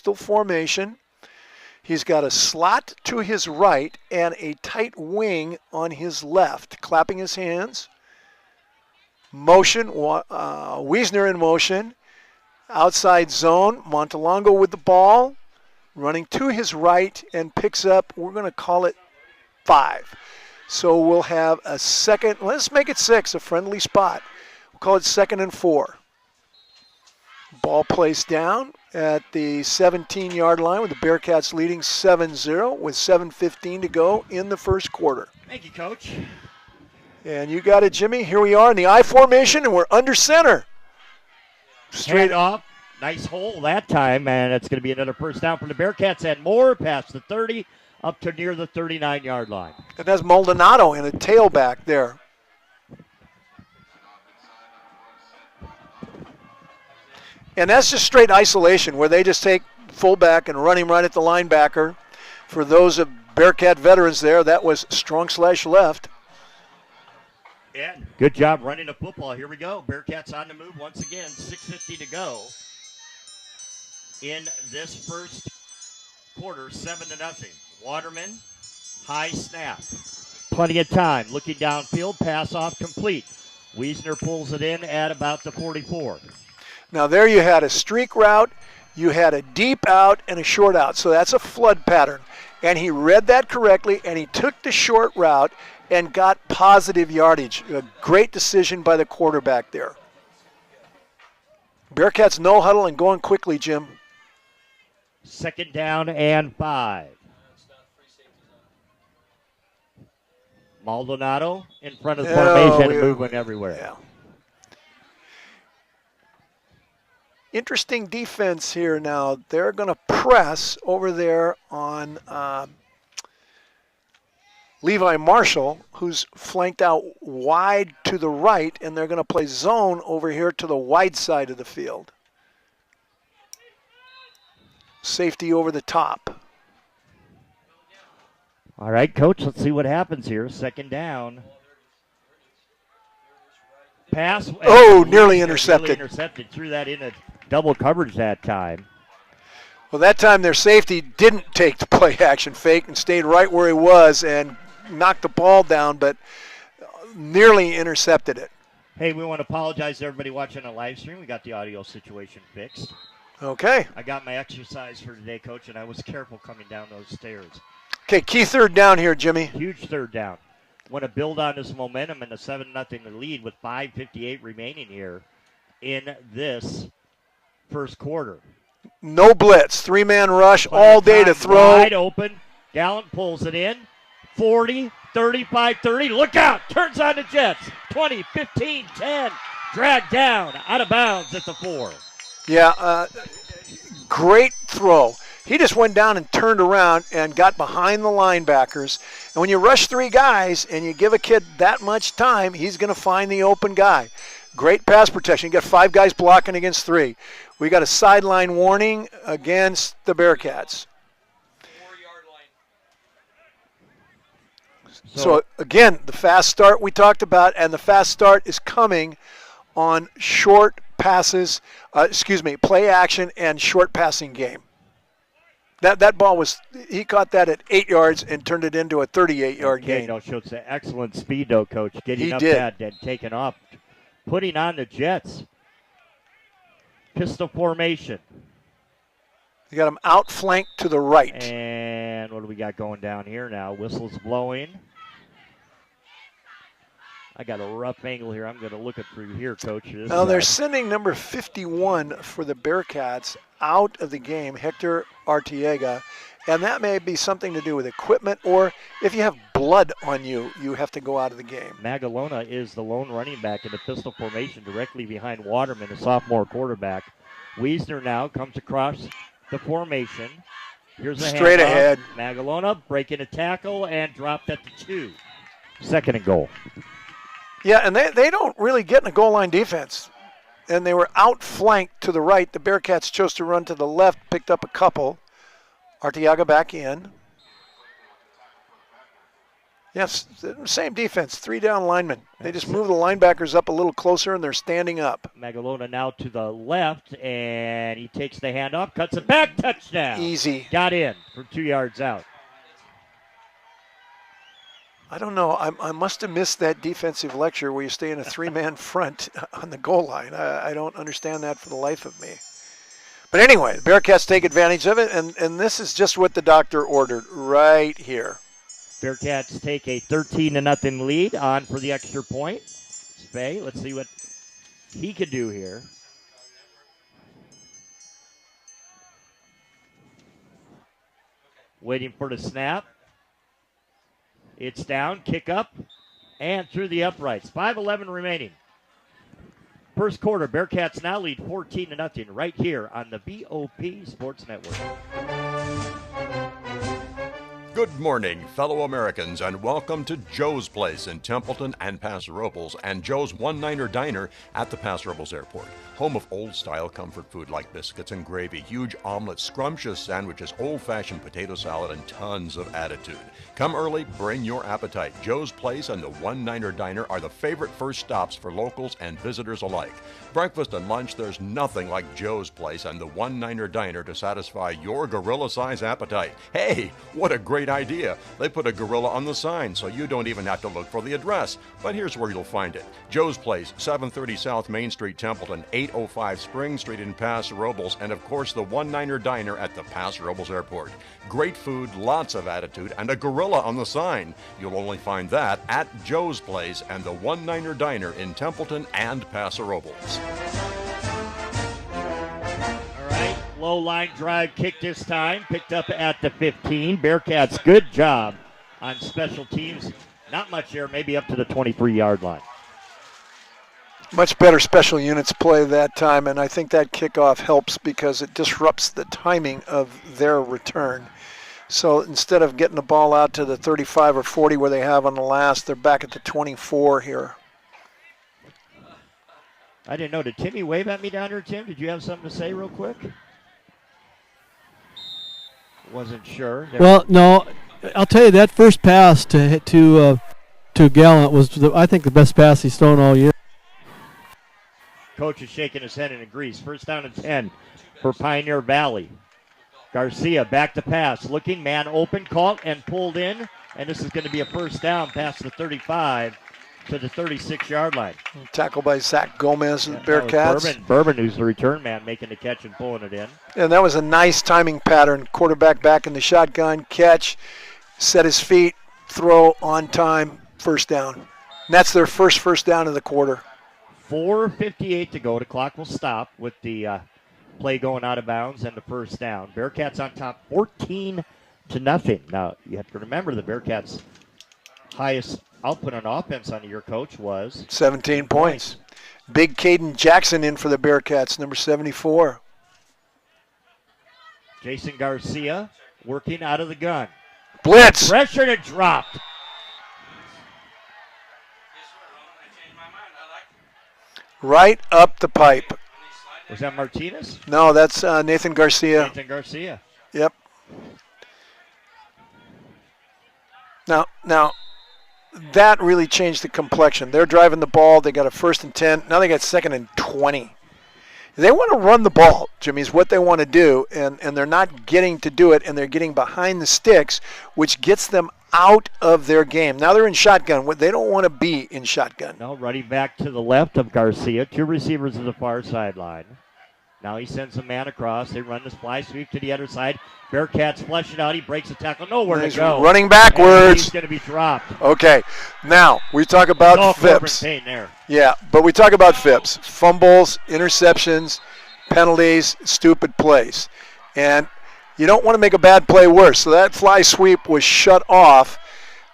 pistol formation. He's got a slot to his right and a tight wing on his left. Clapping his hands. Motion, Wiesner in motion. Outside zone, Montelongo with the ball. Running to his right and picks up, we're going to call it 5. So we'll have a second, let's make it 6, a friendly spot. We'll call it 2nd and 4. Ball placed down at the 17-yard line with the Bearcats leading 7-0 with 7:15 to go in the first quarter. Thank you, Coach. And you got it, Jimmy. Here we are in the I formation, and we're under center. Straight off. Nice hole that time, and it's going to be another first down for the Bearcats and more past the 30 up to near the 39-yard line. And that's Maldonado in a tailback there. And that's just straight isolation where they just take fullback and run him right at the linebacker. For those of Bearcat veterans there, that was strong slash left. Yeah, good job running the football. Here we go. Bearcats on the move once again. 6:50 to go in this first quarter, 7-0. Waterman, high snap. Plenty of time. Looking downfield, pass off complete. Wiesner pulls it in at about the 44. Now there you had a streak route, you had a deep out and a short out. So that's a flood pattern. And he read that correctly, and he took the short route and got positive yardage. A great decision by the quarterback there. Bearcats no huddle and going quickly, Jim. 2nd down and 5. Maldonado in front of the formation and moving everywhere. Yeah. Interesting defense here now. They're going to press over there on Levi Marshall, who's flanked out wide to the right, and they're going to play zone over here to the wide side of the field. Safety over the top. All right, Coach, let's see what happens here. 2nd down. Pass. Oh, nearly intercepted. Nearly intercepted. Threw that in a double coverage that time. Well, that time their safety didn't take the play action fake and stayed right where he was and knocked the ball down, but nearly intercepted it. Hey, we want to apologize to everybody watching the live stream. We got the audio situation fixed. Okay. I got my exercise for today, Coach, and I was careful coming down those stairs. Okay, key 3rd down here, Jimmy. Huge 3rd down. Want to build on this momentum and the 7-0 lead with 5:58 remaining here in this first quarter. No blitz, 3-man rush all day to throw. Wide open. Gallant pulls it in. 40, 35, 30. Look out. Turns on the Jets. 20, 15, 10. Dragged down. Out of bounds at the 4. Yeah, great throw. He just went down and turned around and got behind the linebackers. And when you rush 3 guys and you give a kid that much time, he's going to find the open guy. Great pass protection. You got 5 guys blocking against 3. We got a sideline warning against the Bearcats. 4-yard line. So again, the fast start we talked about, and the fast start is coming on short passes, play action and short passing game. That ball was, he caught that at 8 yards and turned it into a 38-yard gain. No, shows the excellent speed, though, Coach. Getting up did. that and taking off. Putting on the Jets. Pistol formation. You got him outflanked to the right. And what do we got going down here now? Whistle's blowing. I got a rough angle here. I'm going to look it through here, Coach. Now they're sending number 51 for the Bearcats out of the game, Hector Arteaga. And that may be something to do with equipment, or if you have blood on you, you have to go out of the game. Magalona is the lone running back in the pistol formation directly behind Waterman, the sophomore quarterback. Wiesner now comes across the formation. Here's a straight ahead. Magalona breaking a tackle and dropped at the 2. 2nd and goal. Yeah, and they don't really get in a goal line defense. And they were outflanked to the right. The Bearcats chose to run to the left, picked up a couple. Arteaga back in. Yes, same defense, 3 down linemen. They just move the linebackers up a little closer, and they're standing up. Magalona now to the left, and he takes the handoff, cuts it back, touchdown. Easy. Got in for 2 yards out. I don't know. I must have missed that defensive lecture where you stay in a 3-man front on the goal line. I don't understand that for the life of me. But anyway, the Bearcats take advantage of it, and this is just what the doctor ordered right here. Bearcats take a 13-0 lead on for the extra point. Spay, let's see what he can do here. Waiting for the snap. It's down, kick up, and through the uprights. 5:11 remaining. First quarter, Bearcats now lead 14-0 right here on the BOP Sports Network. Good morning, fellow Americans, and welcome to Joe's Place in Templeton and Paso Robles and Joe's One-Niner Diner at the Paso Robles Airport. Home of old-style comfort food like biscuits and gravy, huge omelets, scrumptious sandwiches, old-fashioned potato salad, and tons of attitude. Come early, bring your appetite. Joe's Place and the One-Niner Diner are the favorite first stops for locals and visitors alike. Breakfast and lunch, there's nothing like Joe's Place and the One-Niner Diner to satisfy your gorilla-size appetite. Hey, what a great idea. They put a gorilla on the sign, so you don't even have to look for the address. But here's where you'll find it. Joe's Place, 730 South Main Street, Templeton, 805 Spring Street in Paso Robles, and of course the One-Niner Diner at the Paso Robles Airport. Great food, lots of attitude, and a gorilla on the sign. You'll only find that at Joe's Place and the One-Niner Diner in Templeton and Paso Robles. All right, low line drive kick this time, picked up at the 15. Bearcats, good job on special teams. Not much here, maybe up to the 23-yard line. Much better special units play that time, and I think that kickoff helps because it disrupts the timing of their return. So instead of getting the ball out to the 35 or 40 where they have on the last, they're back at the 24 here. I didn't know. Did Timmy wave at me down here, Tim? Did you have something to say real quick? Wasn't sure. Well, no. I'll tell you, that first pass to Gallant was, I think, the best pass he's thrown all year. Coach is shaking his head and agrees. First down and 10 for Pioneer Valley. Garcia back to pass. Looking, man open, caught and pulled in. And this is going to be a first down past the 35 to the 36-yard line. Tackle by Zach Gomez of the Bearcats. Bourbon, who's the return man, making the catch and pulling it in. And that was a nice timing pattern. Quarterback back in the shotgun, catch, set his feet, throw on time, first down. And that's their first down of the quarter. 4:58 to go. The clock will stop with the play going out of bounds and the first down. Bearcats on top 14-0. Now, you have to remember the Bearcats' highest output on offense under your coach was 17 points. Big Caden Jackson in for the Bearcats, number 74. Jason Garcia working out of the gun. Blitz. Pressured and dropped. Right up the pipe. Was that Martinez? No, that's Nathan Garcia. Nathan Garcia. Yep. Now, that really changed the complexion. They're driving the ball. They got a 1st and 10. Now they got 2nd and 20. They want to run the ball, Jimmy, is what they want to do, and they're not getting to do it, and they're getting behind the sticks, which gets them out of their game. Now they're in shotgun. They don't want to be in shotgun. No, running back to the left of Garcia. 2 receivers to the far sideline. Now he sends a man across. They run this fly sweep to the other side. Bearcats flush it out. He breaks the tackle. Nowhere to go. Running backwards. He's going to be dropped. Okay. Now, we talk about Phipps. There. Yeah, but we talk about Phipps. Fumbles, interceptions, penalties, stupid plays. And you don't want to make a bad play worse. So that fly sweep was shut off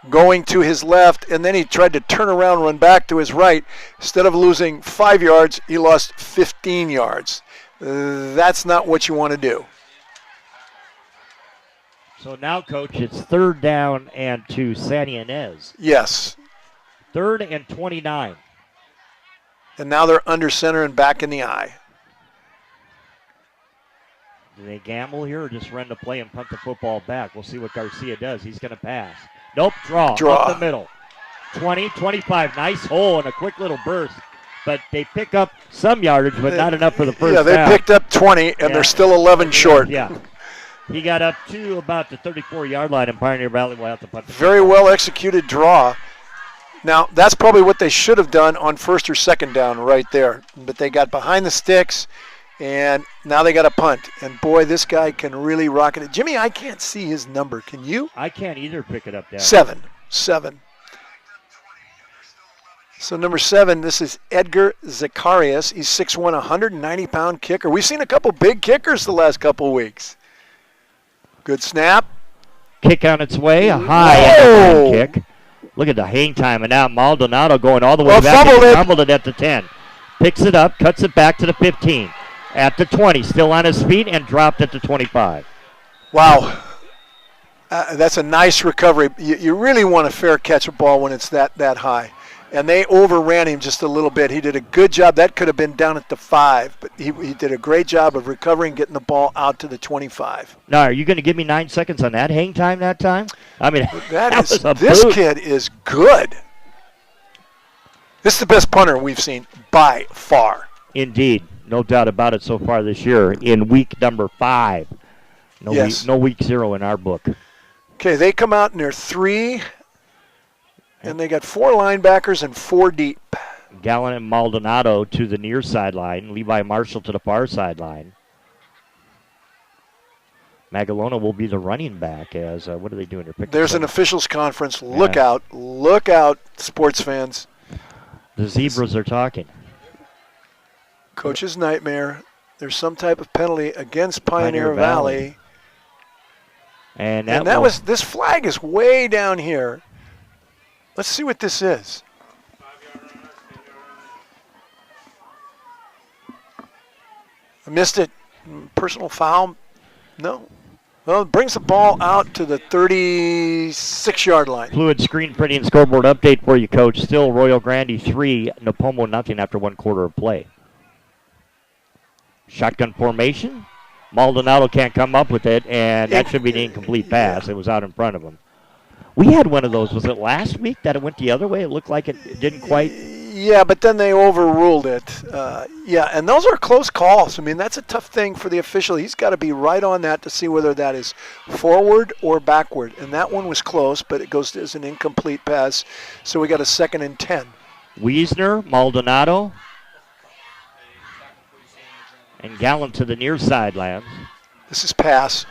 going to his left, and then he tried to turn around, run back to his right. Instead of losing 5 yards, he lost 15 yards. That's not what you want to do. So now, Coach, it's 3rd down and to San Ynez. Yes. 3rd and 29. And now they're under center and back in the eye. Do they gamble here or just run the play and punt the football back? We'll see what Garcia does. He's going to pass. Nope, draw. Draw. Up the middle. 20, 25. Nice hole and a quick little burst. But they pick up some yardage, but not enough for the first Yeah, they down. picked up 20, and they're still 11 short. Yeah. He got up to about the 34-yard line, and Pioneer Valley will have to punt the Very football. well executed draw. Now, that's probably what they should have done on first or second down right there. But they got behind the sticks, and now they got a punt. And, boy, this guy can really rocket it. Jimmy, I can't see his number. Can you? I can't either pick it up down. 7. So number 7, this is Edgar Zacharias. He's 6'1", 190-pound kicker. We've seen a couple big kickers the last couple weeks. Good snap. Kick on its way, a high end kick. Look at the hang time, and now Maldonado going all the way back. Fumbled it at the 10. Picks it up, cuts it back to the 15. At the 20, still on his feet, and dropped at the 25. Wow. That's a nice recovery. You really want a fair catch a ball when it's that high. And they overran him just a little bit. He did a good job. That could have been down at the 5, but he did a great job of recovering, getting the ball out to the 25. Now, are you going to give me 9 seconds on that hang time that time? I mean, this kid is good. This is the best punter we've seen by far. Indeed. No doubt about it so far this year in week number 5. No week 0 in our book. Okay, they come out and they're 3. And they got 4 linebackers and 4 deep. Gallen and Maldonado to the near sideline. Levi Marshall to the far sideline. Magalona will be the running back as, what are they doing here? There's an officials conference. Look out, sports fans. The Zebras are talking. Coach's nightmare. There's some type of penalty against Pioneer Valley. And this flag is way down here. Let's see what this is. I missed it. Personal foul? No. Well, it brings the ball out to the 36-yard line. Fluid screen printing scoreboard update for you, Coach. Still Royal Grande 3, Napomo nothing after 1 quarter of play. Shotgun formation. Maldonado can't come up with it, and that should be an incomplete pass. It was out in front of him. We had one of those. Was it last week that it went the other way? It looked like it didn't quite. Yeah, but then they overruled it. And those are close calls. I mean, that's a tough thing for the official. He's got to be right on that to see whether that is forward or backward. And that one was close, but it goes as an incomplete pass. So we got a 2nd and 10. Wiesner, Maldonado, and Gallen to the near sidelines. This is pass.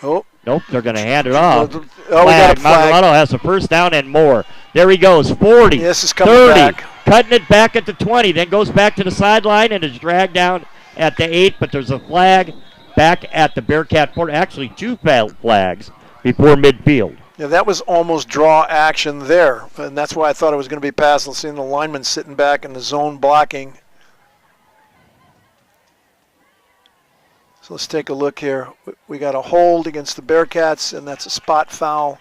Oh. Nope, they're going to hand it off. We got a flag. Maldonado has a first down and more. There he goes, 40, this is coming 30, back. Cutting it back at the 20, then goes back to the sideline and is dragged down at the 8, but there's a flag back at the Bearcat 40. Actually, 2 flags before midfield. Yeah, that was almost draw action there, and that's why I thought it was going to be pass. Seeing the lineman sitting back in the zone blocking. So let's take a look here. We got a hold against the Bearcats, and that's a spot foul.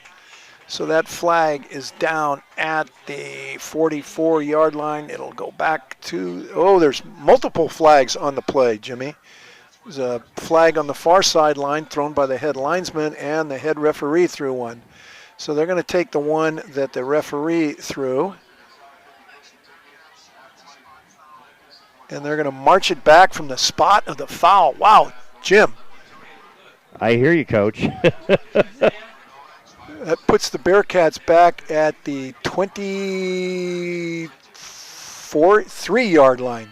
So that flag is down at the 44-yard line. It'll go back to, there's multiple flags on the play, Jimmy. There's a flag on the far sideline thrown by the head linesman, and the head referee threw one. So they're going to take the one that the referee threw, and they're going to march it back from the spot of the foul. Wow, Jim. I hear you, Coach. That puts the Bearcats back at the 23-yard line.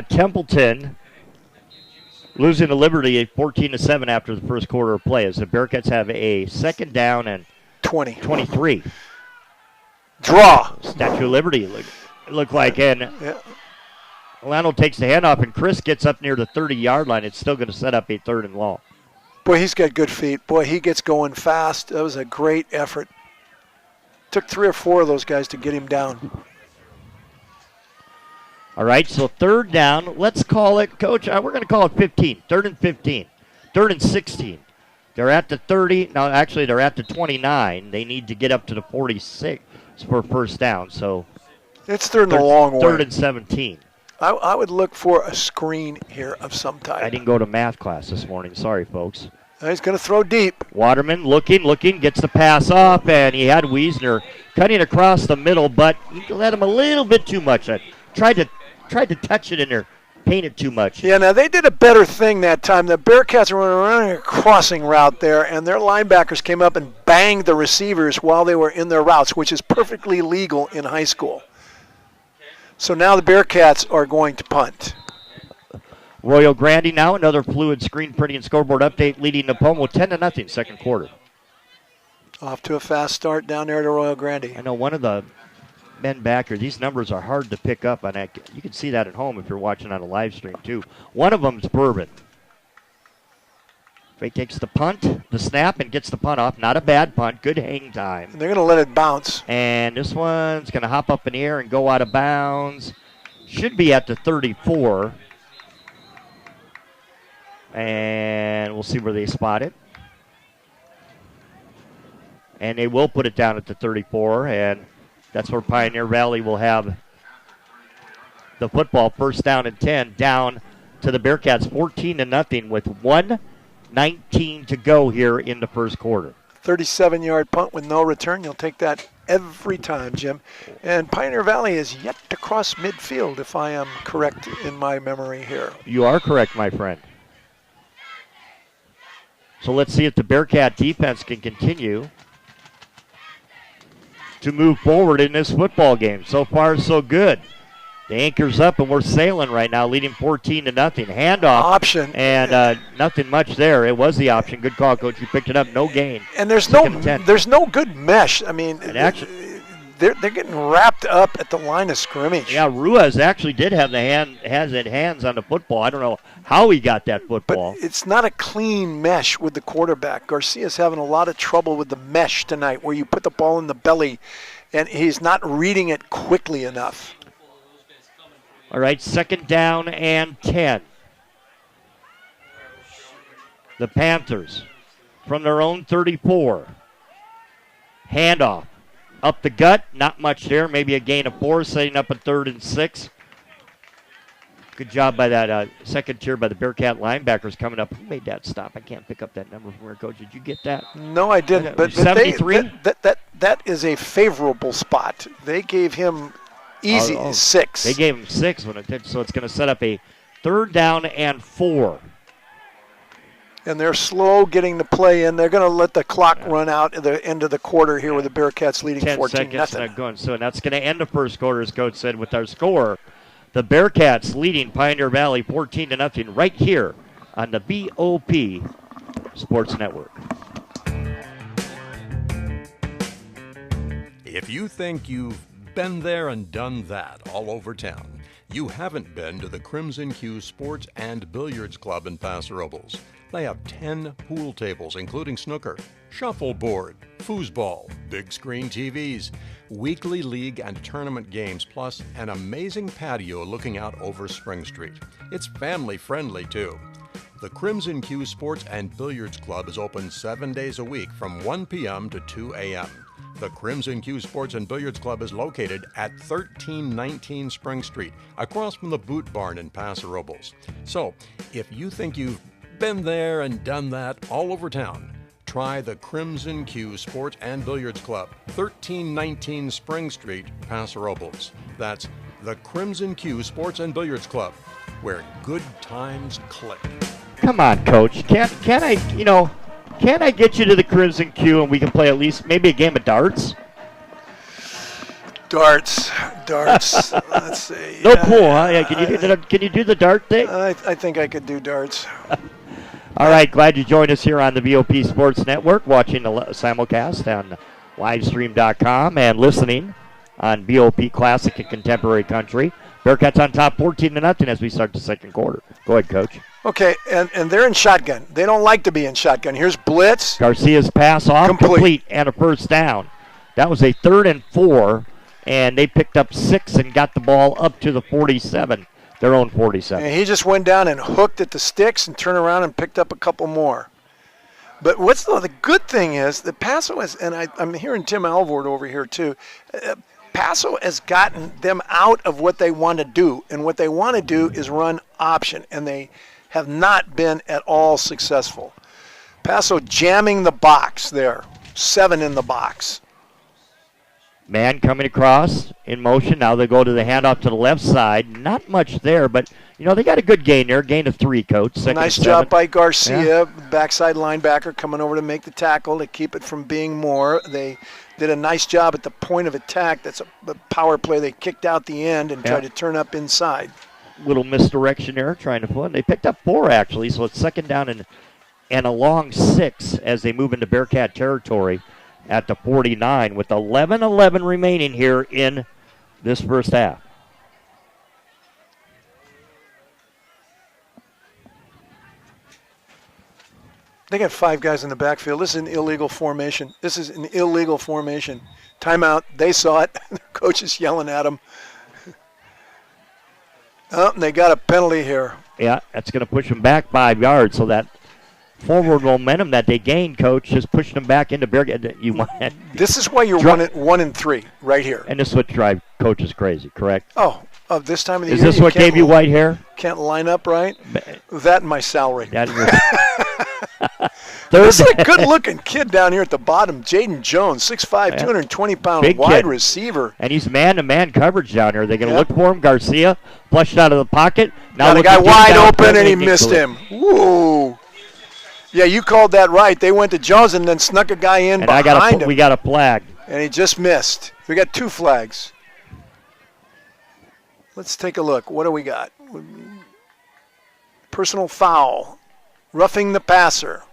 Templeton losing to Liberty at 14-7 after the first quarter of play as the Bearcats have a 2nd down and 23. Draw. Statue of Liberty look like, and Milano takes the handoff, and Chris gets up near the 30-yard line. It's still going to set up a 3rd and long. Boy, he's got good feet. Boy, he gets going fast. That was a great effort. Took 3 or 4 of those guys to get him down. All right, so 3rd down. Let's call it, Coach, we're going to call it 15. 3rd and 15. 3rd and 16. They're at the 30. No, actually, they're at the 29. They need to get up to the 46 for first down. So it's 3rd and a long way. 3rd and 17. I would look for a screen here of some type. I didn't go to math class this morning. Sorry, folks. He's going to throw deep. Waterman looking, gets the pass off, and he had Wiesner cutting across the middle, but he let him a little bit too much. Tried to touch it in there, paint it too much. Yeah, now they did a better thing that time. The Bearcats were running a crossing route there, and their linebackers came up and banged the receivers while they were in their routes, which is perfectly legal in high school. So now the Bearcats are going to punt. Royal Grande now, another fluid screen printing and scoreboard update leading Napomo 10-0 second quarter. Off to a fast start down there to Royal Grande. I know one of the men back here, these numbers are hard to pick up on that. You can see that at home if you're watching on a live stream too. One of them's Bourbon. He takes the punt, the snap, and gets the punt off. Not a bad punt, good hang time. They're going to let it bounce. And this one's going to hop up in the air and go out of bounds. Should be at the 34. And we'll see where they spot it. And they will put it down at the 34, and that's where Pioneer Valley will have the football. First down and 10, down to the Bearcats 14-0 with 1:19 to go here in the first quarter. 37-yard punt with no return. You'll take that every time, Jim. And Pioneer Valley is yet to cross midfield, if I am correct in my memory here. You are correct, my friend. So let's see if the Bearcat defense can continue to move forward in this football game. So far, so good. The anchor's up, and we're sailing right now, leading 14-0. Handoff. Option. And nothing much there. It was the option. Good call, Coach. You picked it up. No gain. And there's no good mesh. I mean, they're getting wrapped up at the line of scrimmage. Yeah, Ruiz actually did have hands on the football. I don't know how he got that football. But it's not a clean mesh with the quarterback. Garcia's having a lot of trouble with the mesh tonight, where you put the ball in the belly, and he's not reading it quickly enough. All right, second down and 10. The Panthers from their own 34. Handoff. Up the gut, not much there. Maybe a gain of 4, setting up a 3rd and 6. Good job by that second tier by the Bearcat linebackers coming up. Who made that stop? I can't pick up that number from where, Coach. Did you get that? No, I didn't. But 73? That is a favorable spot. They gave him easy 6. They gave him 6 when it did, so it's going to set up a 3rd down and 4. And they're slow getting the play in. They're going to let the clock run out at the end of the quarter here with the Bearcats leading 14-0. 10 seconds going. So that's going to end the first quarter, as Coach said, with our score. The Bearcats leading Pioneer Valley 14-0 right here on the BOP Sports Network. If you think you've been there and done that all over town, you haven't been to the Crimson Q Sports and Billiards Club in Paso Robles. They have 10 pool tables, including snooker, shuffleboard, foosball, big screen TVs, weekly league and tournament games, plus an amazing patio looking out over Spring Street. It's family friendly too. The Crimson Q Sports and Billiards Club is open 7 days a week from 1 p.m. to 2 a.m. The Crimson Q Sports and Billiards Club is located at 1319 Spring Street, across from the Boot Barn in Paso Robles. So, if you think you've been there and done that all over town, try the Crimson Q Sports and Billiards Club, 1319 Spring Street, Paso Robles. That's the Crimson Q Sports and Billiards Club, where good times click. Come on, Coach. Can't I get you to the Crimson Q and we can play at least maybe a game of darts? Darts. Let's see. No pool, huh? Yeah, can you do the dart thing? I think I could do darts. All right, glad you joined us here on the VOP Sports Network, watching the simulcast on livestream.com and listening on VOP Classic and Contemporary Country. Bearcats on top 14-0 as we start the second quarter. Go ahead, Coach. Okay, and they're in shotgun. They don't like to be in shotgun. Here's blitz. Garcia's pass off, complete, and a first down. That was a 3rd and 4, and they picked up 6 and got the ball up to the 47, their own 47. And he just went down and hooked at the sticks and turned around and picked up a couple more. But what's the good thing is that Paso has, and I'm hearing Tim Alvord over here too, Paso has gotten them out of what they want to do, and what they want to do is run option, and they have not been at all successful. Paso jamming the box there. 7 in the box. Man coming across in motion. Now they go to the handoff to the left side. Not much there, but, they got a good gain there. Gain of 3, Coach. Nice job by Garcia, backside linebacker, coming over to make the tackle to keep it from being more. They did a nice job at the point of attack. That's a power play. They kicked out the end and tried to turn up inside. Little misdirection there, trying to pull. They picked up 4, actually, so it's 2nd down and a long 6 as they move into Bearcat territory at the 49 with 11:11 remaining here in this first half. They got 5 guys in the backfield. This is an illegal formation. Timeout. They saw it. The coach is yelling at them. Oh, and they got a penalty here. Yeah, that's going to push them back 5 yards, so that forward momentum that they gained, Coach, just pushing them back into Bearcat. This is why you're 1-3 right here. And this is what drives coaches crazy, correct? Oh, this time of the year. Is this what gave you white hair? Can't line up right? That and my salary. There's a good-looking kid down here at the bottom, Jaden Jones, 6'5", 220-pound wide receiver. And he's man-to-man coverage down here. They're going to look for him. Garcia flushed out of the pocket. Now the guy wide open, and he missed him. Woo! Yeah, you called that right. They went to Jones and then snuck a guy in behind him. We got a flag. And he just missed. We got 2 flags. Let's take a look. What do we got? Personal foul. Roughing the passer.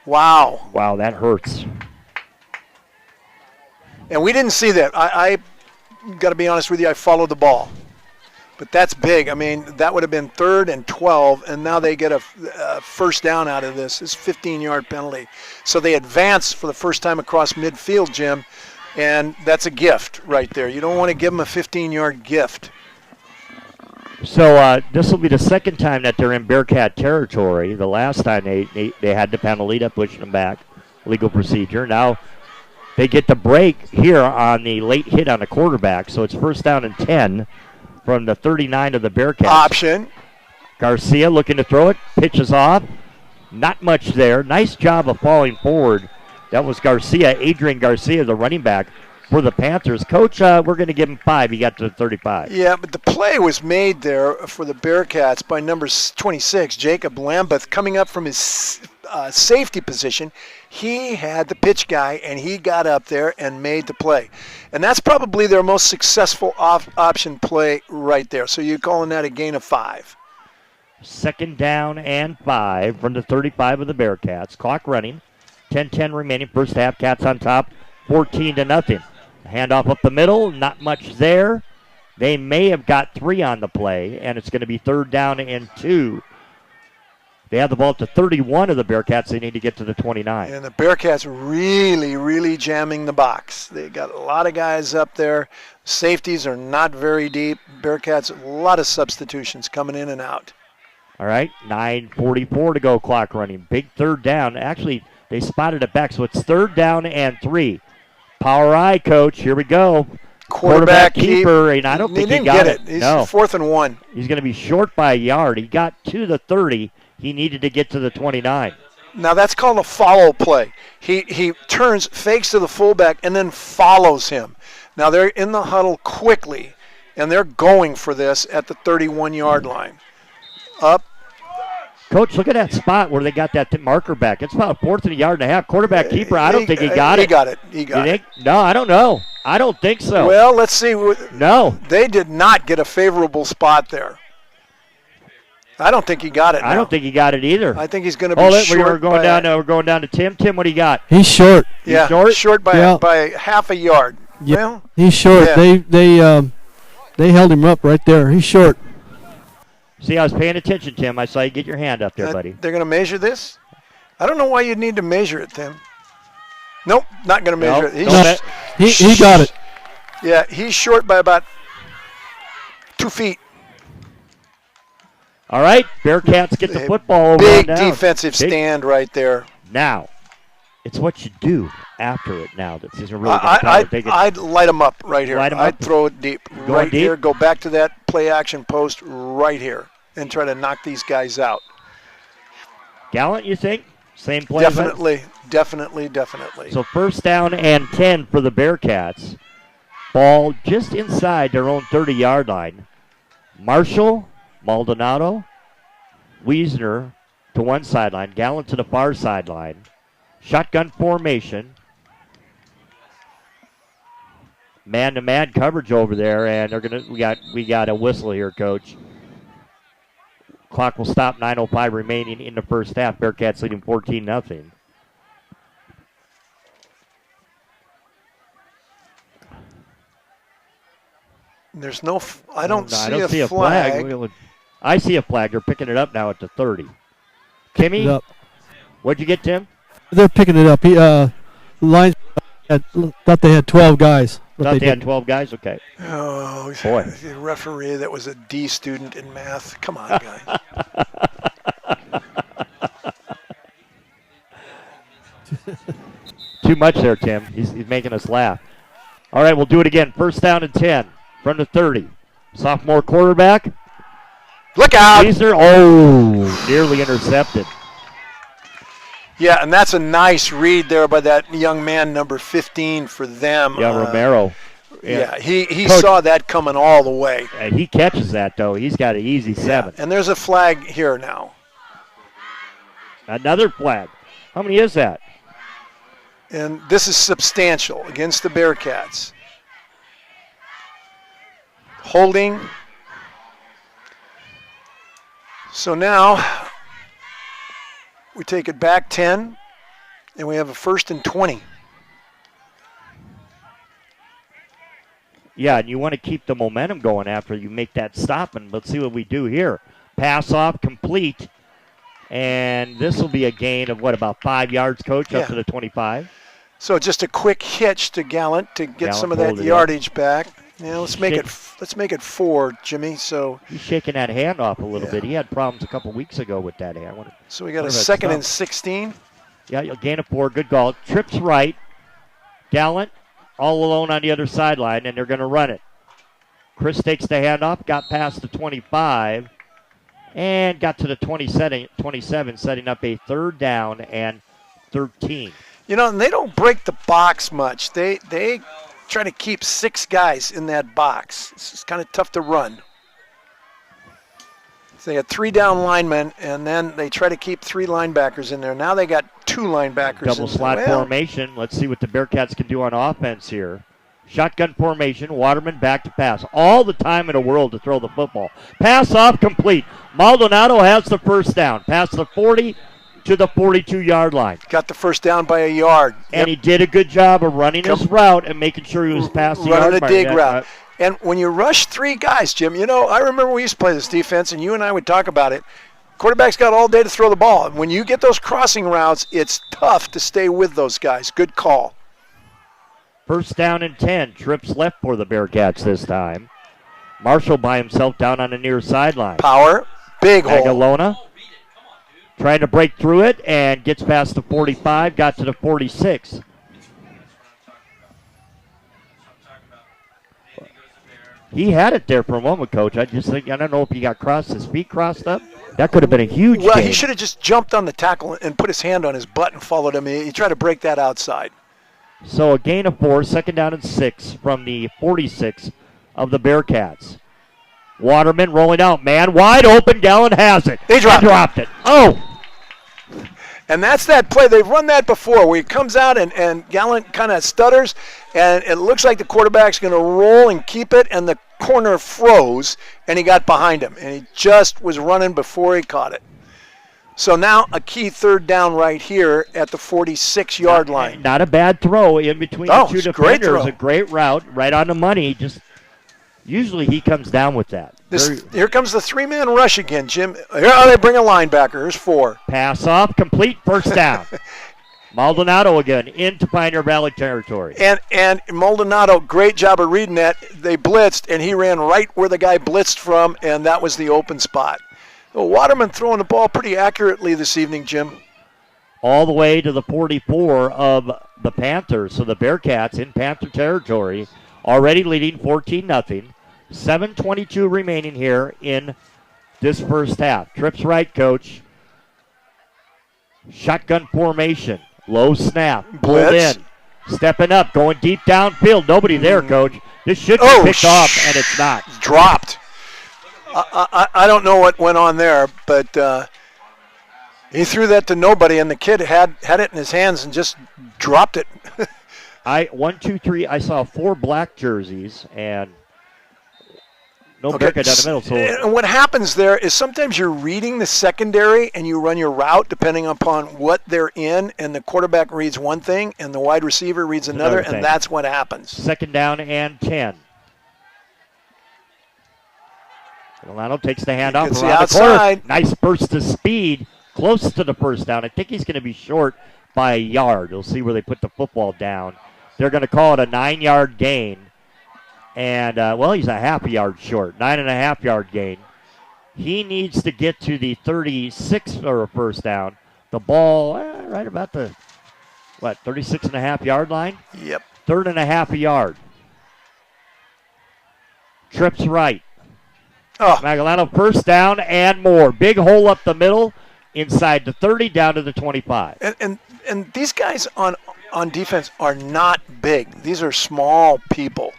Wow. Wow, that hurts. And we didn't see that. I got to be honest with you, I followed the ball. But that's big. I mean, that would have been 3rd and 12, and now they get a first down out of this. It's a 15-yard penalty. So they advance for the first time across midfield, Jim, and that's a gift right there. You don't want to give them a 15-yard gift. So this will be the 2nd time that they're in Bearcat territory. The last time they had the penalty that pushed them back, legal procedure. Now they get the break here on the late hit on the quarterback, so it's first down and 10 from the 39 of the Bearcats. Option. Garcia looking to throw it, pitches off. Not much there. Nice job of falling forward. That was Garcia, Adrian Garcia, the running back for the Panthers. Coach, we're going to give him 5. He got to the 35. Yeah, but the play was made there for the Bearcats by number 26, Jacob Lambeth, coming up from his safety position. He had the pitch guy, and he got up there and made the play. And that's probably their most successful option play right there. So you're calling that a gain of 5. 2nd down and 5 from the 35 of the Bearcats. Clock running. 10-10 remaining. First half, Cats on top, 14-0. Handoff up the middle. Not much there. They may have got 3 on the play, and it's going to be 3rd down and 2. They have the ball at the 31 of the Bearcats. They need to get to the 29. And the Bearcats really, really jamming the box. They got a lot of guys up there. Safeties are not very deep. Bearcats, a lot of substitutions coming in and out. All right, 9:44 to go, clock running. Big 3rd down. Actually, they spotted it back, so it's 3rd down and 3. Power eye, Coach. Here we go. Quarterback keeper, and I don't think he got it. He's 4th and 1. He's going to be short by a yard. He got to the 30. He needed to get to the 29. Now that's called a follow play. He turns, fakes to the fullback, and then follows him. Now they're in the huddle quickly, and they're going for this at the 31-yard line. Up. Coach, look at that spot where they got that marker back. It's about 4th and a yard and a half. Quarterback keeper, I don't think he got it. He got it. No, I don't know. I don't think so. Well, let's see. No. They did not get a favorable spot there. I don't think he got it now. I don't think he got it either. I think he's going to be short. We're going down to Tim. Tim, what do you got? He's short. Yeah, short by half a yard. Yeah, well, he's short. Yeah. They held him up right there. He's short. See, I was paying attention, Tim. I saw you get your hand up there, buddy. They're going to measure this? I don't know why you'd need to measure it, Tim. Nope, not going to measure it. He got it. Yeah, he's short by about 2 feet. All right, Bearcats get the football over. Big defensive stand right there. Now, it's what you do after it now. This is really I'd light them up right here. I'd throw it deep. Right deep? Here, go back to that play action post right here and try to knock these guys out. Gallant, you think? Same play. Definitely. So first down and 10 for the Bearcats. Ball just inside their own 30-yard line. Marshall, Maldonado, Wiesner to one sideline, Gallant to the far sideline. Shotgun formation. Man-to-man coverage over there, and we got a whistle here, Coach. Clock will stop. 9:05 remaining in the first half. Bearcats leading 14-0. There's no. I don't see a flag. I see a flag. They're picking it up now at the 30. Timmy, what'd you get, Tim? They're picking it up. Lines thought they had 12 guys. Thought they had 12 guys? Okay. Oh, boy. The referee that was a D student in math. Come on, guy. Too much there, Tim. He's making us laugh. All right, we'll do it again. First down and 10 from the 30. Sophomore quarterback. Look out! Nearly intercepted. Yeah, and that's a nice read there by that young man, number 15 for them. Yeah, Romero. Yeah, he saw that coming all the way. And he catches that, though. He's got an easy 7. And there's a flag here now. Another flag. How many is that? And this is substantial against the Bearcats. Holding. So now we take it back 10, and we have a 1st and 20. Yeah, and you want to keep the momentum going after you make that stop, and let's see what we do here. Pass off, complete, and this will be a gain of, about 5 yards, Coach, up to the 25? So just a quick hitch to Gallant to get some of that yardage back. Yeah, let's make it 4, Jimmy. So he's shaking that hand off a little bit. He had problems a couple weeks ago with that hand. So we got a 2nd and 16. Yeah, you'll gain of 4. Good goal. Trips right. Gallant all alone on the other sideline, and they're going to run it. Chris takes the handoff, got past the 25, and got to the 27, setting up a 3rd down and 13. And they don't break the box much. They try to keep 6 guys in that box. It's kind of tough to run. So they had 3 down linemen, and then they try to keep 3 linebackers in there. Now they got 2 linebackers. Double slot formation. Let's see what the Bearcats can do on offense here. Shotgun formation. Waterman back to pass. All the time in the world to throw the football. Pass off complete. Maldonado has the first down. Past the 40 to the 42-yard line. Got the first down by a yard. And he did a good job of running his route and making sure he was past the yard. Running a dig route. And when you rush 3 guys, Jim, I remember we used to play this defense, and you and I would talk about it. Quarterback's got all day to throw the ball. When you get those crossing routes, it's tough to stay with those guys. Good call. First down and 10. Trips left for the Bearcats this time. Marshall by himself down on the near sideline. Power. Big hole. Aguilona trying to break through it and gets past the 45, got to the 46. He had it there for a moment, Coach. I don't know if he got his feet crossed up. That could have been a huge game. He should have just jumped on the tackle and put his hand on his butt and followed him. He tried to break that outside. So a gain of 4, 2nd down and 6 from the 46 of the Bearcats. Waterman rolling out, man wide open. Gallant has it. They dropped it. Oh! And that's that play. They've run that before where he comes out and Gallant kind of stutters, and it looks like the quarterback's going to roll and keep it, and the corner froze, and he got behind him. And he just was running before he caught it. So now a key 3rd down right here at the 46-yard line. Not a bad throw in between the 2 defenders. A great route, right on the money. Usually he comes down with that. Here comes the 3-man rush again, Jim. Here they bring a linebacker. Here's 4. Pass off, complete, first down. Maldonado again into Pioneer Valley territory. And Maldonado, great job of reading that. They blitzed, and he ran right where the guy blitzed from, and that was the open spot. Waterman throwing the ball pretty accurately this evening, Jim. All the way to the 44 of the Panthers. So the Bearcats in Panther territory already leading 14-0. 7:22 remaining here in this first half. Trips right, Coach. Shotgun formation. Low snap. Pulled Blitz. in. Stepping up. Going deep downfield. Nobody there, Coach. This should be picked off, and it's not. Dropped. I don't know what went on there, but he threw that to nobody, and the kid had it in his hands and just dropped it. 1, 2, 3. I saw 4 black jerseys and no Bearcat down the middle. So And what happens there is sometimes you're reading the secondary and you run your route depending upon what they're in, and the quarterback reads one thing and the wide receiver reads another, and that's what happens. 2nd down and 10. Milano takes the handoff Gets around the outside. corner. Nice burst of speed, close to the first down. I think he's going to be short by a yard. We'll see where they put the football down. They're going to call it a 9-yard gain. And, he's a half a yard short, 9.5-yard gain. He needs to get to the 36 for a first down. The ball right about the, 36.5-yard line? Yep. 3.5 a yard. Trips right. Oh. Magalano first down and more. Big hole up the middle, inside the 30, down to the 25. And these guys on defense are not big. These are small people,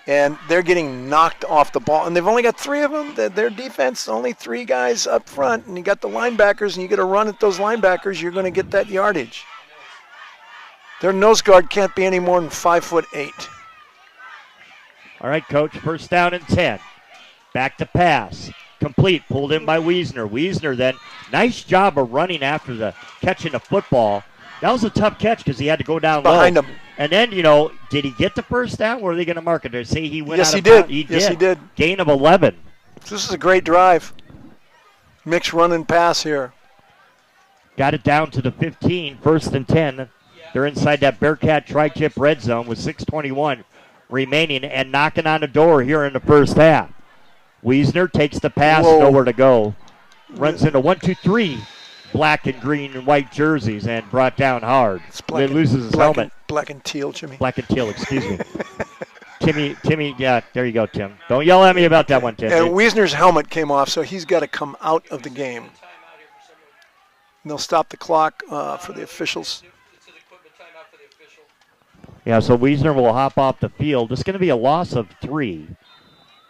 and they're getting knocked off the ball. And they've only got 3 of them. Their defense, only 3 guys up front, and you got the linebackers, and you get a run at those linebackers, you're going to get that yardage. Their nose guard can't be any more than 5'8". All right, Coach, first down and 10. Back to pass. Complete. Pulled in by Wiesner. Wiesner then, nice job of running after the catching the football. That was a tough catch because he had to go down behind low. him. And then, did he get the first down? Where are they going to mark it? Did they say he went Yes, out he of did. bounds? He Yes, did. he did. Gain of 11. This is a great drive. Mixed run and pass here. Got it down to the 15. First and 10. They're inside that Bearcat tri-tip red zone with 6:21 remaining and knocking on the door here in the first half. Wiesner takes the pass, nowhere to go. Runs into 1, 2, 3 black and green and white jerseys and brought down hard. He loses his helmet. Black and teal, Jimmy. Black and teal, excuse me. Timmy, yeah, there you go, Tim. Don't yell at me about that one, Tim. And Wiesner's helmet came off, so he's got to come out of the game. And they'll stop the clock for the officials. Yeah, so Wiesner will hop off the field. It's going to be a loss of 3.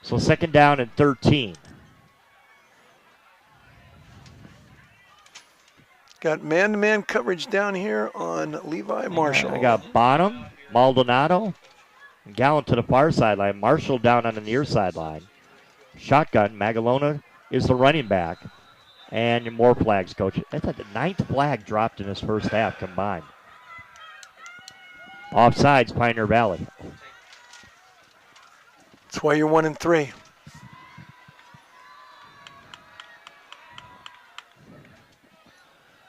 So 2nd down and 13. Got man-to-man coverage down here on Levi Marshall. I got Bonham, Maldonado, and Gallant to the far sideline. Marshall down on the near sideline. Shotgun. Magalona is the running back. And more flags, Coach. I thought the 9th flag dropped in this first half combined. Offsides, Pioneer Valley. That's why you're 1-3.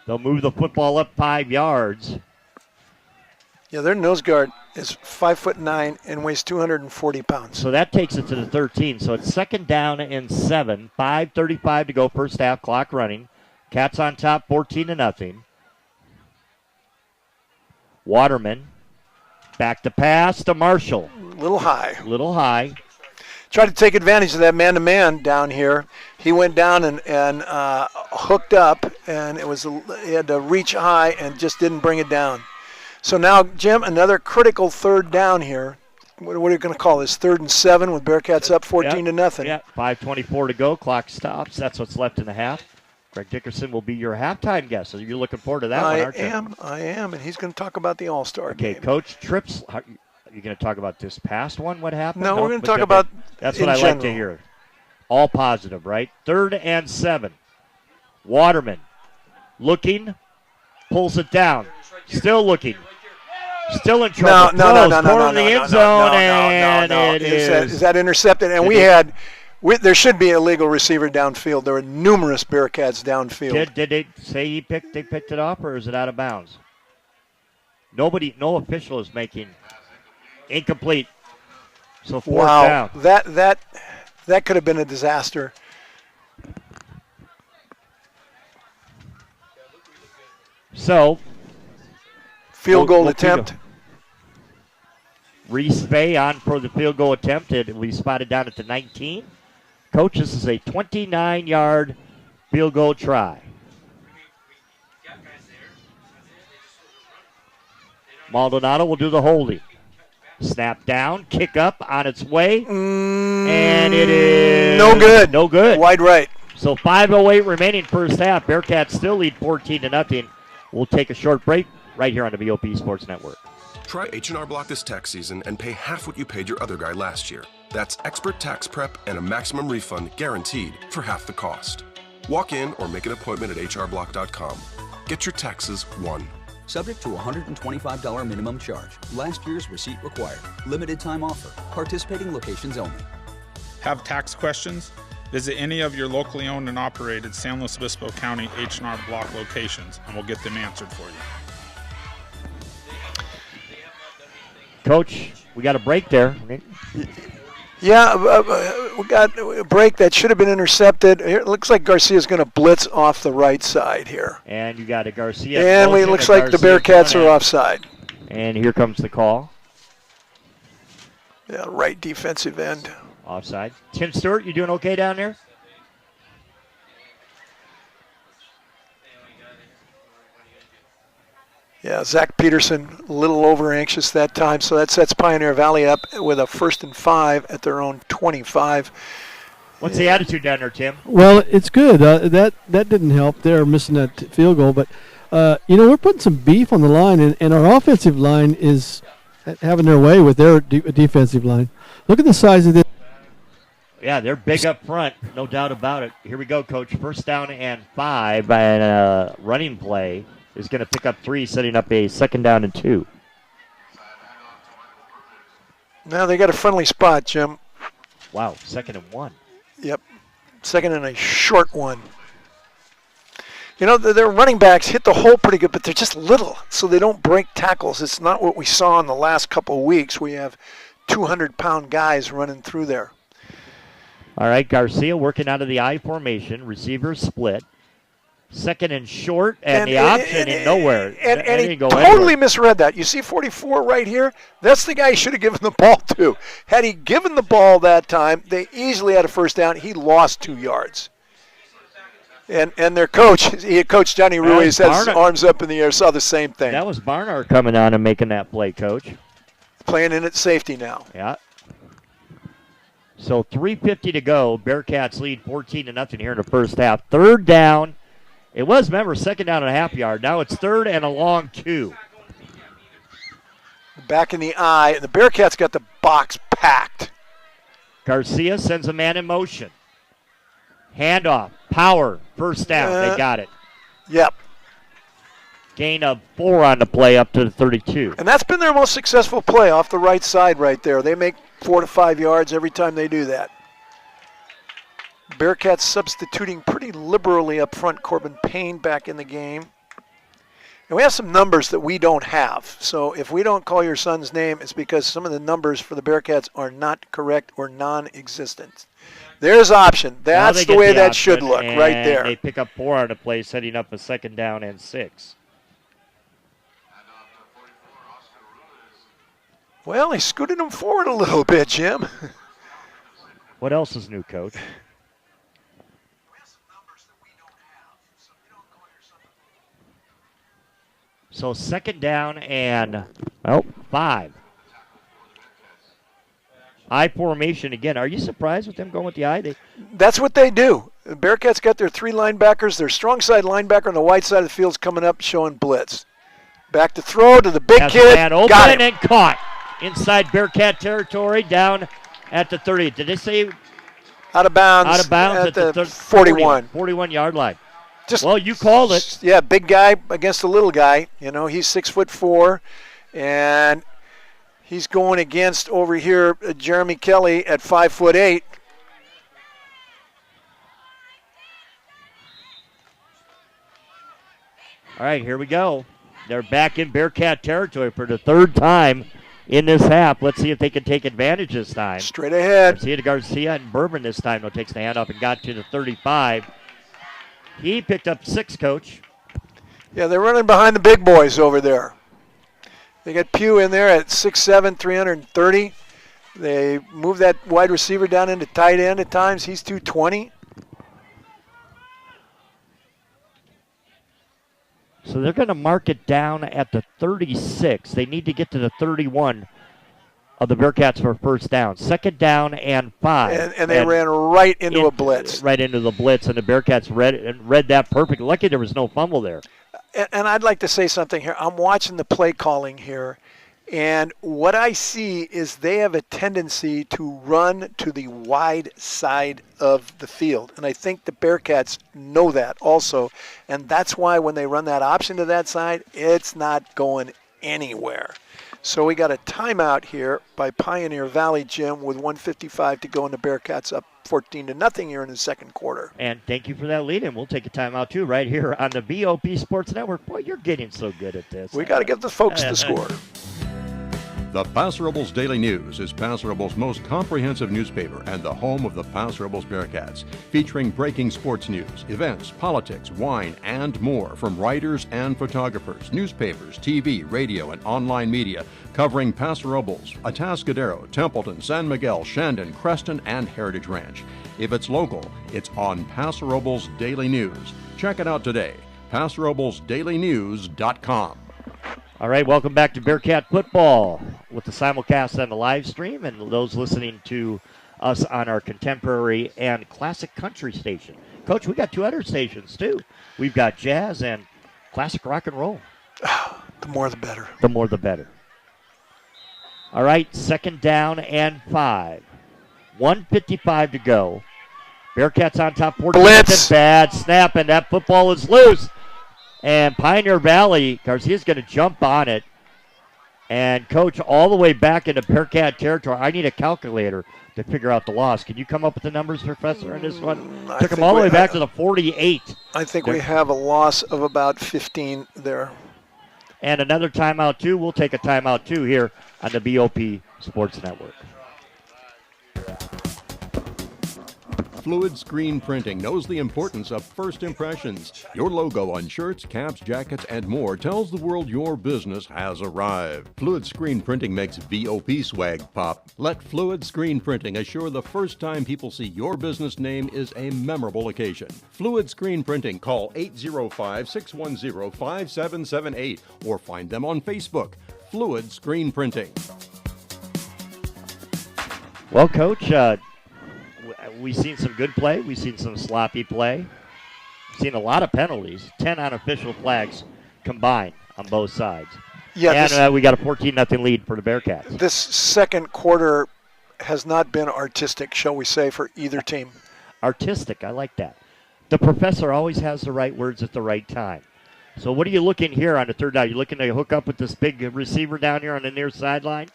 They'll move the football up 5 yards. Yeah, their nose guard is 5'9" and weighs 240 pounds. So that takes it to the 13. So it's 2nd down and 7. 5:35 to go, first half, clock running. Cats on top, 14-0. Waterman. Back to pass to Marshall. Little high. Tried to take advantage of that man-to-man down here. He went down and hooked up, and he had to reach high and just didn't bring it down. So now, Jim, another critical 3rd down here. What are you going to call this? 3rd and 7 with Bearcats up 14-0. Yeah, 5:24 to go. Clock stops. That's what's left in the half. Greg Dickerson will be your halftime guest. So you're looking forward to that one, aren't you? I am, and he's going to talk about the All-Star game. Okay, Coach Trips. Are you going to talk about this past one? What happened? No, we're going to talk about. That's what I like to hear. All positive, right? 3rd and 7. Waterman looking, pulls it down. Still looking. Still in trouble. No. In the end zone, and it is. Is that intercepted? And there should be a legal receiver downfield. There are numerous Bearcats downfield. Did they say they picked it off, or is it out of bounds? No official is making incomplete. So 4th down. That could have been a disaster. So field goal attempt. Reese Fay on for the field goal attempt. We spotted down at the 19. Coach, this is a 29-yard field goal try. Maldonado will do the holding. Snap down, kick up on its way, and it is no good. No good. Wide right. So 5:08 remaining first half. Bearcats still lead 14-0. We'll take a short break right here on the VOP Sports Network. Try H&R Block this tax season and pay half what you paid your other guy last year. That's expert tax prep and a maximum refund guaranteed for half the cost. Walk in or make an appointment at hrblock.com. Get your taxes won. Subject to $125 minimum charge. Last year's receipt required. Limited time offer. Participating locations only. Have tax questions? Visit any of your locally owned and operated San Luis Obispo County H&R Block locations and we'll get them answered for you. Coach, we got a break there. Yeah, we got a break that should have been intercepted. It looks like Garcia's going to blitz off the right side here. And you got a Garcia. And it looks like the Bearcats are offside. And here comes the call. Yeah, right defensive end. Offside. Tim Stewart, you doing okay down there? Yeah, Zach Peterson a little over anxious that time, so that sets Pioneer Valley up with a 1st and 5 at their own 25. What's the attitude down there, Tim? Well, it's good. That didn't help. They're missing that field goal, but we're putting some beef on the line, and our offensive line is having their way with their defensive line. Look at the size of this. Yeah, they're big up front, no doubt about it. Here we go, Coach. 1st down and 5, and a running play is going to pick up 3, setting up a 2nd down and 2. Now they got a friendly spot, Jim. Wow, 2nd and 1. Yep, 2nd and a short one. You know, their running backs hit the hole pretty good, but they're just little, so they don't break tackles. It's not what we saw in the last couple of weeks. We have 200-pound guys running through there. All right, Garcia working out of the I formation. Receivers split. 2nd and short, and the option in nowhere. And he totally misread that. You see 44 right here? That's the guy he should have given the ball to. Had he given the ball that time, they easily had a 1st down. He lost 2 yards. And their coach, Coach Johnny Ruiz, has his arms up in the air, saw the same thing. That was Barnard coming on and making that play, Coach. Playing in at safety now. Yeah. So 3:50 to go. Bearcats lead 14-0 here in the first half. 3rd down. It was, remember, 2nd down and a half yard. Now it's 3rd and a long 2. Back in the eye, and the Bearcats got the box packed. Garcia sends a man in motion. Handoff, power, 1st down. They got it. Yep. Gain of 4 on the play up to the 32. And that's been their most successful play off the right side right there. They make 4 to 5 yards every time they do that. Bearcats substituting pretty liberally up front. Corbin Payne back in the game. And we have some numbers that we don't have. So if we don't call your son's name, it's because some of the numbers for the Bearcats are not correct or non-existent. There's option. That's the way that should look right there. They pick up 4 on the play, setting up a 2nd down and 6. Well, he scooted him forward a little bit, Jim. What else is new, Coach? So 2nd down and 5. I formation again. Are you surprised with them going with the I? That's what they do. The Bearcats got their 3 linebackers. Their strong side linebacker on the wide side of the field's coming up showing blitz. Back to throw to the big kid. Man open got him. And caught inside Bearcat territory down at the 30. Did they say out of bounds? Out of bounds at the 41. 41-yard line. Well, you called it. Yeah, big guy against a little guy. You know, he's 6'4", and he's going against over here Jeremy Kelly at 5'8". All right, here we go. They're back in Bearcat territory for the 3rd time in this half. Let's see if they can take advantage this time. Straight ahead. Garcia and Bourbon this time, though, takes the handoff and got to the 35. He picked up 6, Coach. Yeah, they're running behind the big boys over there. They got Pugh in there at 6'7", 330. They move that wide receiver down into tight end at times. He's 220. So So they're going to mark it down at the 36. They need to get to the 31 of the Bearcats for first down. Second down and 5. And they ran right into a blitz. Right into the blitz, and the Bearcats read that perfectly. Lucky there was no fumble there. And I'd like to say something here. I'm watching the play calling here, and what I see is they have a tendency to run to the wide side of the field. And I think the Bearcats know that also. And that's why when they run that option to that side, it's not going anywhere. So we got a timeout here by Pioneer Valley Gym with 1:55 to go, and the Bearcats up 14-0 here in the second quarter. And thank you for that lead, and we'll take a timeout too right here on the BOP Sports Network. Boy, you're getting so good at this. We got to give the folks the score. The Paso Robles Daily News is Paso Robles' most comprehensive newspaper and the home of the Paso Robles Bearcats, featuring breaking sports news, events, politics, wine, and more from writers and photographers, newspapers, TV, radio, and online media, covering Paso Robles, Atascadero, Templeton, San Miguel, Shandon, Creston, and Heritage Ranch. If it's local, it's on Paso Robles Daily News. Check it out today, PasoRoblesDailyNews.com. All right, welcome back to Bearcat Football with the simulcast and the live stream, and those listening to us on our contemporary and classic country station. Coach, we got 2 other stations too. We've got jazz and classic rock and roll. The more the better. The more the better. All right, second down and 5. 1:55 to go. Bearcats on top. 14. Blitz. Bad snap, and that football is loose. And Pioneer Valley, Garcia's going to jump on it and coach all the way back into Bearcat territory. I need a calculator to figure out the loss. Can you come up with the numbers, Professor, in this one? Took him all the way back to the 48. I think we have a loss of about 15 there. And another timeout, too. We'll take a timeout, too, here on the BOP Sports Network. Fluid Screen Printing knows the importance of first impressions. Your logo on shirts, caps, jackets, and more tells the world your business has arrived. Fluid Screen Printing makes VOP swag pop. Let Fluid Screen Printing assure the first time people see your business name is a memorable occasion. Fluid Screen Printing, call 805-610-5778 or find them on Facebook. Fluid Screen Printing. Well, Coach, we've seen some good play. We've seen some sloppy play. We've seen a lot of penalties. 10 unofficial flags combined on both sides. Yeah, and we got a 14-0 lead for the Bearcats. This second quarter has not been artistic, shall we say, for either team. Artistic, I like that. The professor always has the right words at the right time. So what are you looking here on the third down? You looking to hook up with this big receiver down here on the near sideline?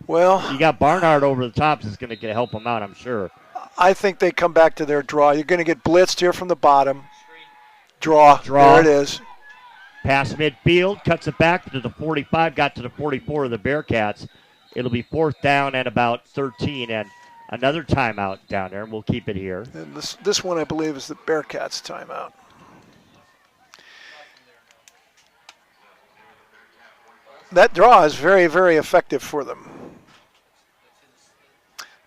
Well, you got Barnhart over the top is going to help him out, I'm sure. I think they come back to their draw. You're going to get blitzed here from the bottom. Draw. There it is. Pass midfield, cuts it back to the 45, got to the 44 of the Bearcats. It'll be 4th down and about 13, and another timeout down there, and we'll keep it here. And this one, I believe, is the Bearcats' timeout. That draw is very, very effective for them.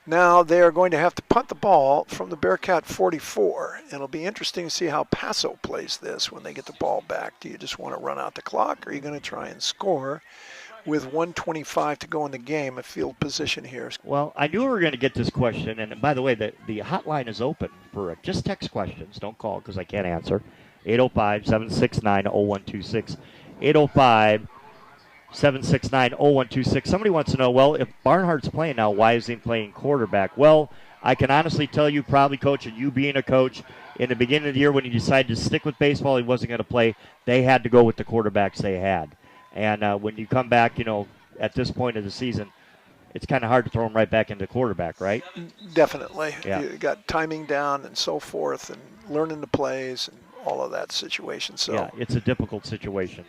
Now they are going to have to punt the ball from the Bearcat 44. And it'll be interesting to see how Paso plays this when they get the ball back. Do you just want to run out the clock, or are you going to try and score with 1:25 to go in the game, a field position here? Well, I knew we were going to get this question. And by the way, the hotline is open for just text questions. Don't call because I can't answer. 805-769-0126. 805-769-0126. Somebody wants to know, well, if Barnhart's playing now, why is he playing quarterback? Well, I can honestly tell you, probably, Coach, and you being a coach, in the beginning of the year when he decided to stick with baseball, he wasn't going to play. They had to go with the quarterbacks they had. And when you come back, at this point of the season, it's kind of hard to throw him right back into quarterback, right? Definitely. Yeah. You got timing down and so forth and learning the plays and all of that situation. So yeah, it's a difficult situation.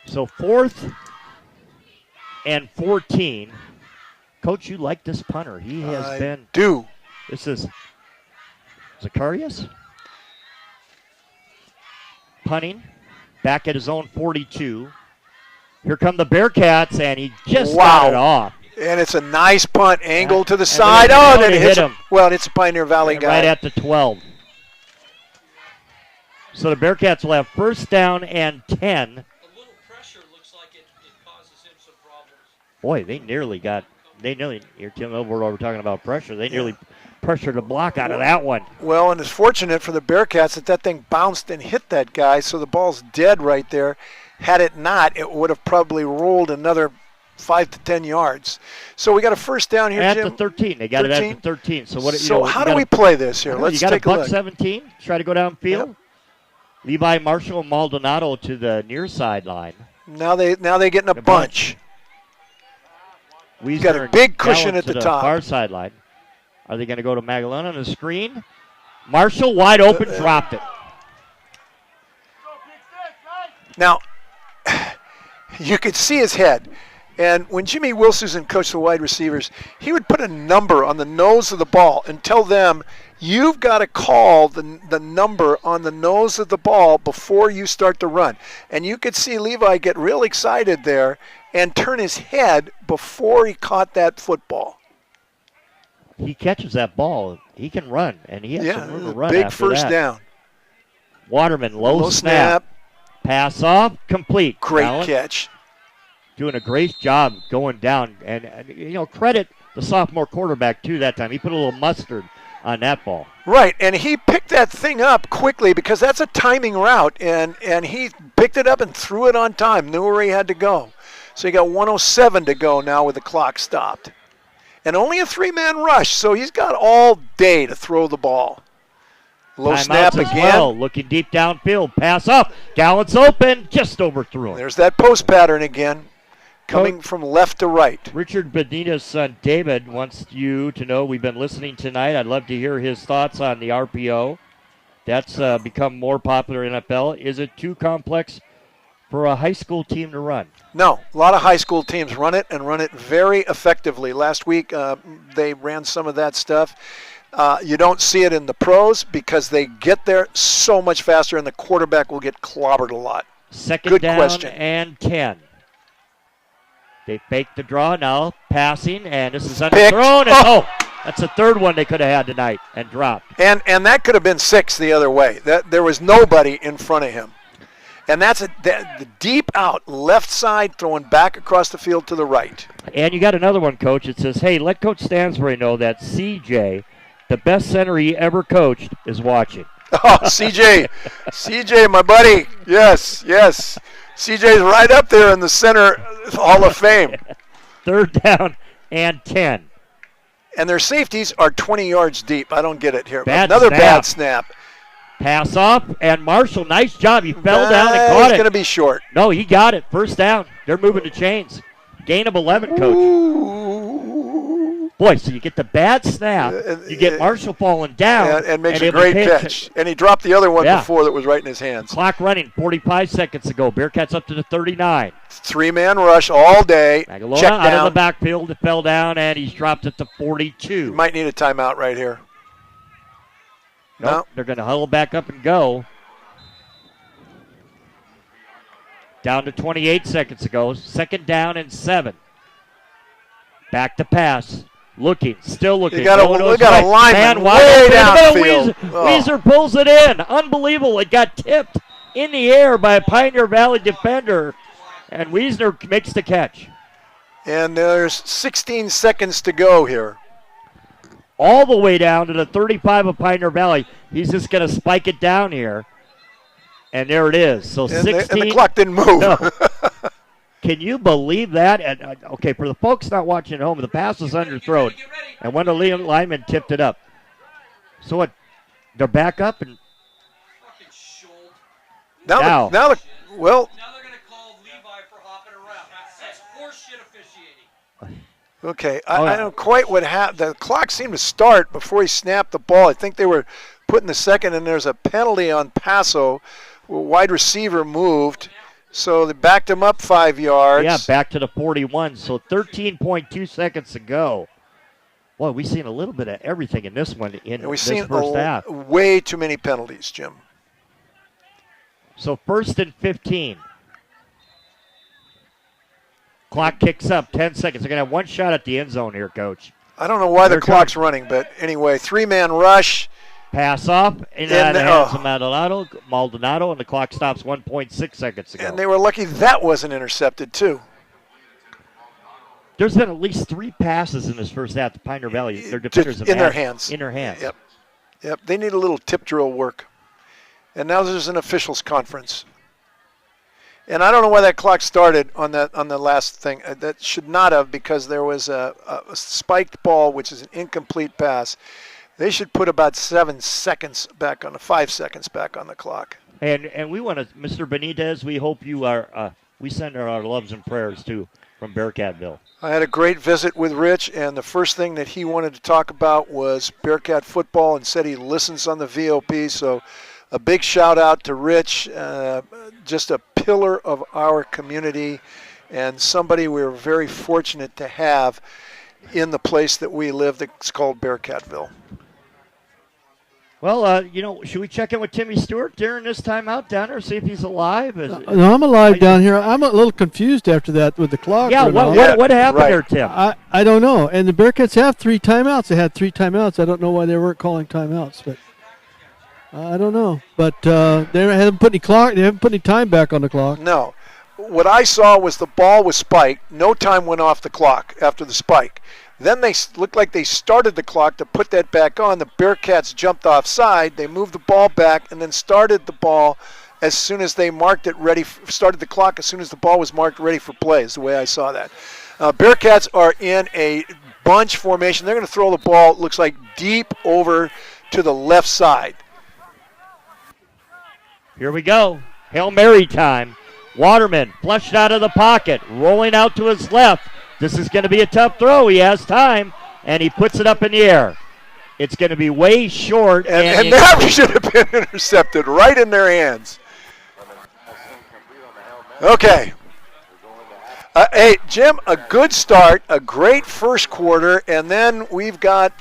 So 4th and 14. Coach, you like this punter. He has been. Do. This is Zacharias. Punting. Back at his own 42. Here come the Bearcats, and he just got it off. And it's a nice punt, angle to the side. And then it hits him. Well, it's a Pioneer Valley guy. Right at the 12. So the Bearcats will have first down and 10. A little pressure looks like it causes him some problems. Boy, they nearly, here, Tim Milford, we're talking about pressure. They nearly pressured a block out of that one. Well, and it's fortunate for the Bearcats that thing bounced and hit that guy, so the ball's dead right there. Had it not, it would have probably rolled another 5 to 10 yards. So we got a first down here, at Jim. the 13. They got 13? it at the 13. So what? So how do we play this here? Let's you got take a a buck look. 17. Try to go downfield. Yep. Levi Marshall and Maldonado to the near sideline. Now they get in a bunch. We've got a big cushion at the top. Far sideline. Are they going to go to Magalone on the screen? Marshall wide open, dropped it. Now, you could see his head. And when Jimmy Wilson coached the wide receivers, he would put a number on the nose of the ball and tell them, you've got to call the number on the nose of the ball before you start to run. And you could see Levi get real excited there and turn his head before he caught that football. He catches that ball. He can run, and he has some room to run big after first that. down. Waterman, low snap. Pass off, complete. Great Allen catch. doing a great job going down. And credit the sophomore quarterback, too, that time. He put a little mustard on that ball. Right, and he picked that thing up quickly because that's a timing route, and he picked it up and threw it on time, knew where he had to go. So he got 1:07 to go now with the clock stopped. And only a three-man rush, so he's got all day to throw the ball. Low snap Timeouts as again. well, looking deep downfield. Pass off. Gallant's open. Just overthrew him. There's that post pattern again, coming from left to right. Richard Benita's son David wants you to know we've been listening tonight. I'd love to hear his thoughts on the RPO. That's become more popular in NFL. Is it too complex for a high school team to run? No, a lot of high school teams run it and run it very effectively. Last week they ran some of that stuff. You don't see it in the pros because they get there so much faster and the quarterback will get clobbered a lot. Second Good down question. and 10. They fake the draw now, passing, and this is Picked. underthrown. And, that's the third one they could have had tonight and dropped. And that could have been 6 the other way. There was nobody in front of him. And that's the deep out, left side, throwing back across the field to the right. And you got another one, Coach. It says, hey, let Coach Stansbury know that CJ, the best center he ever coached, is watching. Oh, CJ, my buddy. Yes. CJ's right up there in the center Hall of Fame. Third down and 10. And their safeties are 20 yards deep. I don't get it here. Bad Another snap. bad snap. Pass off, and Marshall, nice job. He fell down and caught He's it. going to be short. No, he got it. First down. They're moving the chains. Gain of 11, Coach. Ooh. Boy, so you get the bad snap. You get Marshall falling down. And makes a able great to catch. And he dropped the other one Yeah. before that was right in his hands. Clock running, 45 seconds to go. Bearcats up to the 39. Three-man rush all day. Magalona Check out down. of the backfield. It fell down, and he's dropped it to 42. Might need a timeout right here. Nope, they're going to huddle back up and go. Down to 28 seconds to go. Second down and 7. Back to pass. Still looking. We got a lineman way downfield. Weezer pulls it in. Unbelievable. It got tipped in the air by a Pioneer Valley defender, and Wiesner makes the catch. And there's 16 seconds to go here. All the way down to the 35 of Pioneer Valley. He's just going to spike it down here. And there it is. So 16. And the clock didn't move. No. Can you believe that? And, okay, for the folks not watching at home, the pass was underthrown. And one of the linemen tipped it up. So what? They're back up and Now Now they're going to call Levi for hopping around. That's horseshit officiating. Okay, I don't quite what happened. The clock seemed to start before he snapped the ball. I think they were putting the second, and there's a penalty on Paso. Wide receiver moved, so they backed him up 5 yards. yeah, back to the 41. So 13.2 seconds to go. Boy, we've seen a little bit of everything in this one in And we've this seen first half. way too many penalties, Jim. So first and 15. Clock kicks up, 10 seconds. They're going to have one shot at the end zone here, Coach. I don't know why the They're clock's running, but anyway, three-man rush. Pass off, and And hands to Maldonado, and the clock stops 1.6 seconds to go. And they were lucky that wasn't intercepted, too. There's been at least 3 passes in this first half to Pioneer Valley. Their defenders have In their had hands. In their hands. Yep. They need a little tip drill work. And now there's an officials conference. And I don't know why that clock started on the last thing. That should not have, because there was a spiked ball, which is an incomplete pass. They should put about 7 seconds back on 5 seconds back on the clock. And we want to, Mr. Benitez, we hope you are, we send our loves and prayers to from Bearcatville. I had a great visit with Rich, and the first thing that he wanted to talk about was Bearcat football and said he listens on the VOP. So a big shout out to Rich, just a pillar of our community and somebody we're very fortunate to have in the place that we live that's called Bearcatville. Well, should we check in with Timmy Stewart during this timeout down there, see if he's alive? No, I'm alive down here. I'm a little confused after that with the clock. Yeah, what happened there, Tim? I don't know. And the Bearcats have 3 timeouts. They had 3 timeouts. I don't know why they weren't calling timeouts, but I don't know. But they haven't put any time back on the clock. No. What I saw was the ball was spiked. No time went off the clock after the spike. Then they looked like they started the clock to put that back on. The Bearcats jumped offside. They moved the ball back and then started the ball as soon as they marked it ready. Started the clock as soon as the ball was marked ready for play is the way I saw that. Bearcats are in a bunch formation. They're going to throw the ball, it looks like, deep over to the left side. Here we go. Hail Mary time. Waterman flushed out of the pocket, rolling out to his left. This is going to be a tough throw. He has time, and he puts it up in the air. It's going to be way short. And that should have been intercepted right in their hands. Okay. Hey, Jim, a good start, a great first quarter, and then we've got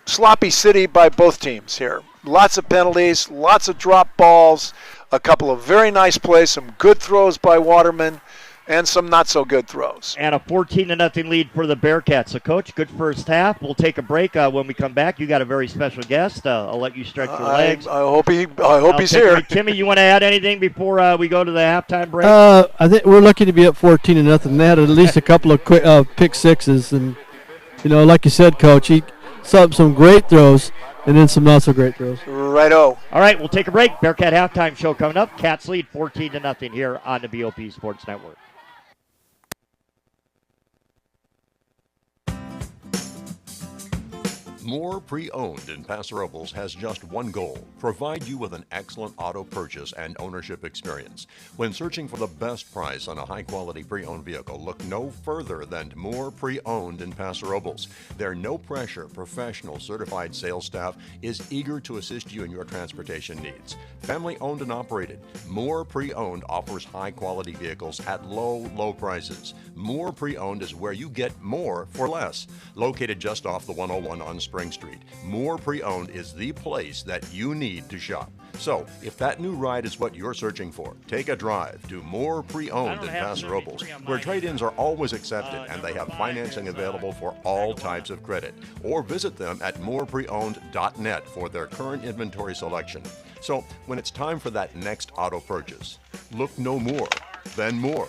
sloppy city by both teams here. Lots of penalties, lots of drop balls, a couple of very nice plays, some good throws by Waterman, and some not-so-good throws. And a 14-0 lead for the Bearcats. So, Coach, good first half. We'll take a break. When we come back, you got a very special guest. I'll let you stretch your legs. I hope he's here. Timmy, you want to add anything before we go to the halftime break? I think we're lucky to be up 14-0. They had at least a couple of quick pick sixes, and like you said, Coach, he saw some great throws and then some not-so-great throws. Righto. All right, we'll take a break. Bearcat halftime show coming up. Cats lead 14-0 here on the BOP Sports Network. Moore Pre-Owned in Paso Robles has just one goal: provide you with an excellent auto purchase and ownership experience. When searching for the best price on a high-quality pre-owned vehicle, look no further than Moore Pre-Owned in Paso Robles. Their no-pressure, professional, certified sales staff is eager to assist you in your transportation needs. Family-owned and operated, Moore Pre-Owned offers high-quality vehicles at low prices. Moore Pre-Owned is where you get more for less. Located just off the 101 on Spring Street, Moore Pre-Owned is the place that you need to shop. So, if that new ride is what you're searching for, take a drive to Moore Pre-Owned in Paso Robles, where trade-ins are always accepted and they have financing available for all types of credit. Or visit them at morepreowned.net for their current inventory selection. So, when it's time for that next auto purchase, look no more than Moore.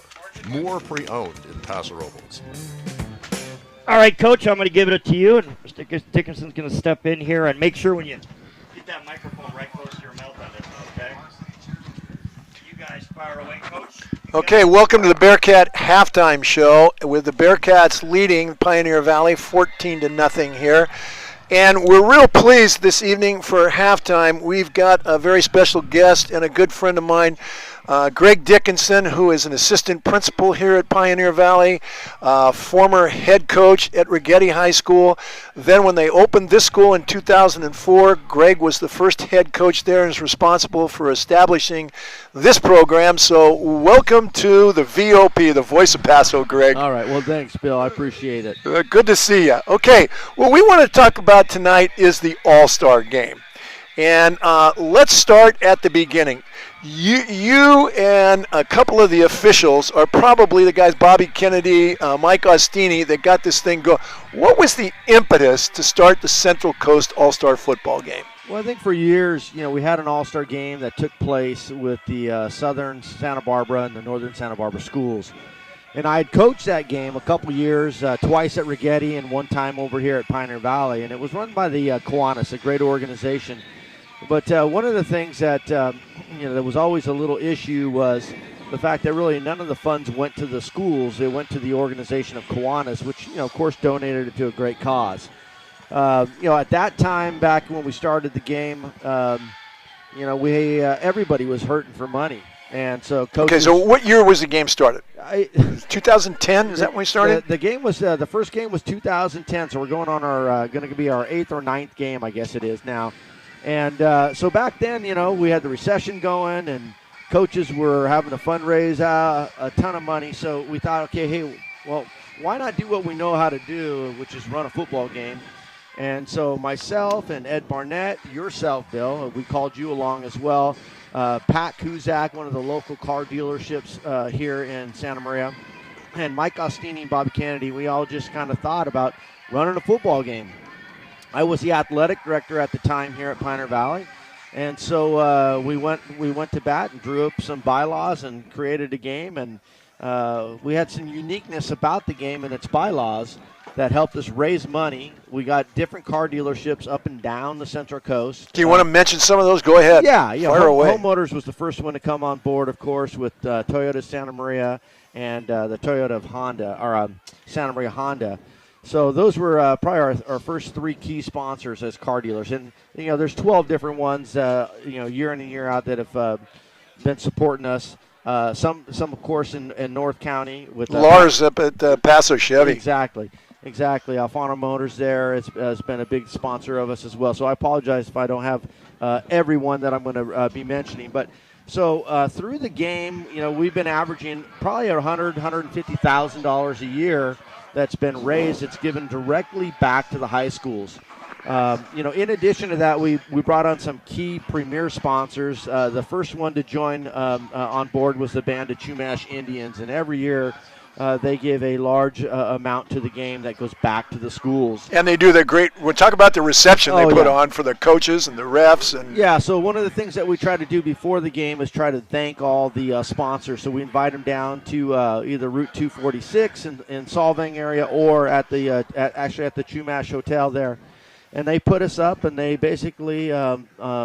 Moore Pre-Owned in Paso Robles. All right, Coach, I'm going to give it to you, and Mr. Dickinson's going to step in here and make sure when you get that microphone right close to your mouth on this, okay? You guys fire away, Coach. Okay, welcome to the Bearcat halftime show with the Bearcats leading Pioneer Valley 14-0 here. And we're real pleased this evening for halftime. We've got a very special guest and a good friend of mine, Greg Dickinson, who is an assistant principal here at Pioneer Valley, former head coach at Rigetti High School. Then when they opened this school in 2004, Greg was the first head coach there and is responsible for establishing this program. So welcome to the VOP, the Voice of Paso, Greg. All right. Well, thanks, Bill. I appreciate it. Good to see you. Okay, what we want to talk about tonight is the All-Star Game. And let's start at the beginning. You and a couple of the officials are probably the guys, Bobby Kennedy, Mike Ostini, that got this thing going. What was the impetus to start the Central Coast All-Star Football Game? Well, I think for years, we had an all-star game that took place with the Southern Santa Barbara and the Northern Santa Barbara schools. And I had coached that game a couple years, twice at Rigetti and one time over here at Pioneer Valley. And it was run by the Kiwanis, a great organization. But one of the things that, there was always a little issue was the fact that really none of the funds went to the schools. They went to the organization of Kiwanis, which, of course, donated it to a great cause. At that time, back when we started the game, everybody was hurting for money. And so coaches. Okay, so what year was the game started? 2010, is that when we started? The game was, the first game was 2010, so we're going on our, going to be our 8th or 9th game, I guess it is now. And so back then, we had the recession going, and coaches were having to fundraise a ton of money. So we thought, okay, hey, well, why not do what we know how to do, which is run a football game? And so myself and Ed Barnett, yourself, Bill, we called you along as well. Pat Kuzak, one of the local car dealerships here in Santa Maria, and Mike Ostini and Bobby Kennedy, we all just kind of thought about running a football game. I was the athletic director at the time here at Pioneer Valley, and so we went to bat and drew up some bylaws and created a game, and we had some uniqueness about the game and its bylaws that helped us raise money. We got different car dealerships up and down the Central Coast. Do you want to mention some of those? Go ahead. Yeah. Fire away. Home Motors was the first one to come on board, of course, with Toyota Santa Maria and the Toyota of Honda, or Santa Maria Honda. So those were probably our first 3 key sponsors as car dealers. And, there's 12 different ones, year in and year out that have been supporting us. Some of course, in North County. With Lars up at Paso Chevy. Exactly. Alfano Motors there has been a big sponsor of us as well. So I apologize if I don't have everyone that I'm going to be mentioning. But so through the game, we've been averaging probably $150,000 a year that's been raised. It's given directly back to the high schools. In addition to that, we brought on some key premier sponsors. The first one to join on board was the band of Chumash Indians, and every year they give a large amount to the game that goes back to the schools. And they do the great, we'll talk about the reception they put on for the coaches and the refs. And yeah, so one of the things that we try to do before the game is try to thank all the sponsors. So we invite them down to either Route 246 in Solvang area or at the Chumash Hotel there. And they put us up, and they basically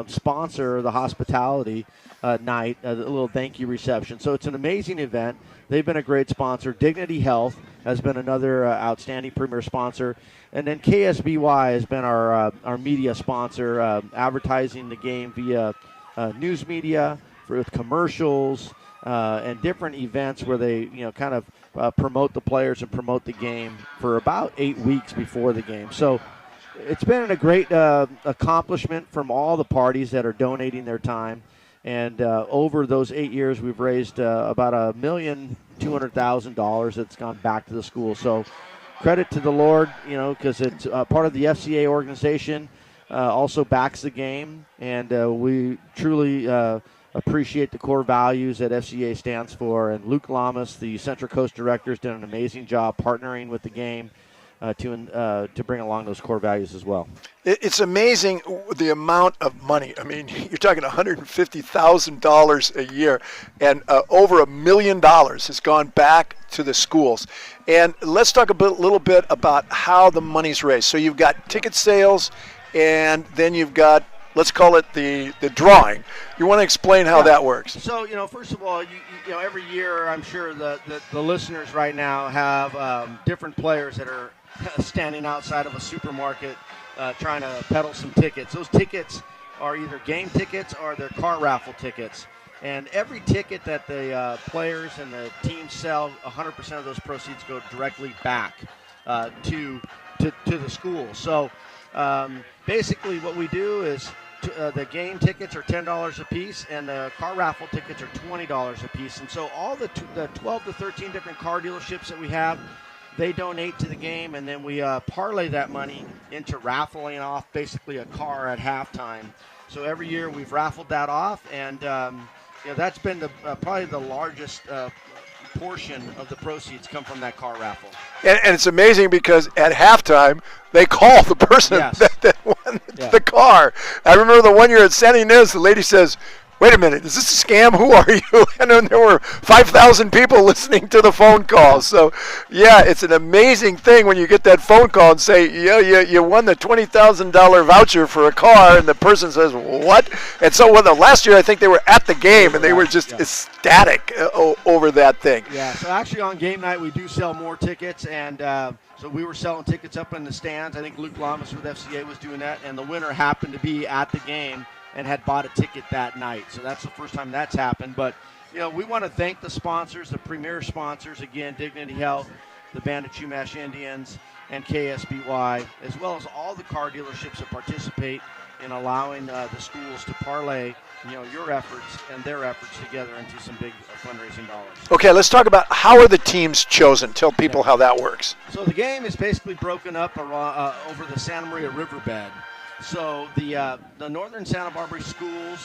sponsor the hospitality night, a little thank you reception. So it's an amazing event. They've been a great sponsor. Dignity Health has been another outstanding premier sponsor. And then KSBY has been our media sponsor, advertising the game via news media, with commercials, and different events where they kind of promote the players and promote the game for about 8 weeks before the game. So it's been a great accomplishment from all the parties that are donating their time. And over those 8 years, we've raised about $1,200,000 that's gone back to the school. So credit to the Lord, because it's part of the FCA organization, also backs the game. And we truly appreciate the core values that FCA stands for. And Luke Lamas, the Central Coast director, has done an amazing job partnering with the game to bring along those core values as well. It's amazing the amount of money. I mean, you're talking $150,000 a year, and over $1 million has gone back to the schools. And let's talk a little bit about how the money's raised. So you've got ticket sales, and then you've got, let's call it the drawing. You want to explain how that works? So, first of all, every year I'm sure the listeners right now have different players that are standing outside of a supermarket trying to peddle some tickets. Those tickets are either game tickets or they're car raffle tickets. And every ticket that the players and the team sell, 100% of those proceeds go directly back to the school. So basically what we do is the game tickets are $10 a piece, and the car raffle tickets are $20 a piece. And so all the 12 to 13 different car dealerships that we have, they donate to the game, and then we parlay that money into raffling off basically a car at halftime. So every year we've raffled that off, and that's been probably the largest portion of the proceeds come from that car raffle. And it's amazing because at halftime, they call the person Yes. that won the car. I remember the one year at San Ynez, the lady says, "Wait a minute, is this a scam? Who are you?" And then there were 5,000 people listening to the phone call. So, yeah, it's an amazing thing when you get that phone call and say, "Yeah, you won the $20,000 voucher for a car," and the person says, "What?" And so, last year I think they were at the game and they were just ecstatic over that thing. Yeah. So actually, on game night we do sell more tickets, and so we were selling tickets up in the stands. I think Luke Lamas with FCA was doing that, and the winner happened to be at the game and had bought a ticket that night. So that's the first time that's happened. But, we want to thank the sponsors, the premier sponsors, again, Dignity Health, the Band of Chumash Indians, and KSBY, as well as all the car dealerships that participate in allowing the schools to parlay, your efforts and their efforts together into some big fundraising dollars. Okay, let's talk about how are the teams chosen. Tell people how that works. So the game is basically broken up over the Santa Maria Riverbed. So the northern Santa Barbara schools,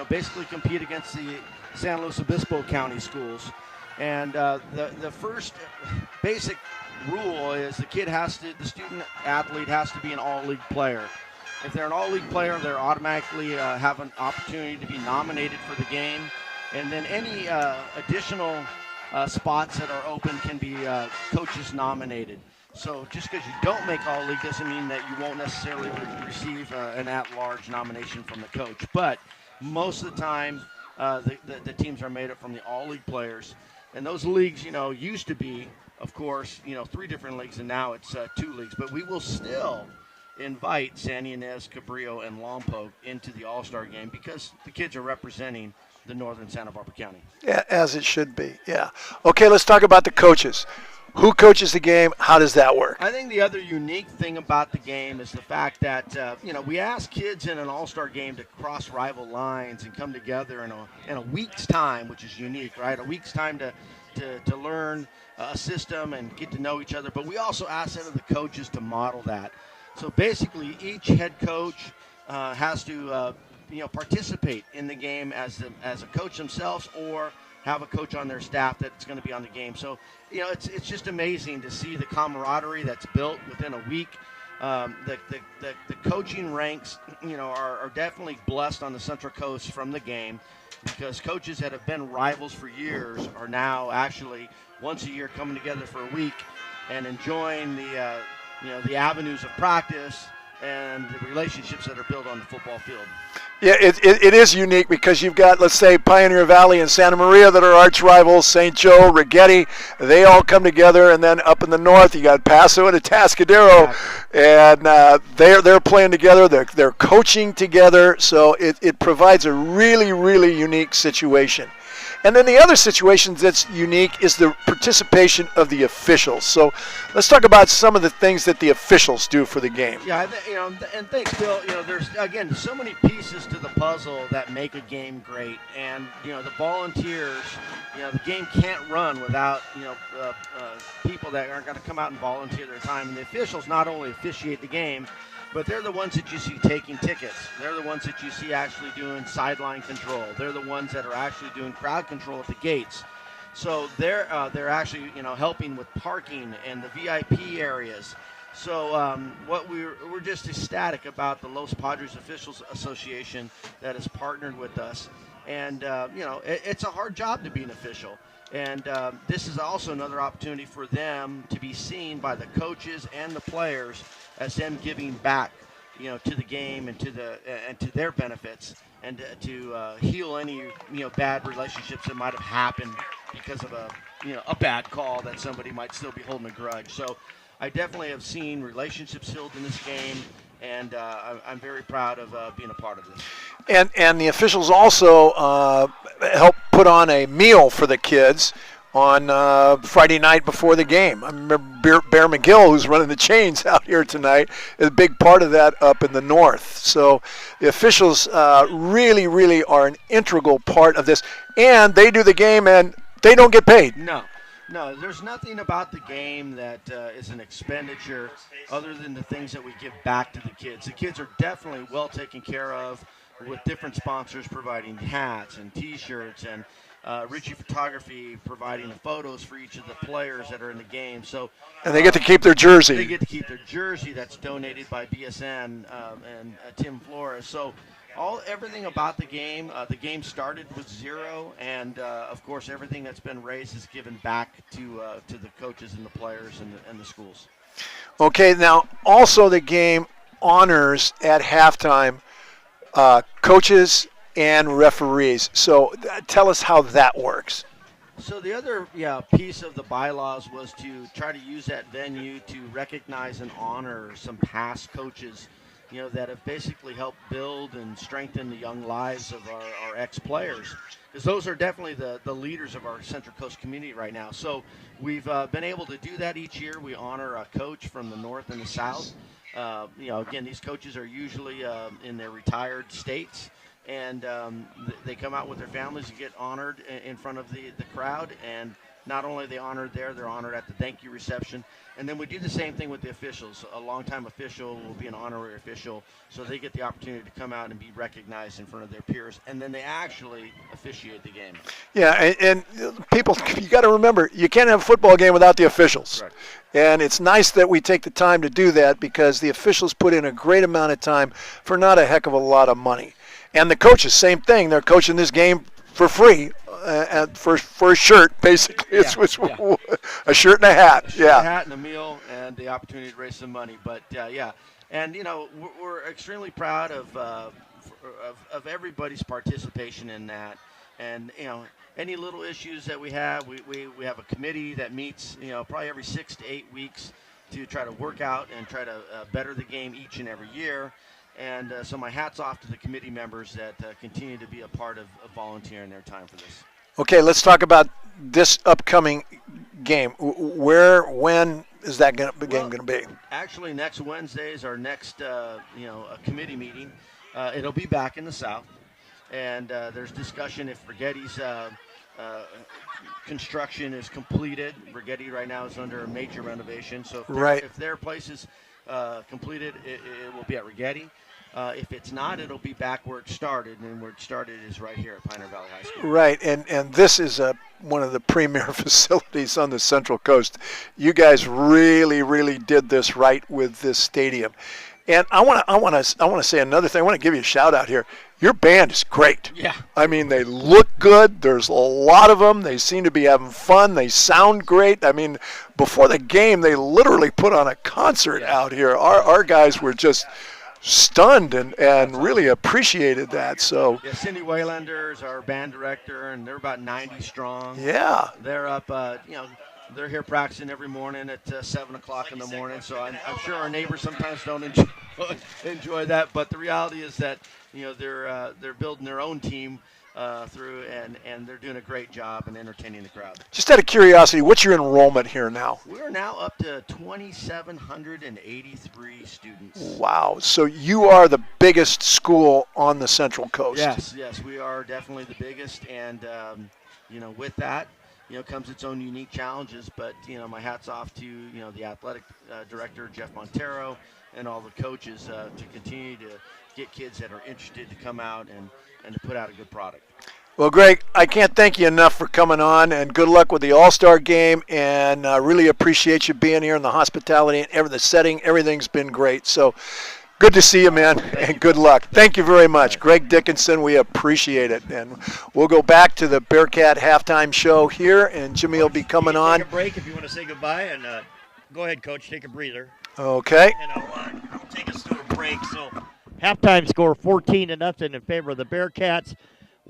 basically compete against the San Luis Obispo County schools, and the first basic rule is the student athlete has to be an all-league player. If they're an all-league player, they're automatically have an opportunity to be nominated for the game, and then any additional spots that are open can be coaches nominated. So just because you don't make all-league doesn't mean that you won't necessarily receive an at-large nomination from the coach. But most of the time, the teams are made up from the all-league players. And those leagues, used to be, of course, 3 different leagues, and now it's 2 leagues. But we will still invite San Ynez, Cabrillo, and Lompoc into the All-Star game because the kids are representing the northern Santa Barbara County. Yeah, as it should be, yeah. Okay, let's talk about the coaches. Who coaches the game? How does that work? I think the other unique thing about the game is the fact that, we ask kids in an all-star game to cross rival lines and come together in a week's time, which is unique, right? A week's time to learn a system and get to know each other. But we also ask some of the coaches to model that. So basically, each head coach has to, participate in the game as a coach themselves or have a coach on their staff that's going to be on the game. So, it's just amazing to see the camaraderie that's built within a week. The coaching ranks, are definitely blessed on the Central Coast from the game because coaches that have been rivals for years are now actually once a year coming together for a week and enjoying the avenues of practice and the relationships that are built on the football field. Yeah, it is unique because you've got, let's say, Pioneer Valley and Santa Maria that are arch rivals, St. Joe, Rigetti, they all come together, and then up in the north you got Paso and Atascadero, and they're playing together, they're coaching together, so it provides a really, really unique situation. And then the other situation that's unique is the participation of the officials. So let's talk about some of the things that the officials do for the game. Yeah, and thanks, Bill. There's, again, so many pieces to the puzzle that make a game great. And, the volunteers, the game can't run without, people that are going to come out and volunteer their time. And the officials not only officiate the game, but they're the ones that you see taking tickets. They're the ones that you see actually doing sideline control. They're the ones that are actually doing crowd control at the gates. So they're actually helping with parking and the VIP areas. So we're just ecstatic about the Los Padres Officials Association that has partnered with us. And it's a hard job to be an official. And this is also another opportunity for them to be seen by the coaches and the players as them giving back, to the game and to their benefits, and to heal any bad relationships that might have happened because of a bad call that somebody might still be holding a grudge. So I definitely have seen relationships healed in this game, and I'm very proud of being a part of this. And the officials also help put on a meal for the kids on Friday night before the game. I remember Bear McGill, who's running the chains out here tonight, is a big part of that up in the north. So the officials really, really are an integral part of this. And they do the game and they don't get paid. No, there's nothing about the game that is an expenditure other than the things that we give back to the kids. The kids are definitely well taken care of with different sponsors providing hats and T-shirts and Richie Photography providing the photos for each of the players that are in the game. So, and they get to keep their jersey. They get to keep their jersey that's donated by BSN and Tim Flores. So everything about the game started with zero, and of course everything that's been raised is given back to the coaches and the players and the schools. Okay, now also the game honors at halftime coaches and referees. So tell us how that works. So the other piece of the bylaws was to try to use that venue to recognize and honor some past coaches, that have basically helped build and strengthen the young lives of our ex-players, because those are definitely the leaders of our Central Coast community right now. So we've been able to do that each year. We honor a coach from the north and the south. Again, these coaches are usually in their retired states, and they come out with their families and get honored in front of the crowd. And not only are they honored there, they're honored at the thank you reception. And then we do the same thing with the officials. A longtime official will be an honorary official, so they get the opportunity to come out and be recognized in front of their peers, and then they actually officiate the game. Yeah, and people, you got to remember, you can't have a football game without the officials. Correct. And it's nice that we take the time to do that, because the officials put in a great amount of time for not a heck of a lot of money. And the coaches, same thing. They're coaching this game for free, for a shirt, basically. It's a shirt and a hat. A hat and a meal, and the opportunity to raise some money. But and we're extremely proud of everybody's participation in that. And any little issues that we have, we have a committee that meets probably every 6 to 8 weeks to try to work out and try to better the game each and every year. And so my hat's off to the committee members that continue to be a part of volunteering their time for this. Okay, let's talk about this upcoming game. When is that game going to be? Actually, next Wednesday is our next a committee meeting. It'll be back in the South, and there's discussion if Rigetti's construction is completed. Rigetti right now is under a major renovation, so if their place is completed, it will be at Rigetti. If it's not, it'll be back where it started, and where it started is right here at Pioneer Valley High School. Right, and this is one of the premier facilities on the Central Coast. You guys really, really did this right with this stadium. And I want to say another thing. I want to give you a shout out here. Your band is great. Yeah. I mean, they look good. There's a lot of them. They seem to be having fun. They sound great. I mean, before the game, they literally put on a concert out here. Our guys were just stunned and really appreciated that. So Cindy Waylander is our band director, and they're about 90 strong. Yeah. They're up, they're here practicing every morning at 7 o'clock in the morning, so I'm sure our neighbors sometimes don't enjoy that, but the reality is that they're building their own team through, and they're doing a great job in entertaining the crowd. Just out of curiosity, what's your enrollment here now? We're now up to 2,783 students. Wow. So you are the biggest school on the Central Coast. Yes, we are definitely the biggest, and with that, comes its own unique challenges, but my hat's off to the athletic director Jeff Montero and all the coaches to continue to get kids that are interested to come out and to put out a good product. Well, Greg, I can't thank you enough for coming on, and good luck with the All-Star game, and really appreciate you being here, and the hospitality and the setting. Everything's been great. So good to see you, man, and good luck. Thank you very much. Greg Dickinson, we appreciate it. And we'll go back to the Bearcat halftime show here, and Jimmy will be coming on. Take a break if you want to say goodbye, and go ahead, Coach, take a breather. Okay. And I'll take us to a break. So halftime score 14-0 in favor of the Bearcats.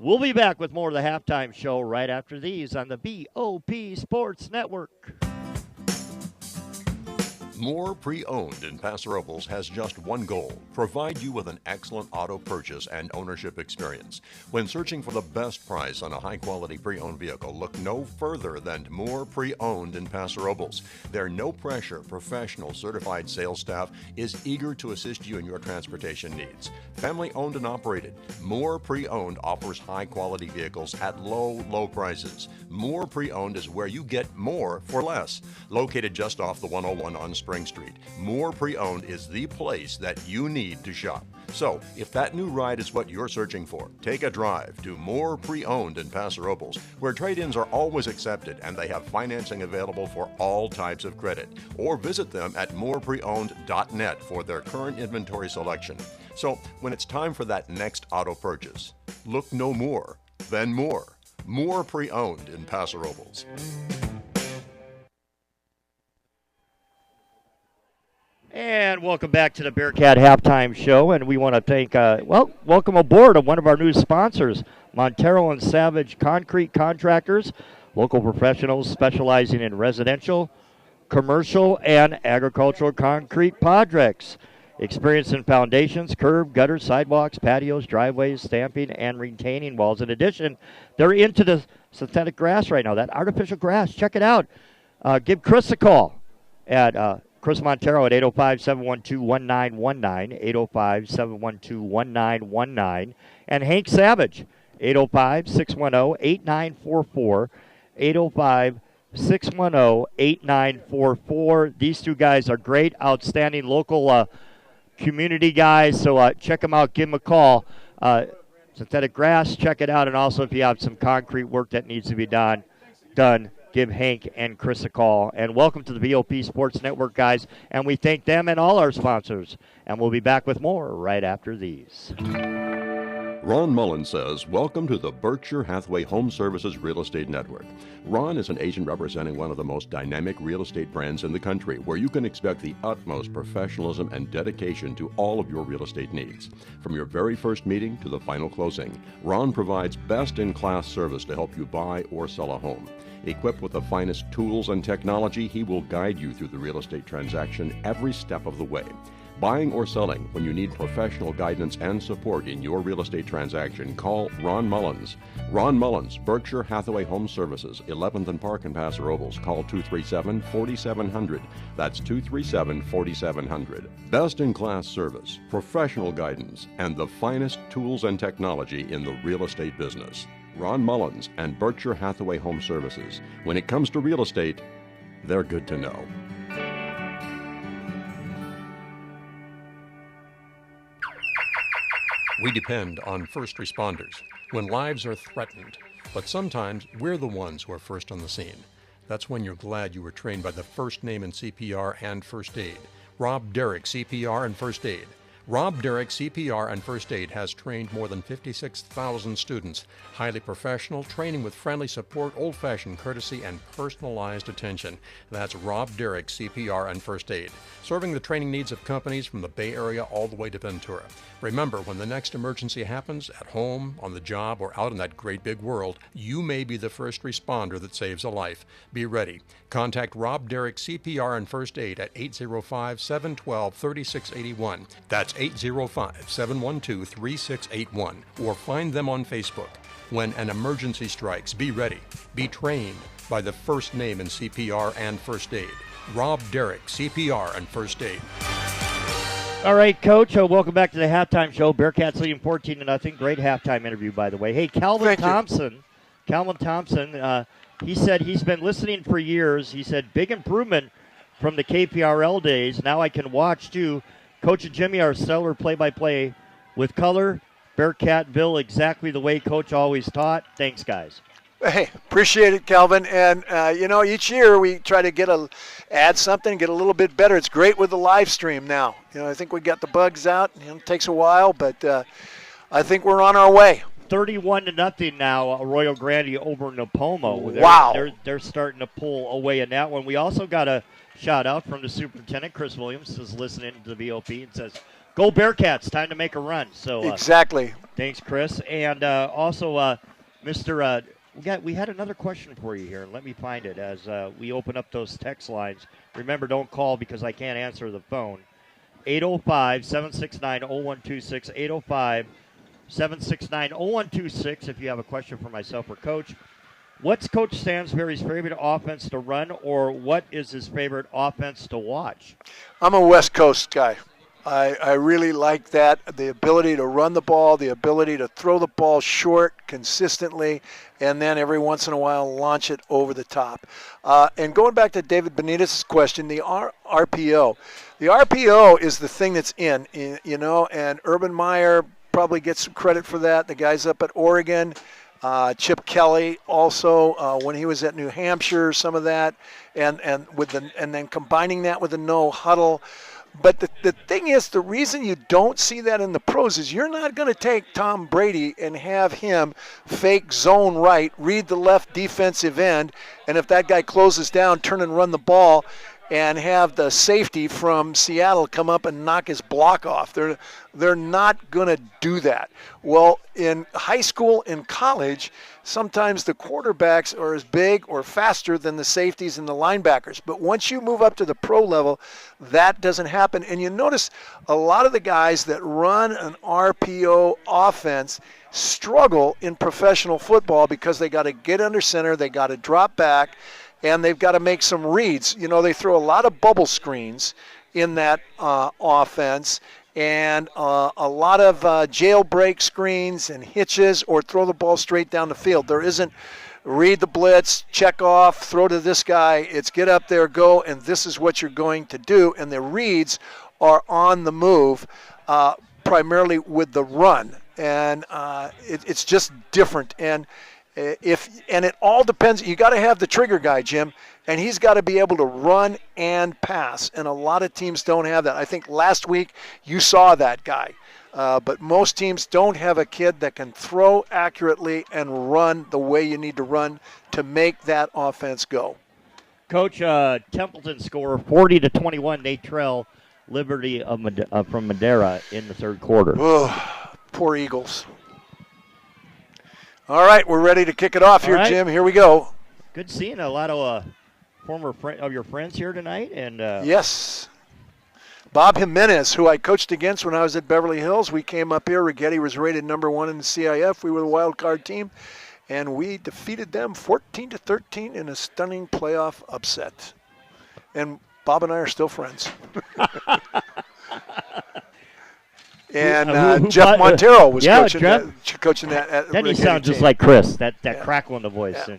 We'll be back with more of the halftime show right after these on the BOP Sports Network. More Pre-Owned in Paso Robles has just one goal: provide you with an excellent auto purchase and ownership experience. When searching for the best price on a high-quality pre-owned vehicle, look no further than More Pre-Owned in Paso Robles. Their no-pressure, professional, certified sales staff is eager to assist you in your transportation needs. Family-owned and operated, More Pre-Owned offers high-quality vehicles at low prices. More Pre-Owned is where you get more for less. Located just off the 101 on Spring Street. Moore Pre-Owned is the place that you need to shop. So, if that new ride is what you're searching for, take a drive to Moore Pre-Owned in Paso Robles, where trade-ins are always accepted and they have financing available for all types of credit. Or visit them at moorepreowned.net for their current inventory selection. So, when it's time for that next auto purchase, look no more than Moore. Moore Pre-Owned in Paso Robles. And welcome back to the Bearcat Halftime Show. And we want to thank, welcome aboard of one of our new sponsors, Montero and Savage Concrete Contractors, local professionals specializing in residential, commercial, and agricultural concrete projects. Experience in foundations, curb, gutters, sidewalks, patios, driveways, stamping, and retaining walls. In addition, they're into the synthetic grass right now, that artificial grass. Check it out. Give Chris a call at Chris Montero at 805-712-1919, 805-712-1919, and Hank Savage, 805-610-8944, 805-610-8944. These two guys are great, outstanding local community guys, so check them out, give them a call. Synthetic grass, check it out, and also if you have some concrete work that needs to be done, give Hank and Chris a call. And welcome to the VOP Sports Network, guys. And we thank them and all our sponsors. And we'll be back with more right after these. Ron Mullen says, welcome to the Berkshire Hathaway Home Services Real Estate Network. Ron is an agent representing one of the most dynamic real estate brands in the country, where you can expect the utmost professionalism and dedication to all of your real estate needs. From your very first meeting to the final closing, Ron provides best-in-class service to help you buy or sell a home. Equipped with the finest tools and technology, he will guide you through the real estate transaction every step of the way. Buying or selling, when you need professional guidance and support in your real estate transaction, call Ron Mullins. Ron Mullins, Berkshire Hathaway Home Services, 11th and Park in Paso Robles. Call 237-4700. That's 237-4700. Best-in-class service, professional guidance, and the finest tools and technology in the real estate business. Ron Mullins and Berkshire Hathaway Home Services. When it comes to real estate, they're good to know. We depend on first responders when lives are threatened, but sometimes we're the ones who are first on the scene. That's when you're glad you were trained by the first name in CPR and First Aid. Rob Derrick, CPR and First Aid. Rob Derrick, CPR and First Aid, has trained more than 56,000 students. Highly professional, training with friendly support, old-fashioned courtesy, and personalized attention. That's Rob Derrick, CPR and First Aid. Serving the training needs of companies from the Bay Area all the way to Ventura. Remember, when the next emergency happens, at home, on the job, or out in that great big world, you may be the first responder that saves a life. Be ready. Contact Rob Derrick, CPR and First Aid at 805-712-3681. That's 805-712-3681. Or find them on Facebook. When an emergency strikes, be ready. Be trained by the first name in CPR and First Aid. Rob Derrick, CPR and First Aid. All right, Coach, welcome back to the halftime show. Bearcats leading 14-0. Great halftime interview, by the way. Hey, Calvin Thompson, he said he's been listening for years. He said, big improvement from the KPRL days. Now I can watch, too. Coach and Jimmy are stellar play-by-play with color. Bearcatville exactly the way Coach always taught. Thanks, guys. Hey, appreciate it, Calvin. And, each year we try to add something, get a little bit better. It's great with the live stream now. I think we got the bugs out. It takes a while, but I think we're on our way. 31-0 now, Arroyo Grande over Napomo. Wow. They're starting to pull away in that one. We also got a shout-out from the superintendent, Chris Williams, is listening to the VOP and says, go Bearcats, time to make a run. So exactly. Thanks, Chris. And also, Mr. We had another question for you here. Let me find it as we open up those text lines. Remember, don't call because I can't answer the phone. 805-769-0126, 805-769-0126 if you have a question for myself or Coach. What's Coach Stansberry's favorite offense to run, or what is his favorite offense to watch? I'm a West Coast guy. I really like that, the ability to run the ball, the ability to throw the ball short consistently, and then every once in a while launch it over the top. And going back to David Benitez's question, the RPO. The RPO is the thing that's in, and Urban Meyer probably gets some credit for that. The guys up at Oregon, Chip Kelly also when he was at New Hampshire, some of that, and then combining that with the no huddle. But the thing is, the reason you don't see that in the pros is you're not going to take Tom Brady and have him fake zone right, read the left defensive end, and if that guy closes down, turn and run the ball, and have the safety from Seattle come up and knock his block off. They're not going to do that. Well, in high school and college, sometimes the quarterbacks are as big or faster than the safeties and the linebackers. But once you move up to the pro level, that doesn't happen. And you notice a lot of the guys that run an RPO offense struggle in professional football because they got to get under center, they got to drop back, and they've got to make some reads. They throw a lot of bubble screens in that offense, and a lot of jailbreak screens and hitches, or throw the ball straight down the field. There isn't read the blitz, check off, throw to this guy. It's get up there, go, and this is what you're going to do. And the reads are on the move, primarily with the run. And it's just different. And it all depends. You got to have the trigger guy, Jim, and he's got to be able to run and pass. And a lot of teams don't have that. I think last week you saw that guy. But most teams don't have a kid that can throw accurately and run the way you need to run to make that offense go. Coach, Templeton score 40-21. They trail Liberty from Madera in the third quarter. Oh, poor Eagles. All right, we're ready to kick it off here, right. Jim. Here we go. Good seeing a lot of former of your friends here tonight. And yes. Bob Jimenez, who I coached against when I was at Beverly Hills. We came up here. Rigetti was rated #1 in the CIF. We were the wild card team, and we defeated them 14-13 in a stunning playoff upset. And Bob and I are still friends. And Jeff Montero was coaching that. Then he sounds just like Chris, that crackle in the voice. Yeah.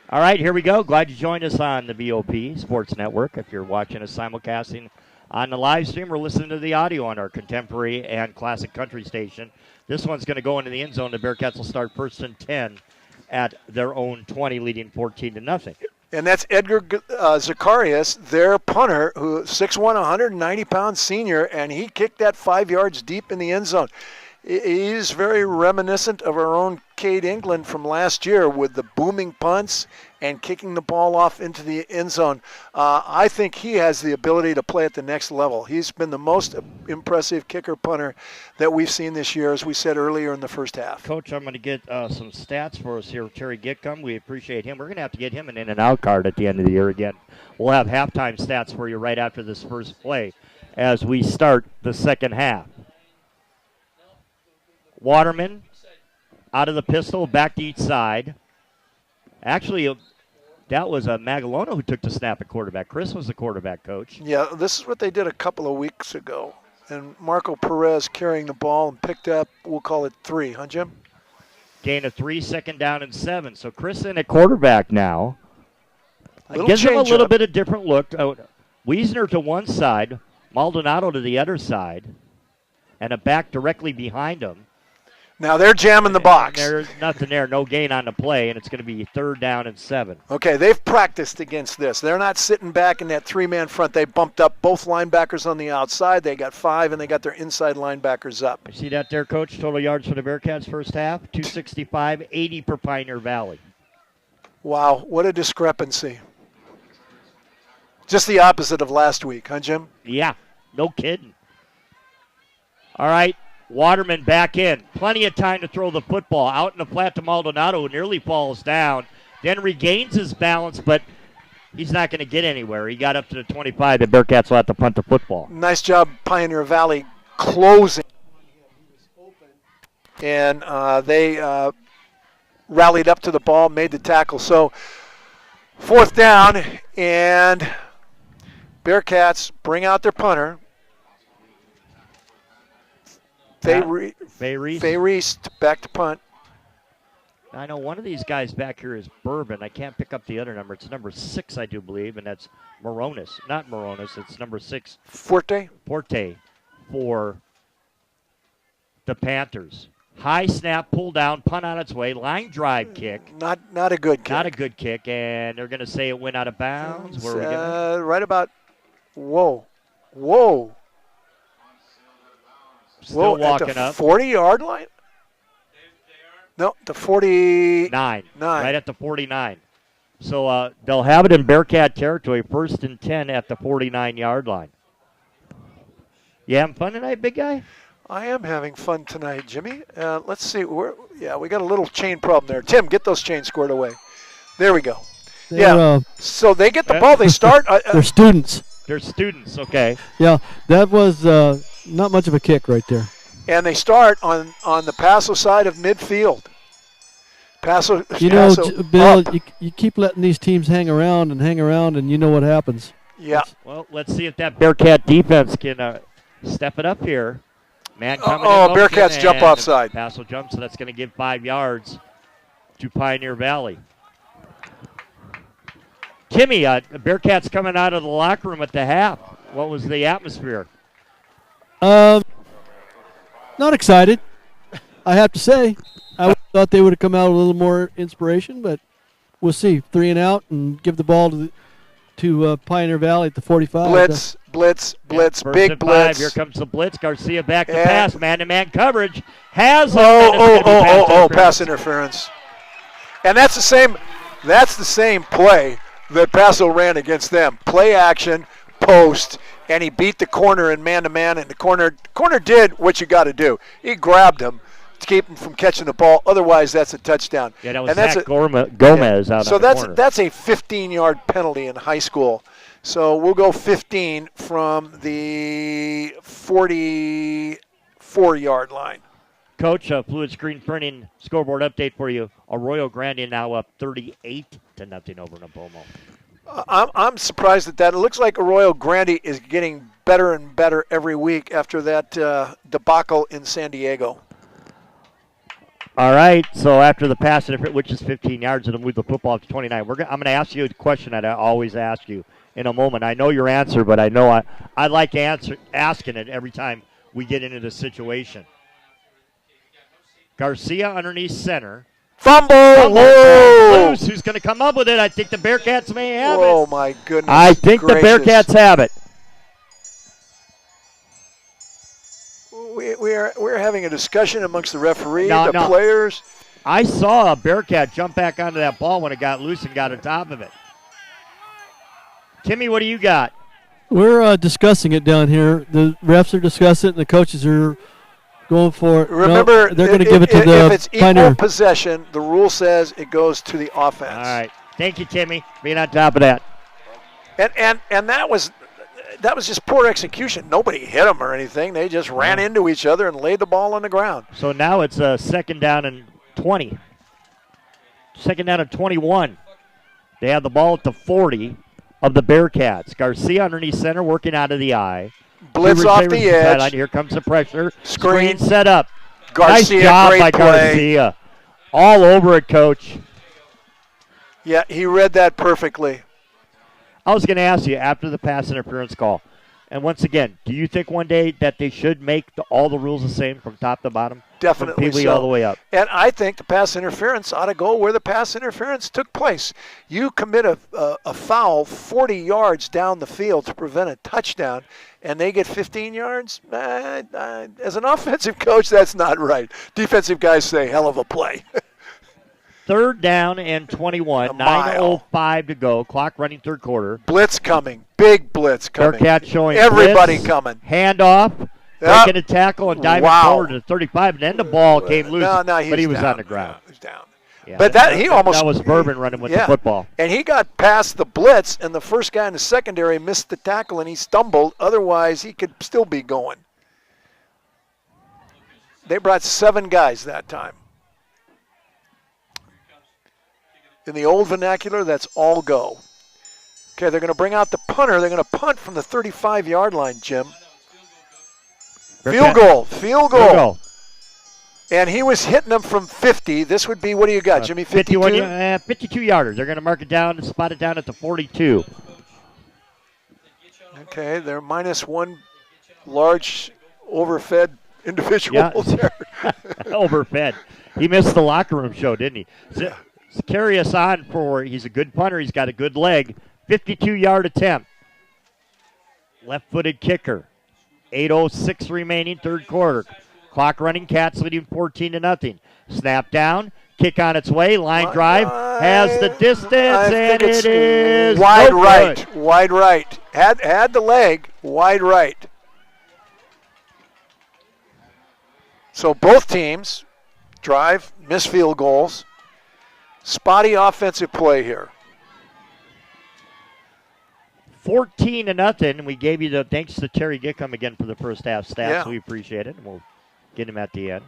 All right, here we go. Glad you joined us on the VOP Sports Network. If you're watching us simulcasting on the live stream or listening to the audio on our contemporary and classic country station, this one's going to go into the end zone. The Bearcats will start 1st and 10 at their own 20, leading 14-0. And that's Edgar Zacharias, their punter, who 6'1", 190-pound senior, and he kicked that 5 yards deep in the end zone. He's very reminiscent of our own Cade England from last year with the booming punts and kicking the ball off into the end zone. I think he has the ability to play at the next level. He's been the most impressive kicker-punter that we've seen this year, as we said earlier in the first half. Coach, I'm going to get some stats for us here. Terry Gitcom, we appreciate him. We're going to have to get him an in-and-out card at the end of the year again. We'll have halftime stats for you right after this first play as we start the second half. Waterman out of the pistol, back to each side. Actually, that was Magalona who took the snap at quarterback. Chris was the quarterback coach. Yeah, this is what they did a couple of weeks ago. And Marco Perez carrying the ball and picked up, we'll call it 3, huh, Jim? Gain of 3, 2nd down and 7. So Chris in at quarterback now. Gives him a little bit of different look. Wiesner to one side, Maldonado to the other side, and a back directly behind him. Now they're jamming the box. And there's nothing there, no gain on the play, and it's going to be 3rd down and 7. Okay, they've practiced against this. They're not sitting back in that 3-man front. They bumped up both linebackers on the outside. They got 5, and they got their inside linebackers up. You see that there, Coach? Total yards for the Bearcats first half, 265, 80 per Pioneer Valley. Wow, what a discrepancy. Just the opposite of last week, huh, Jim? Yeah, no kidding. All right. Waterman back in. Plenty of time to throw the football. Out in the flat to Maldonado, who nearly falls down. Then regains his balance, but he's not going to get anywhere. He got up to the 25. The Bearcats will have to punt the football. Nice job, Pioneer Valley, closing. And they rallied up to the ball, made the tackle. So 4th down, and Bearcats bring out their punter. Fay Reese back to punt. I know one of these guys back here is Bourbon. I can't pick up the other number. It's number 6, I do believe, and that's Moronis. Not Moronis, it's number 6. Forte for the Panthers. High snap, pull down, punt on its way, line drive kick. Not a good kick. Not a good kick, and they're going to say it went out of bounds. Where are we going? Right about, whoa. Still walking at the up. 40-yard line? No, the 49. Right at the 49. So they'll have it in Bearcat territory, 1st and 10 at the 49-yard line. You having fun tonight, big guy? I am having fun tonight, Jimmy. Let's see. We got a little chain problem there. Tim, get those chains squared away. There we go. So they get the ball. They start. They're students. They're students, okay. Yeah, that was not much of a kick right there. And they start on the Paso side of midfield. Paso. Bill, you keep letting these teams hang around, and you know what happens. Yeah. Well, let's see if that Bearcat defense can step it up here. Man coming in. Bearcats jump offside. Paso jump, so that's going to give 5 yards to Pioneer Valley. Timmy, Bearcats coming out of the locker room at the half. What was the atmosphere? Not excited, I have to say. I thought they would have come out with a little more inspiration, but we'll see. 3 and out, and give the ball to Pioneer Valley at the 45. Blitz, Yeah, big blitz. 5. Here comes the blitz. Garcia back to pass. Man-to-man coverage. Has pass interference. And that's the same play that Paso ran against them. Play action, post, and he beat the corner in man-to-man, and the corner did what you got to do. He grabbed him to keep him from catching the ball. Otherwise, that's a touchdown. Yeah, that was Zach Gomez out on the corner. That's a 15-yard penalty in high school. So we'll go 15 from the 44-yard line. Coach, Fluid Screen Printing scoreboard update for you. Arroyo Grande now up 38-0 over Napomo. I'm surprised at that. It looks like Arroyo Grande is getting better and better every week after that debacle in San Diego. All right, so after the pass, which is 15 yards, it'll move the football to 29. I'm going to ask you a question that I always ask you in a moment. I know your answer, but I know I like asking it every time we get into this situation. Garcia underneath center. Fumble! Whoa! Loose. Who's going to come up with it? I think the Bearcats may have it. Oh, my goodness. I think the Bearcats have it. We're having a discussion amongst the referee, the players. I saw a Bearcat jump back onto that ball when it got loose and got on top of it. Timmy, what do you got? We're discussing it down here. The refs are discussing it, and the coaches are going for it. Remember, they're going to give it to if it's equal possession, the rule says it goes to the offense. All right. Thank you, Timmy, being on top of that. And that was just poor execution. Nobody hit them or anything. They just ran into each other and laid the ball on the ground. So now it's a 2nd down and 20. 2nd down and 21. They have the ball at the 40 of the Bearcats. Garcia underneath center, working out of the eye. Blitz off the edge. Here comes the pressure. Screen set up. Garcia, nice job great by play. Garcia. All over it, Coach. Yeah, he read that perfectly. I was going to ask you after the pass interference call, and once again, do you think one day that they should make all the rules the same from top to bottom? Definitely from Pee Wee so. all the way up. And I think the pass interference ought to go where the pass interference took place. You commit a foul 40 yards down the field to prevent a touchdown, and they get 15 yards? As an offensive coach, that's not right. Defensive guys say, hell of a play. 3rd down and 21, 9:05 to go. Clock running 3rd quarter. Blitz coming, big blitz coming. Bearcat showing everybody blitz, coming. Handoff, making a tackle and diving forward to 35, and then the ball came loose, but he was down. on the ground. He was down. Yeah, but that was Bourbon running with the football. And he got past the blitz, and the first guy in the secondary missed the tackle, and he stumbled. Otherwise, he could still be going. They brought 7 guys that time. In the old vernacular, that's all go. Okay, they're going to bring out the punter. They're going to punt from the 35-yard line, Jim. Field goal. Field goal. And he was hitting them from 50. This would be, what do you got, Jimmy, 52? 52 yarders. They're going to mark it down and spot it down at the 42. Okay, they're minus one large overfed individual there. Overfed. He missed the locker room show, didn't he? So carry us on for, he's a good punter. He's got a good leg. 52-yard attempt. Left-footed kicker. 8:06 remaining, third quarter. Clock running, Cats leading 14-0. Snap down, kick on its way, line drive, has the distance, and it is wide no right. good. Wide right. Had the leg, wide right. So both teams drive, miss field goals. Spotty offensive play here. 14-0. We gave you the thanks to Terry Gickham again for the first half stats. Yeah. We appreciate it, and we'll get him at the end.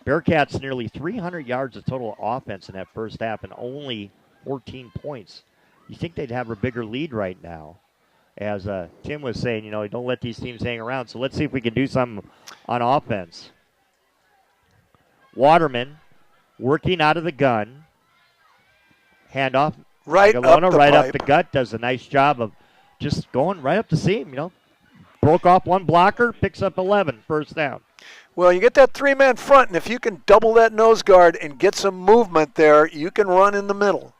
Bearcats nearly 300 yards of total offense in that first half and only 14 points. You think they'd have a bigger lead right now. As Tim was saying, don't let these teams hang around. So let's see if we can do something on offense. Waterman working out of the gun. Handoff. Right Galona, up the right pipe. up the gut, does a nice job of just going right up the seam, Broke off one blocker, picks up 11, first down. Well, you get that three-man front, and if you can double that nose guard and get some movement there, you can run in the middle.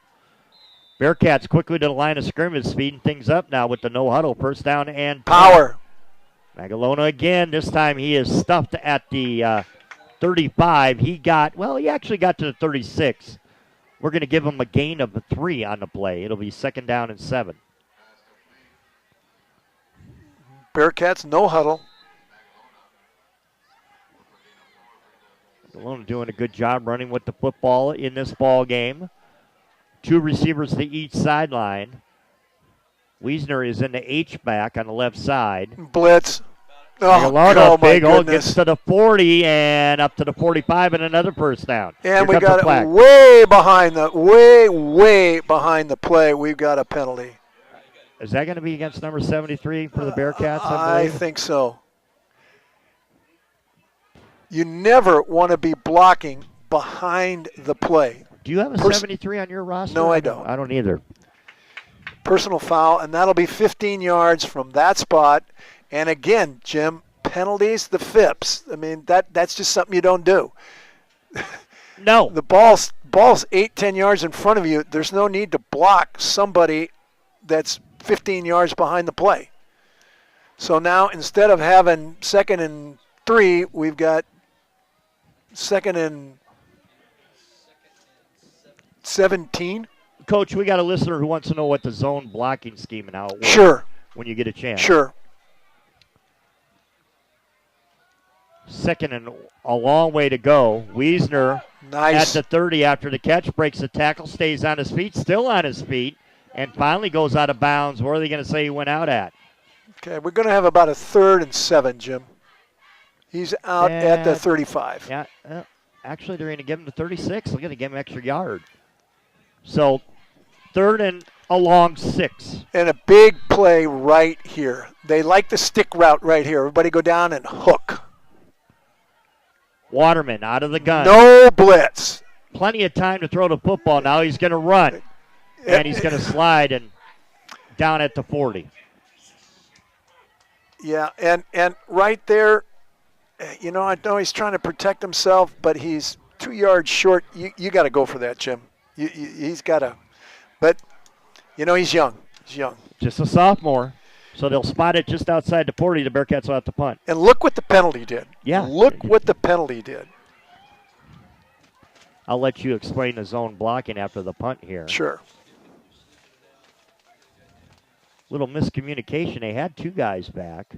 Bearcats quickly to the line of scrimmage, speeding things up now with the no huddle, first down and power. Magalona again. This time he is stuffed at the 35. He actually got to the 36. We're going to give him a gain of 3 on the play. It'll be second down and 7. Bearcats no huddle. Magalona doing a good job running with the football in this ball game. 2 receivers to each sideline. Wiesner is in the H-back on the left side. Blitz. Magalona, big hole, goodness. gets to the 40 and up to the 45 and another first down. And Here we comes the got flag. it way behind the play. We've got a penalty. Is that going to be against number 73 for the Bearcats, I believe? think so. You never want to be blocking behind the play. Do you have a 73 on your roster? No, I don't. I don't either. Personal foul, and that'll be 15 yards from that spot. And again, Jim, penalties, the FIPS. I mean, that's just something you don't do. No. The ball's 8-10 yards in front of you. There's no need to block somebody that's 15 yards behind the play. So now instead of having 2nd and 3, we've got 2nd and 17. Coach, we got a listener who wants to know what the zone blocking scheme and how it works. Sure. When you get a chance. Sure. 2nd and a long way to go. Wiesner Nice. at the 30 after the catch, breaks the tackle, stays on his feet, still on his feet, and finally goes out of bounds. Where are they going to say he went out at? Okay, we're going to have about a 3rd and 7, Jim. He's out at the 35. Yeah, actually, they're going to give him the 36. They're going to give him an extra yard. So, 3rd and a long 6. And a big play right here. They like the stick route right here. Everybody go down and hook. Waterman out of the gun. No blitz. Plenty of time to throw the football. Now he's going to run. And he's going to slide and down at the 40. Yeah, and right there, I know he's trying to protect himself, but he's 2 yards short. You got to go for that, Jim. He's got to. But, he's young. He's young. Just a sophomore. So they'll spot it just outside the 40. The Bearcats will have to punt. And look what the penalty did. Yeah. Look what the penalty did. I'll let you explain the zone blocking after the punt here. Sure. Little miscommunication. They had 2 guys back.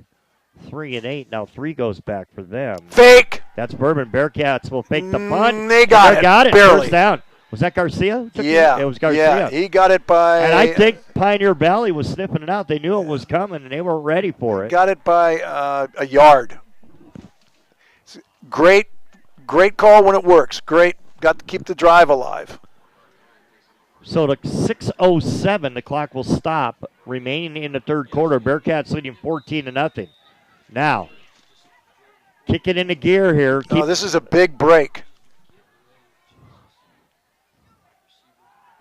3 and 8. Now 3 goes back for them. Fake. That's Bourbon. Bearcats will fake the punt. They got it. Barely. First down. Was that Garcia? Yeah. It was Garcia. Yeah, he got it by. And I think Pioneer Valley was sniffing it out. They knew it was coming, and they weren't ready for it. Got it by a yard. Great call when it works. Great. Got to keep the drive alive. So the 6:07, the clock will stop. Remaining in the third quarter, Bearcats leading 14-0. Now, kick it into gear here. Oh, this is a big break.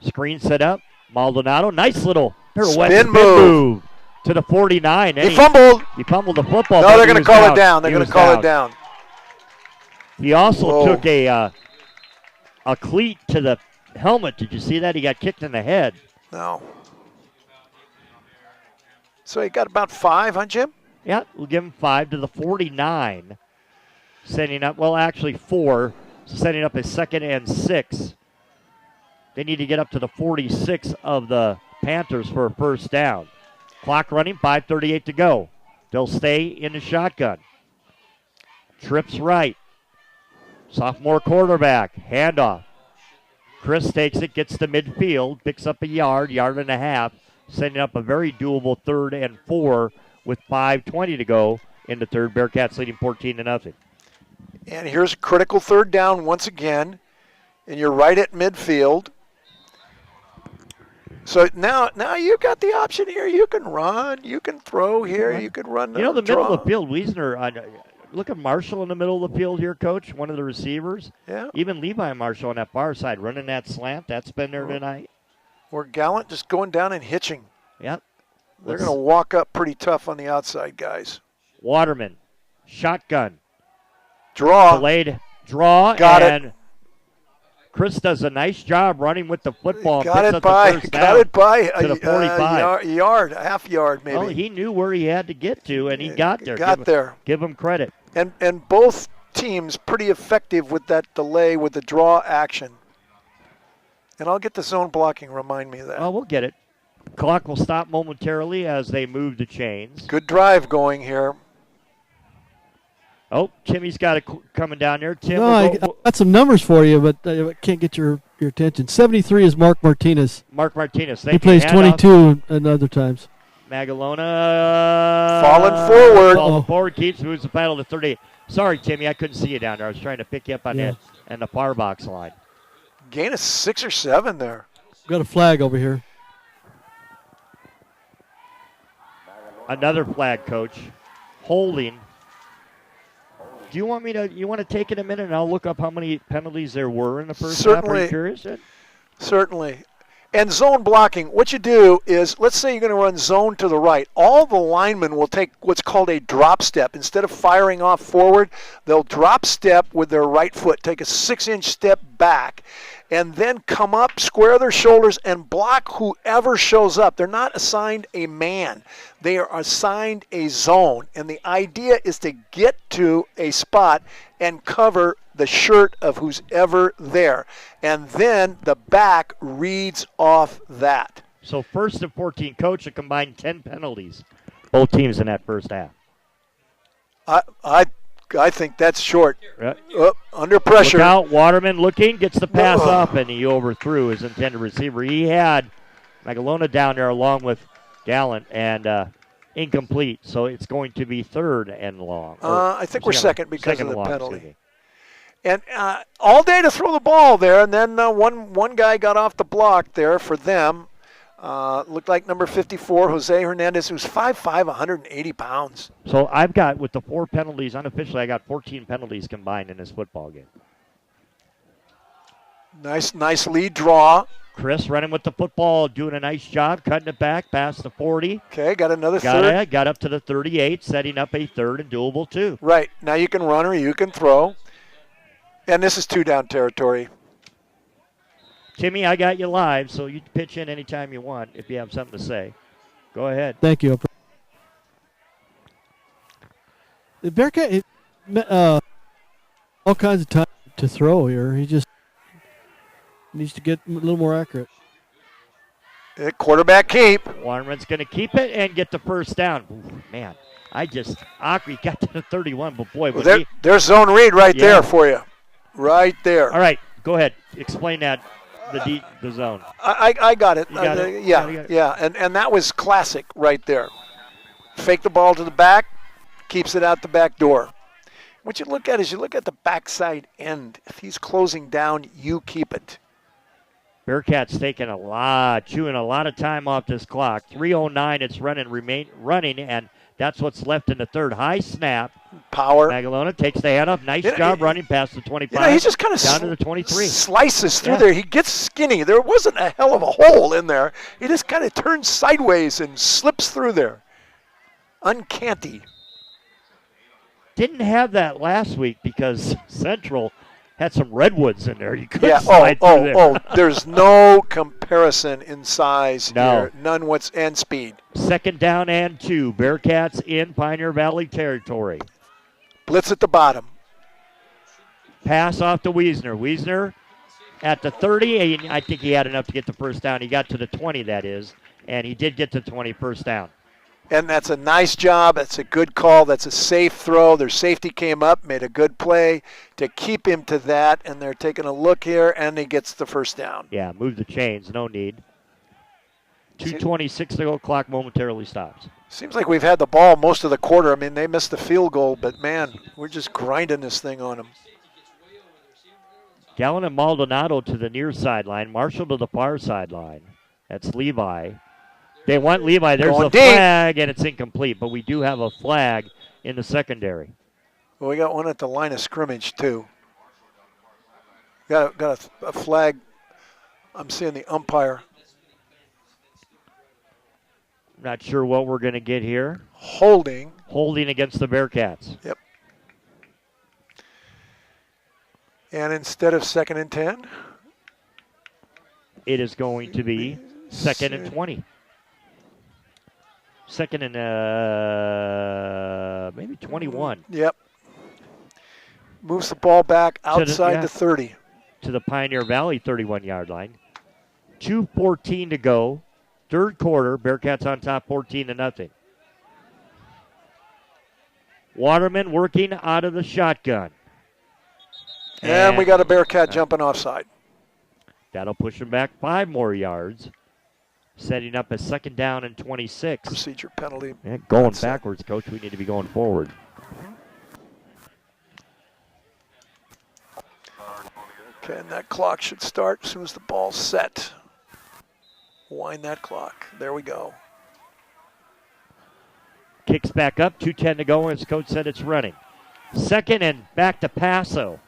Screen set up. Maldonado, nice little spin move to the 49. He fumbled. He fumbled the football. No, they're going to call it down. They're going to call it down. He also took a cleat to the helmet. Did you see that? He got kicked in the head. No. So he got about 5, huh, Jim? Yeah, we'll give him 5 to the 49. Setting up, well, actually 4. So setting up a 2nd and 6. They need to get up to the 46 of the Panthers for a first down. Clock running, 5:38 to go. They'll stay in the shotgun. Trips right. Sophomore quarterback, handoff. Chris takes it, gets to midfield, picks up a yard and a half, setting up a very doable 3rd and 4 with 5:20 to go in the third. Bearcats leading 14-0. And here's a critical 3rd down once again, and you're right at midfield. So now you got the option here. You can run, you can throw here, you can run. The middle of the field, Wiesner. Look at Marshall in the middle of the field here, Coach. One of the receivers. Yeah. Even Levi Marshall on that far side running that slant. That's been there tonight. Or Gallant just going down and hitching. Yep. They're going to walk up pretty tough on the outside, guys. Waterman, shotgun. Draw. Delayed draw. Got it. Chris does a nice job running with the football. Got it by to the 45. Yard, half yard maybe. Well, he knew where he had to get to, and he got there. There. Give him credit. And both teams pretty effective with that delay with the draw action. And I'll get the zone blocking. Remind me of that. Oh, we'll get it. Clock will stop momentarily as they move the chains. Good drive going here. Oh, Timmy's got it coming down there. Tim, no, I got some numbers for you, but I can't get your attention. 73 is Mark Martinez. Mark Martinez. He plays 22 at other times. Magalona. Falling forward. Keeps moves the paddle to 38. Sorry, Timmy, I couldn't see you down there. I was trying to pick you up on the far box line. Gain of 6 or 7 there. Got a flag over here. Another flag, Coach. Holding. Do you want me to? You want to take it a minute, and I'll look up how many penalties there were in the first half? Are you curious? Certainly. And zone blocking, what you do is, let's say you're going to run zone to the right. All the linemen will take what's called a drop step. Instead of firing off forward, they'll drop step with their right foot, take a 6-inch step back, and then come up, square their shoulders, and block whoever shows up. They're not assigned a man. They are assigned a zone. And the idea is to get to a spot and cover the shirt of who's ever there. And then the back reads off that. So 1st and 14, Coach, a combined 10 penalties. Both teams in that first half. I think that's short. Right. Under pressure. Look out, Waterman looking, gets the pass up, and he overthrew his intended receiver. He had Magalona down there along with Gallant, and incomplete. So it's going to be 3rd and long. I think we're second because of the long, penalty. And all day to throw the ball there, and then one guy got off the block there for them. Looked like number 54, Jose Hernandez, who's 5'5", 180 pounds. So I've got, with the 4 penalties, unofficially, I got 14 penalties combined in this football game. Nice lead draw. Chris running with the football, doing a nice job, cutting it back past the 40. Okay, got another third. Got up to the 38, setting up a 3rd and doable 2. Right, now you can run or you can throw. And this is 2-down territory. Timmy, I got you live, so you pitch in anytime you want if you have something to say. Go ahead. Thank you. The Bearcat, all kinds of time to throw here. He just needs to get a little more accurate. Quarterback keep. Waterman's going to keep it and get the first down. Ooh, man, Akri got to the 31, but boy. There's zone read right there for you. Right there. All right, go ahead. Explain that, the zone. I got it. Got it? Yeah. And that was classic right there. Fake the ball to the back, keeps it out the back door. What you look at is the backside end. If he's closing down, you keep it. Bearcats taking chewing a lot of time off this clock. 3:09, it's running, and That's what's left in the third. High snap. Power. Magalona takes the hand up. Nice job running past the 25. He just kind of down to the 23. Slices through there. He gets skinny. There wasn't a hell of a hole in there. He just kind of turns sideways and slips through there. Uncanny. Didn't have that last week because Central had some redwoods in there. You couldn't slide through there. There's no comparison in size here. None and speed. Second down and 2. Bearcats in Pioneer Valley territory. Blitz at the bottom. Pass off to Wiesner. Wiesner at the 30. And I think he had enough to get the first down. He got to the 20, that is. And he did get to 20 first down. And that's a nice job. That's a good call. That's a safe throw. Their safety came up, made a good play to keep him to that. And they're taking a look here, and he gets the first down. Yeah, move the chains. No need. 2:26 to go. Clock momentarily stops. Seems like we've had the ball most of the quarter. I mean, they missed the field goal, but, man, we're just grinding this thing on them. Gallen and Maldonado to the near sideline. Marshall to the far sideline. That's Levi. They want Levi. There's a flag, and it's incomplete. But we do have a flag in the secondary. Well, we got one at the line of scrimmage, too. Got a flag. I'm seeing the umpire. Not sure what we're going to get here. Holding against the Bearcats. Yep. And instead of 2nd and 10? It is going to be 2nd and 20. 2nd and maybe 21. Yep. Moves the ball back outside the 30. To the Pioneer Valley 31-yard line. 2:14 to go. Third quarter. Bearcats on top 14-0. Waterman working out of the shotgun. And we got a Bearcat jumping offside. That'll push him back 5 more yards. Setting up a 2nd down and 26. Procedure penalty. Yeah, going backwards, Coach. We need to be going forward. Okay, and that clock should start as soon as the ball's set. Wind that clock. There we go. Kicks back up. 2:10 to go. As Coach said, it's running. 2nd and back to Paso.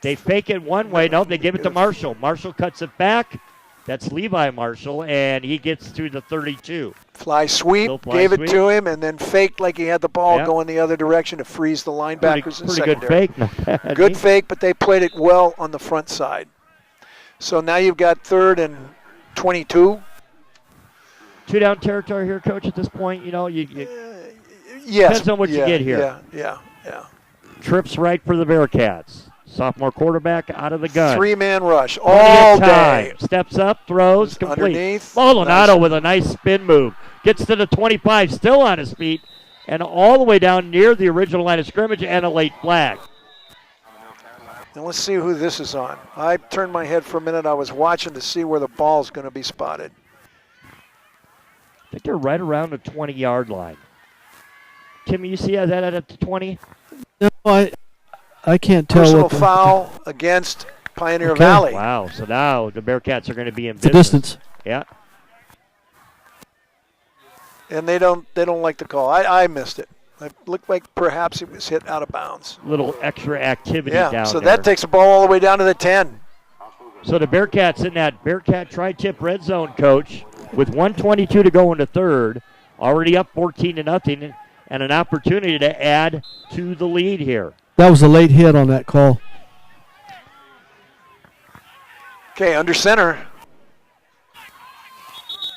They fake it one way. No, they give it to Marshall. Marshall cuts it back. That's Levi Marshall, and he gets to the 32. Fly sweep, gave it to him, and then faked like he had the ball going the other direction to freeze the linebackers in secondary. Pretty good fake. Good fake, but they played it well on the front side. So now you've got 3rd and 22. 2-down territory here, Coach, at this point. You know, yes, depends on what you get here. Yeah. Trips right for the Bearcats. Sophomore quarterback out of the gun. 3-man rush all day. Steps up, throws, complete. Underneath. Maldonado with a nice spin move. Gets to the 25, still on his feet, and all the way down near the original line of scrimmage and a late flag. And let's see who this is on. I turned my head for a minute. I was watching to see where the ball's going to be spotted. I think they're right around the 20-yard line. Timmy, you see that at the 20? No, I can't tell. Personal foul against Pioneer Valley. Wow, so now the Bearcats are going to be in the distance. Yeah. And they don't like the call. I missed it. It looked like perhaps it was hit out of bounds. Little extra activity down there. So that takes the ball all the way down to the 10. So the Bearcats in that Bearcat tri-tip red zone, Coach, with 1:22 to go in the third, already up 14-0, and an opportunity to add to the lead here. That was a late hit on that call. Okay, under center.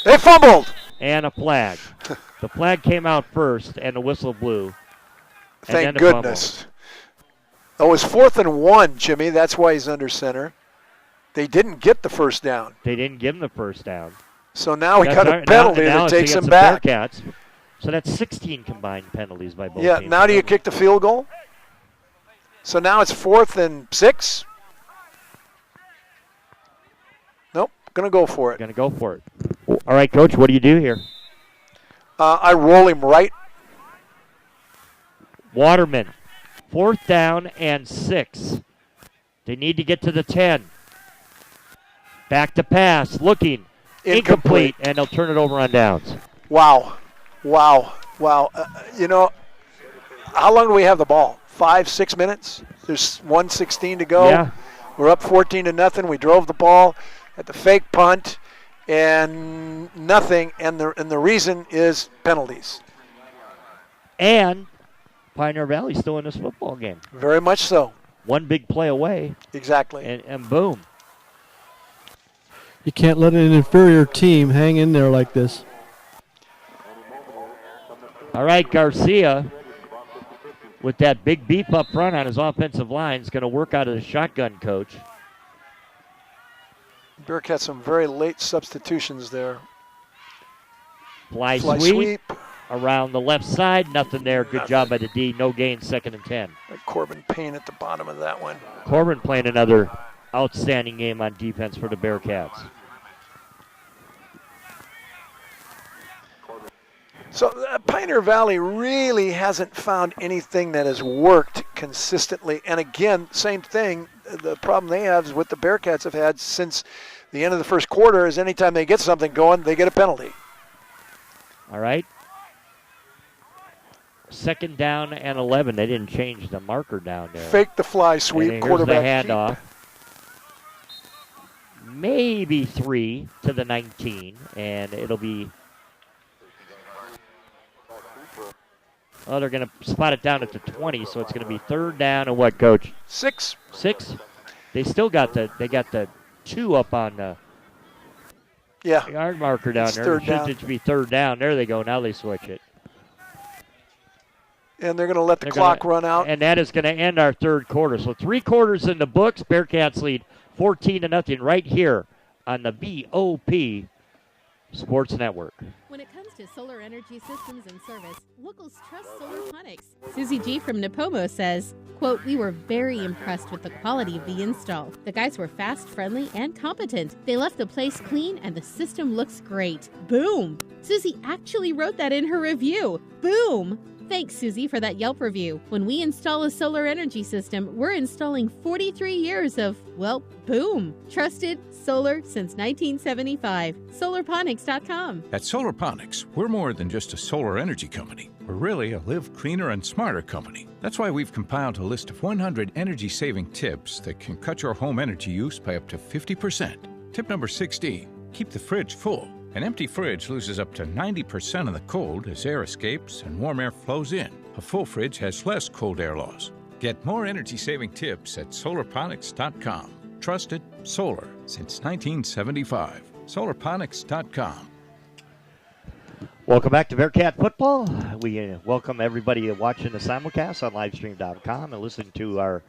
They fumbled. And a flag. The flag came out first, and the whistle blew. Thank goodness. Oh, it was 4th and 1, Jimmy. That's why he's under center. They didn't get the first down. They didn't give him the first down. So now we got a penalty that takes him back. Bearcats. So that's 16 combined penalties by both teams. Yeah, now do you kick the field goal? So now it's 4th and 6. Nope, going to go for it. Going to go for it. All right, Coach, what do you do here? I roll him right. Waterman, 4th down and 6. They need to get to the 10. Back to pass, looking. Incomplete, and they'll turn it over on downs. Wow. Wow. How long do we have the ball? 5-6 minutes? There's 1:16 to go. Yeah. We're up 14-0. We drove the ball at the fake punt and nothing. And the reason is penalties. And Pioneer Valley's still in this football game. Very much so. One big play away. Exactly. And boom. You can't let an inferior team hang in there like this. All right, Garcia, with that big beef up front on his offensive line, is going to work out of the shotgun coach. Burke had some very late substitutions there. Fly sweep. Around the left side, nothing there. Good job by the D. No gain, 2nd and 10. Corbin Payne at the bottom of that one. Corbin playing another outstanding game on defense for the Bearcats. So Pioneer Valley really hasn't found anything that has worked consistently. And again, same thing. The problem they have is what the Bearcats have had since the end of the first quarter is anytime they get something going, they get a penalty. All right. 2nd down and 11. They didn't change the marker down there. Fake the fly sweep, and quarterback here's the handoff. Maybe 3 to the 19, and it'll be... Oh, they're going to spot it down at the 20, so it's going to be 3rd down and what, Coach? 6. 6? They still got the 2 up on the yard marker down it's there. Third down. It should be 3rd down. There they go. Now they switch it. And they're going to let the clock run out. And that is going to end our 3rd quarter. So 3 quarters in the books. Bearcats lead 14-0 right here on the BOP Sports Network. When it comes to solar energy systems and service, locals trust Solarponics. Susie G. from Napomo says, quote, "We were very impressed with the quality of the install. The guys were fast, friendly, and competent. They left the place clean and the system looks great. Boom." Susie actually wrote that in her review. Boom. Thanks, Susie, for that Yelp review. When we install a solar energy system, we're installing 43 years of, well, boom. Trusted solar since 1975. Solarponics.com. At Solarponics, we're more than just a solar energy company. We're really a live cleaner and smarter company. That's why we've compiled a list of 100 energy-saving tips that can cut your home energy use by up to 50%. Tip number 16, keep the fridge full. An empty fridge loses up to 90% of the cold as air escapes and warm air flows in. A full fridge has less cold air loss. Get more energy-saving tips at solarponics.com. Trusted solar since 1975. Solarponics.com. Welcome back to Bearcat Football. We welcome everybody watching the simulcast on livestream.com and listening to our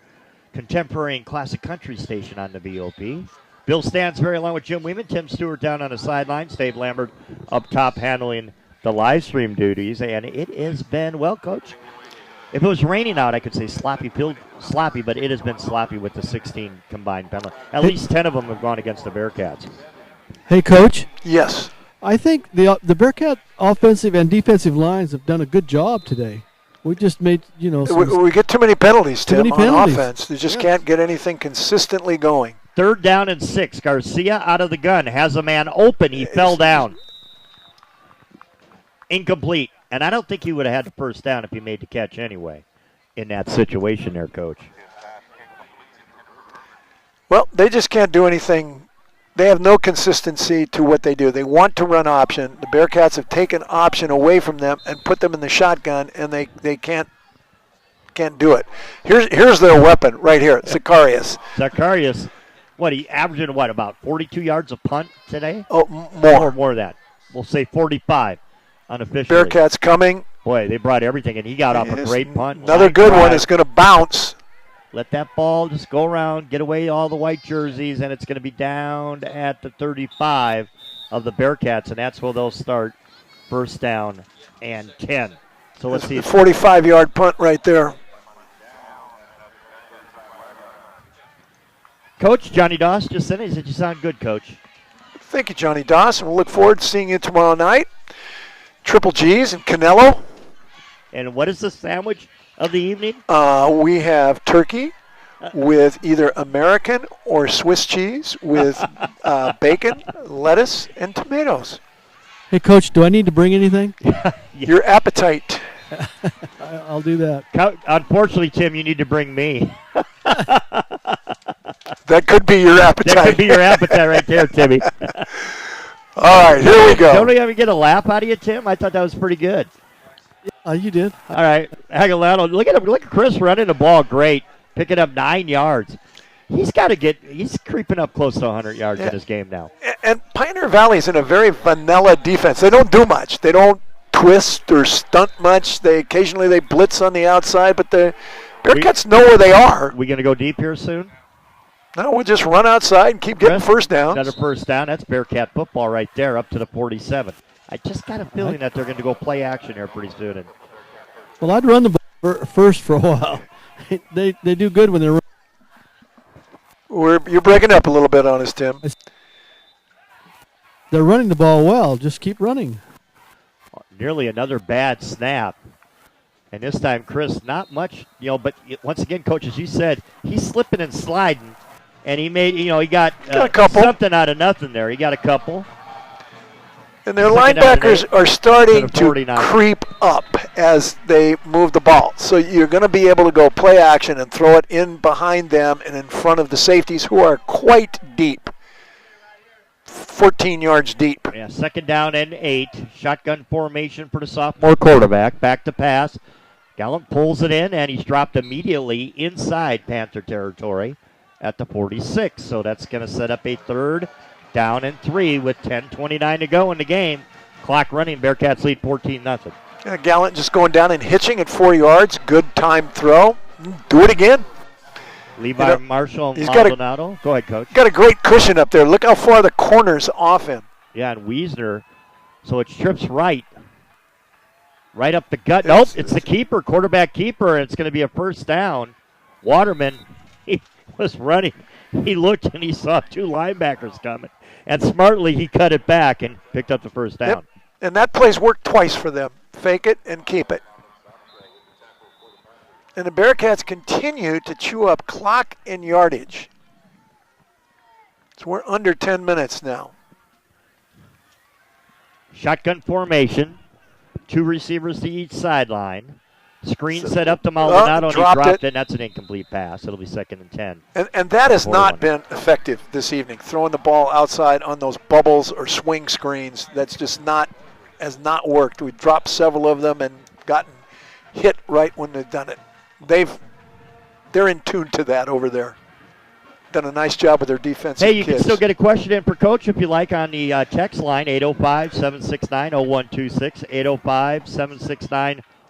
contemporary and classic country station on the BOP. Bill Stansberry along with Jim Weeman, Tim Stewart down on the sidelines, Dave Lambert up top handling the live stream duties. And it has been, well, Coach, if it was raining out, I could say sloppy, but it has been sloppy with the 16 combined penalties. At least 10 of them have gone against the Bearcats. Hey, Coach. Yes. I think the Bearcat offensive and defensive lines have done a good job today. We just made, we get too many penalties, Tim, on offense. They just Yes. can't get anything consistently going. 3rd down and 6. Garcia out of the gun. Has a man open. He fell down. Incomplete. And I don't think he would have had the 1st down if he made the catch anyway in that situation there, Coach. Well, they just can't do anything. They have no consistency to what they do. They want to run option. The Bearcats have taken option away from them and put them in the shotgun, and they can't do it. Here's their weapon right here, Zacharias. Zacharias. What, he averaging, about 42 yards a punt today? Oh, More than that. We'll say 45 unofficially. Bearcats coming. Boy, they brought everything, and he got off a great punt. Another good one is going to bounce. Let that ball just go around, get away all the white jerseys, and it's going to be down at the 35 of the Bearcats, and that's where they'll start 1st down and 10. So let's see. 45-yard punt right there. Coach, Johnny Doss just said, he said, you sound good, Coach. Thank you, Johnny Doss, and we'll look forward to seeing you tomorrow night. Triple G's and Canelo. And what is the sandwich of the evening? We have turkey with either American or Swiss cheese with bacon, lettuce, and tomatoes. Hey, Coach, do I need to bring anything? Your appetite. I'll do that. Unfortunately, Tim, you need to bring me. That could be your appetite. That could be your appetite right there, Timmy. All right, here we go. Don't we ever get a laugh out of you, Tim? I thought that was pretty good. You did. All right, Aguilano, look at him. Look at Chris running the ball great, picking up 9 yards. He's creeping up close to 100 yards in his game now. And Pioneer Valley's in a very vanilla defense. They don't do much. They don't twist or stunt much. Occasionally they blitz on the outside, but the Bearcats know where they are. We going to go deep here soon? No, we'll just run outside and keep getting first downs. Another first down. That's Bearcat football right there, up to the 47. I just got a feeling that they're going to go play action here pretty soon. Well, I'd run the ball first for a while. They do good when they're You're breaking up a little bit on us, Tim. They're running the ball well. Just keep running. Nearly another bad snap. And this time, Chris, not much, but once again, Coach, as you said, he's slipping and sliding. And he made, he got a couple. Something out of nothing there. He got a couple. And their linebackers are starting to creep up as they move the ball. So you're going to be able to go play action and throw it in behind them and in front of the safeties, who are quite deep. 14 yards deep. Yeah, 2nd down and 8. Shotgun formation for the sophomore quarterback. Back to pass. Gallant pulls it in, and he's dropped immediately inside Panther territory at the 46. So that's going to set up a 3rd down and 3 with 10:29 to go in the game. Clock running. Bearcats lead 14-0. Yeah, Gallant just going down and hitching at 4 yards. Good time throw. Do it again. Levi Marshall and Maldonado. Go ahead, Coach. Got a great cushion up there. Look how far the corner's off him. Yeah, and Wiesner. So it trips right up the gut. Nope, it's the keeper, quarterback keeper, and it's going to be a first down. Waterman, he was running. He looked and he saw 2 linebackers coming. And smartly he cut it back and picked up the first down. Yep. And that play's worked twice for them. Fake it and keep it. And the Bearcats continue to chew up clock and yardage. So we're under 10 minutes now. Shotgun formation. 2 receivers to each sideline. Screen set up to Maldonado, and he dropped it, and that's an incomplete pass. It'll be 2nd and 10. And that has not been effective this evening. Throwing the ball outside on those bubbles or swing screens, that's just has not worked. We've dropped several of them and gotten hit right when they've done it. They're in tune to that over there. Done a nice job with their defensive Hey, you kids. can still get a question in for Coach if you like on the text line, 805-769-0126,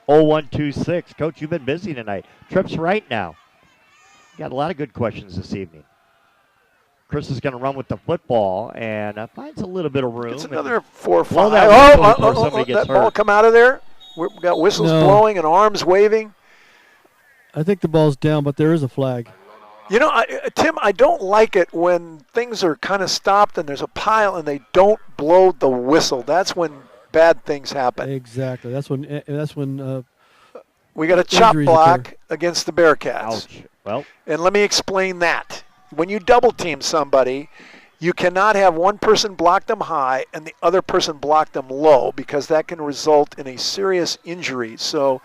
805-769-0126. Coach, you've been busy tonight. Trips right now. Got a lot of good questions this evening. Chris is going to run with the football and finds a little bit of room. It's another 4 or 5. That ball come out of there. We've got whistles blowing and arms waving. I think the ball's down, but there is a flag. Tim, I don't like it when things are kind of stopped and there's a pile and they don't blow the whistle. That's when bad things happen. Exactly. That's when we got a chop block against the Bearcats. Ouch. Well, and let me explain that. When you double team somebody, you cannot have one person block them high and the other person block them low, because that can result in a serious injury. So,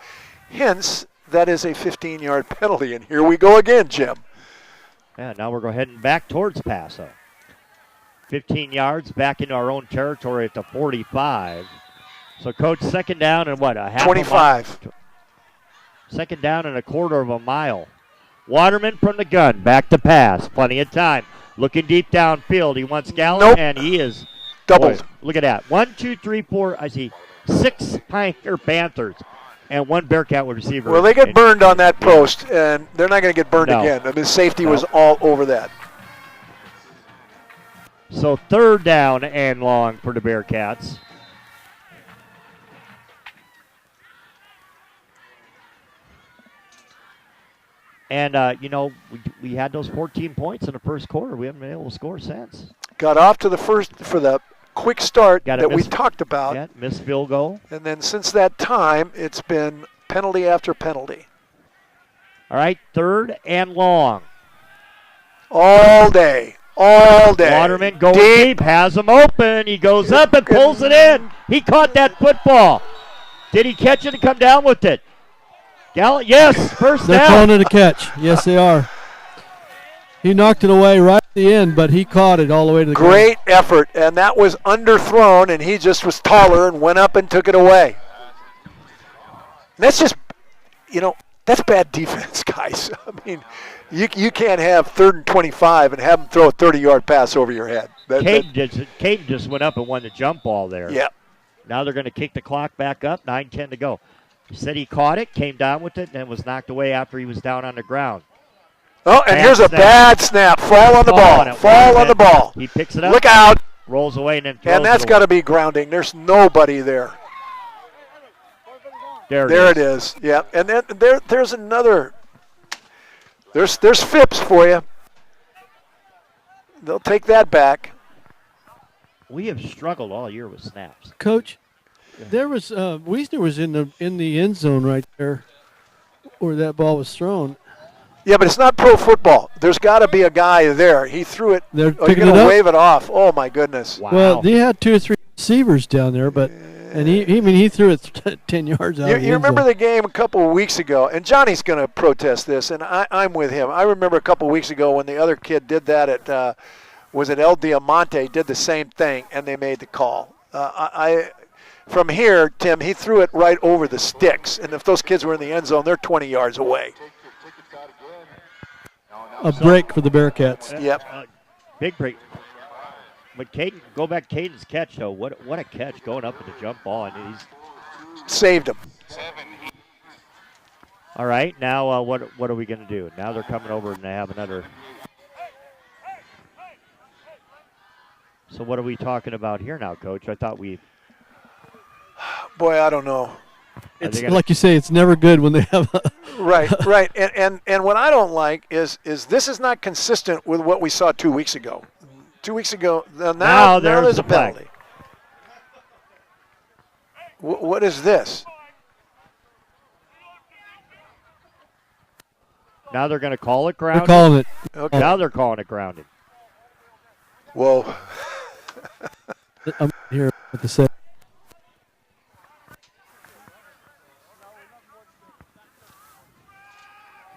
hence, that is a 15-yard penalty. And here we go again, Jim. Yeah, now we're heading back towards Paso. 15 yards back into our own territory at the 45. So, Coach, 2nd down and what, a half 25. 2nd down and a 1/4 of a mile. Waterman from the gun, back to pass. Plenty of time. Looking deep downfield. He wants Gallant, and he is doubled. Boy, look at that. 1, 2, 3, 4. I see 6 Pioneer Panthers and 1 Bearcat receiver. Well, they get burned on that post, and they're not going to get burned again. I mean, safety was all over that. So 3rd down and long for the Bearcats. And, we had those 14 points in the first quarter. We haven't been able to score since. Got off to the quick start that we talked about. Yeah, missed field goal. And then since that time, it's been penalty after penalty. All right, 3rd and long. All day. all day. Waterman going deep, has him open. He goes up and pulls it in. He caught that football. Did he catch it and come down with it? Yes, first down. They're calling it a catch. Yes, they are. He knocked it away right at the end, but he caught it all the way to the ground. Great effort, and that was underthrown, and he just was taller and went up and took it away. And that's just, that's bad defense, guys. I mean, you can't have 3rd and 25 and have him throw a 30-yard pass over your head. Caden just went up and won the jump ball there. Yeah. Now they're going to kick the clock back up, 9:10 to go. He said he caught it, came down with it, and was knocked away after he was down on the ground. Oh, and here's a bad snap. Fall on the ball. Fall on the ball. He picks it up. Look out. Rolls away and then throws And that's got to be grounding. There's nobody there. There it is. Yeah, and then there's another. There's Phipps for you. They'll take that back. We have struggled all year with snaps. Coach, there was Wiesner was in the end zone right there where that ball was thrown. Yeah, but it's not pro football. There's got to be a guy there. He threw it. They're you're picking going it to up? wave it off. Oh, my goodness. Wow. Well, they had 2 or 3 receivers down there, but he threw it 10 yards out. You remember the game a couple of weeks ago, and Johnny's going to protest this, and I'm with him. I remember a couple of weeks ago when the other kid did that at was it El Diamante, did the same thing, and they made the call. From here, Tim, he threw it right over the sticks, and if those kids were in the end zone, they're 20 yards away. A break for the Bearcats. Yep. Big break. But Caden's catch, though. What a catch going up with the jump ball. And he's saved him. All right, now what are we going to do? Now they're coming over and they have another. So what are we talking about here now, Coach? I thought we. Boy, I don't know. It's like you say, it's never good when they have a right. And what I don't like is this is not consistent with what we saw 2 weeks ago. 2 weeks ago, now there's a penalty. What is this? Now they're going to call it grounded. They're calling it. Okay. Now they're calling it grounded. Whoa. I'm here with the set.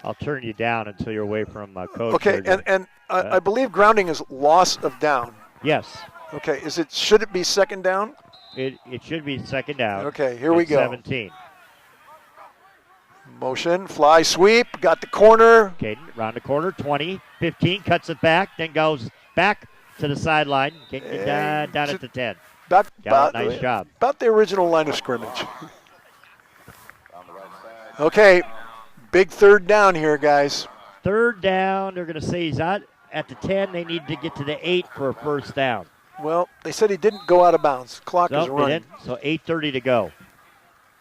I'll turn you down until you're away from Coach. Okay, and I believe grounding is loss of down. Yes. Okay, should it be second down? It should be second down. Okay, here we go. 17. Motion, fly sweep, got the corner. Caden around the corner, 20, 15, cuts it back, then goes back to the sideline, down at the 10. Nice job. About the original line of scrimmage. Okay, big third down here, guys. Third down, they're going to say he's out at the 10. They need to get to the 8 for a first down. Well, they said he didn't go out of bounds. Clock is running. So 8:30 to go.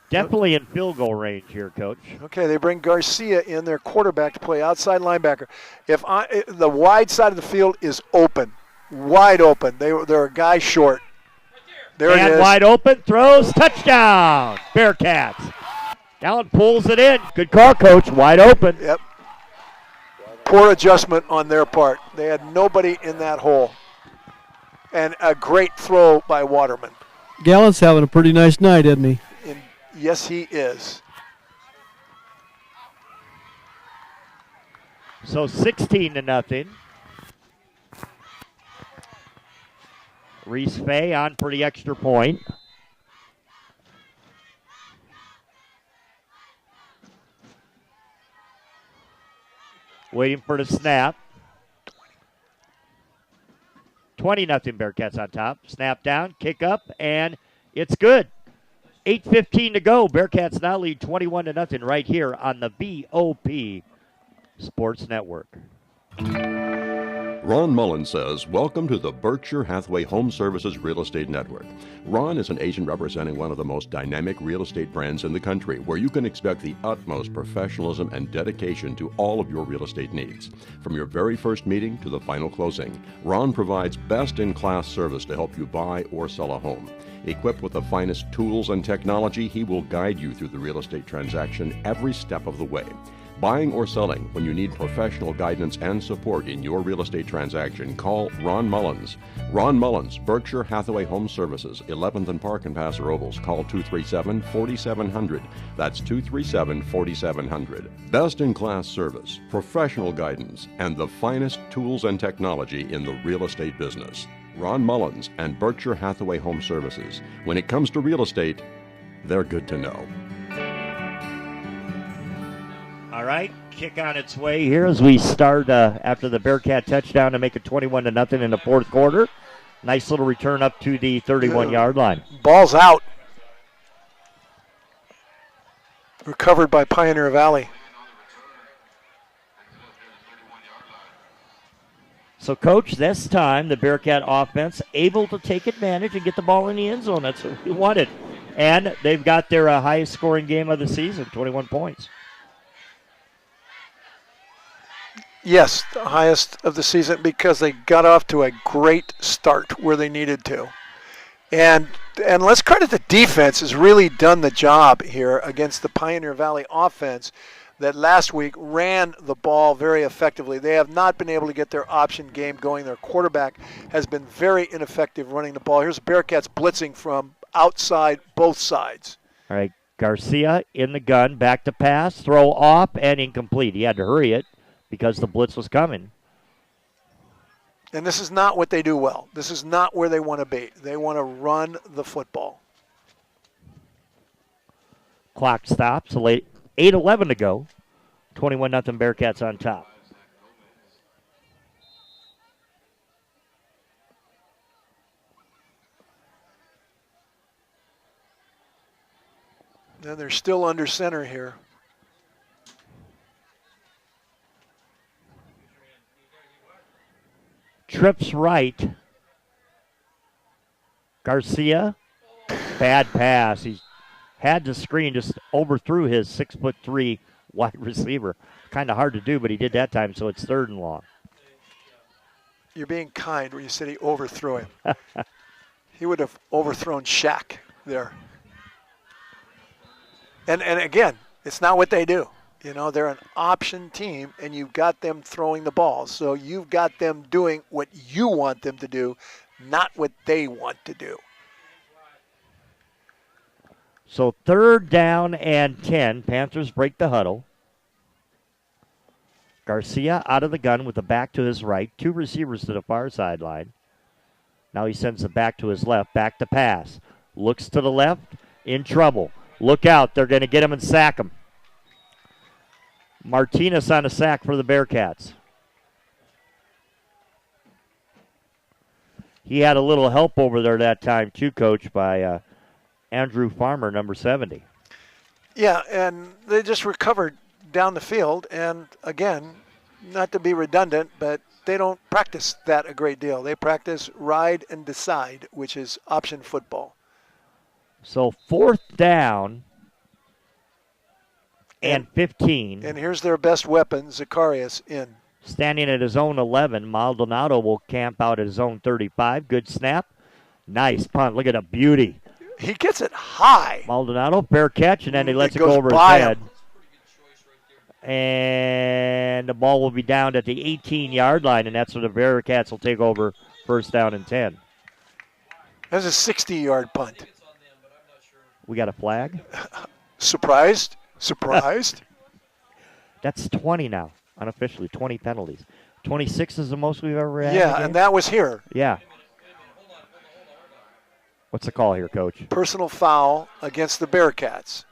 Definitely in field goal range here, Coach. Okay, they bring Garcia in, their quarterback, to play outside linebacker. The wide side of the field is open, wide open. They're a guy short. There it is. Wide open, throws, touchdown, Bearcats. Allen pulls it in. Good call, Coach. Wide open. Yep. Poor adjustment on their part. They had nobody in that hole. And a great throw by Waterman. Gallen's having a pretty nice night, isn't he? Yes, he is. So 16-0. Reese Fay on for the extra point. Waiting for the snap. 20-0 Bearcats on top. Snap down, kick up, and it's good. 8:15 to go. Bearcats now lead 21-0 right here on the BOP Sports Network. Ron Mullen says, welcome to the Berkshire Hathaway Home Services Real Estate Network. Ron is an agent representing one of the most dynamic real estate brands in the country, where you can expect the utmost professionalism and dedication to all of your real estate needs. From your very first meeting to the final closing, Ron provides best-in-class service to help you buy or sell a home. Equipped with the finest tools and technology, he will guide you through the real estate transaction every step of the way. Buying or selling, when you need professional guidance and support in your real estate transaction, call Ron Mullins. Ron Mullins, Berkshire Hathaway Home Services, 11th and Park in Paso Robles. Call 237-4700. That's 237-4700. Best-in-class service, professional guidance, and the finest tools and technology in the real estate business. Ron Mullins and Berkshire Hathaway Home Services. When it comes to real estate, they're good to know. All right, kick on its way here as we start after the Bearcat touchdown to make it 21-0 in the fourth quarter. Nice little return up to the 31-yard line. Ball's out. Recovered by Pioneer Valley. So, Coach, this time the Bearcat offense able to take advantage and get the ball in the end zone. That's what we wanted. And they've got their highest scoring game of the season, 21 points. Yes, the highest of the season because they got off to a great start where they needed to. And let's credit the defense has really done the job here against the Pioneer Valley offense that last week ran the ball very effectively. They have not been able to get their option game going. Their quarterback has been very ineffective running the ball. Here's the Bearcats blitzing from outside both sides. All right, Garcia in the gun, back to pass, throw off, and incomplete. He had to hurry it because the blitz was coming. And this is not what they do well. This is not where they want to be. They want to run the football. Clock stops. 8:11 to go. 21-0 Bearcats on top. And they're still under center here. Trips right. Garcia, bad pass. He had the screen, just overthrew his 6'3" wide receiver. Kind of hard to do, but he did that time, so it's 3rd and long. You're being kind when you said he overthrew him. He would have overthrown Shaq there. And again, it's not what they do. You know, they're an option team, and you've got them throwing the ball. So you've got them doing what you want them to do, not what they want to do. So 3rd down and 10. Panthers break the huddle. Garcia out of the gun with the back to his right. 2 receivers to the far sideline. Now he sends the back to his left. Back to pass. Looks to the left. In trouble. Look out. They're going to get him and sack him. Martinez on a sack for the Bearcats. He had a little help over there that time too, Coach, by Andrew Farmer, number 70. Yeah, and they just recovered down the field. And again, not to be redundant, but they don't practice that a great deal. They practice ride and decide, which is option football. So 4th down and 15. And here's their best weapon, Zacharias, in. Standing at his own 11, Maldonado will camp out at his own 35. Good snap. Nice punt. Look at a beauty. He gets it high. Maldonado, fair catch, and then he lets it go over his head. And the ball will be down at the 18-yard line, and that's where the Bearcats will take over 1st down and 10. That's a 60-yard punt. We got a flag? Surprised? Surprised? That's 20 now, unofficially, 20 penalties. 26 is the most we've ever had. Yeah, and that was here. Yeah. What's the call here, Coach? Personal foul against the Bearcats.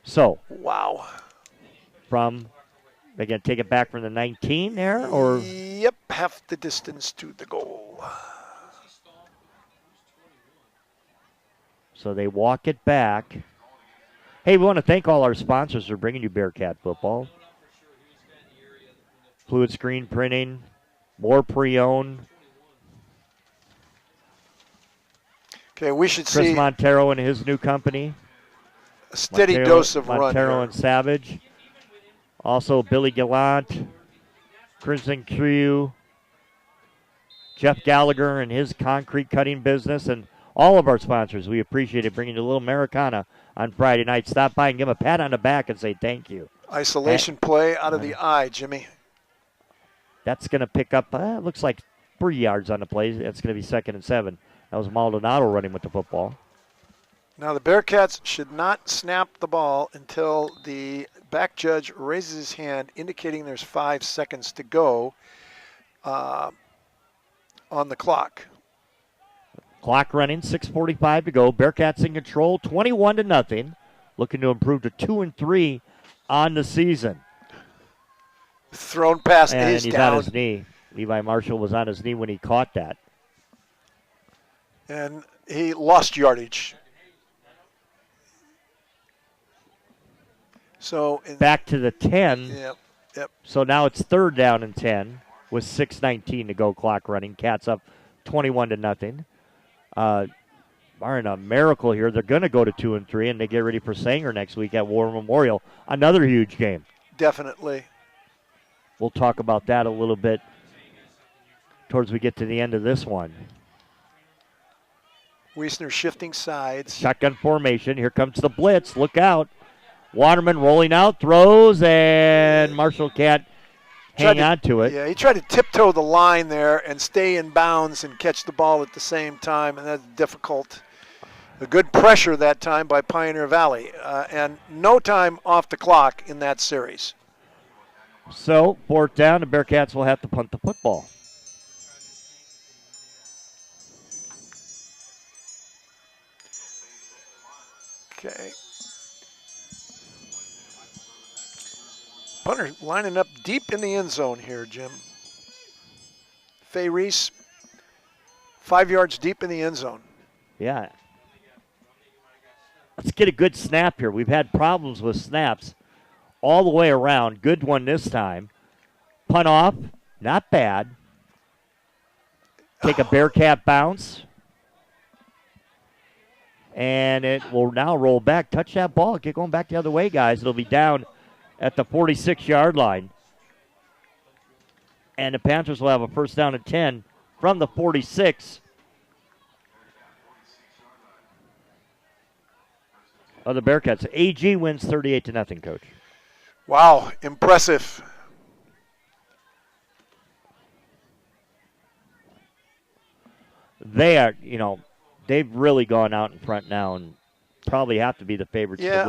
So. Wow. From, they going to take it back from the 19 there, or? Yep, half the distance to the goal. So they walk it back. Hey, we want to thank all our sponsors for bringing you Bearcat football. Fluid Screen Printing, more pre-owned. Okay, we should Chris see Montero and his new company. A steady dose of Montero run. and Savage. Also Billy Gallant, Crimson Crew, Jeff Gallagher and his concrete cutting business, and all of our sponsors. We appreciate it, bringing you a little Americana on Friday night. Stop by and give them a pat on the back and say thank you. Isolation play out of the eye, Jimmy. That's going to pick up, looks like 3 yards on the play. That's going to be 2nd and 7. That was Maldonado running with the football. Now the Bearcats should not snap the ball until the back judge raises his hand, indicating there's 5 seconds to go on the clock. Clock running, 6:45 to go. Bearcats in control, 21-0. Looking to improve to 2-3 on the season. Thrown pass and is he's down. on his knee. Levi Marshall was on his knee when he caught that. And he lost yardage. So back to the 10. Yep. So now it's 3rd down and 10 with 6:19 to go. Clock running. Cats up 21-0. Barring a miracle here, they're going to go to 2-3, and they get ready for Sanger next week at War Memorial. Another huge game. Definitely. We'll talk about that a little bit towards we get to the end of this one. Wiesner shifting sides. Shotgun formation. Here comes the blitz. Look out. Waterman rolling out, throws, and Marshall can't hang on to it. Yeah, he tried to tiptoe the line there and stay in bounds and catch the ball at the same time, and that's difficult. A good pressure that time by Pioneer Valley, and no time off the clock in that series. So, 4th down, the Bearcats will have to punt the football. Okay. Punter lining up deep in the end zone here, Jim. Fay Reese, 5 yards deep in the end zone. Yeah. Let's get a good snap here. We've had problems with snaps all the way around. Good one this time. Punt off, not bad. Take a Bearcat bounce. And it will now roll back. Touch that ball. Get going back the other way, guys. It'll be down at the 46-yard line. And the Panthers will have a 1st down and 10 from the 46 of the Bearcats. AG wins 38-0, Coach. Wow, impressive. They are, they've really gone out in front now and probably have to be the favorites to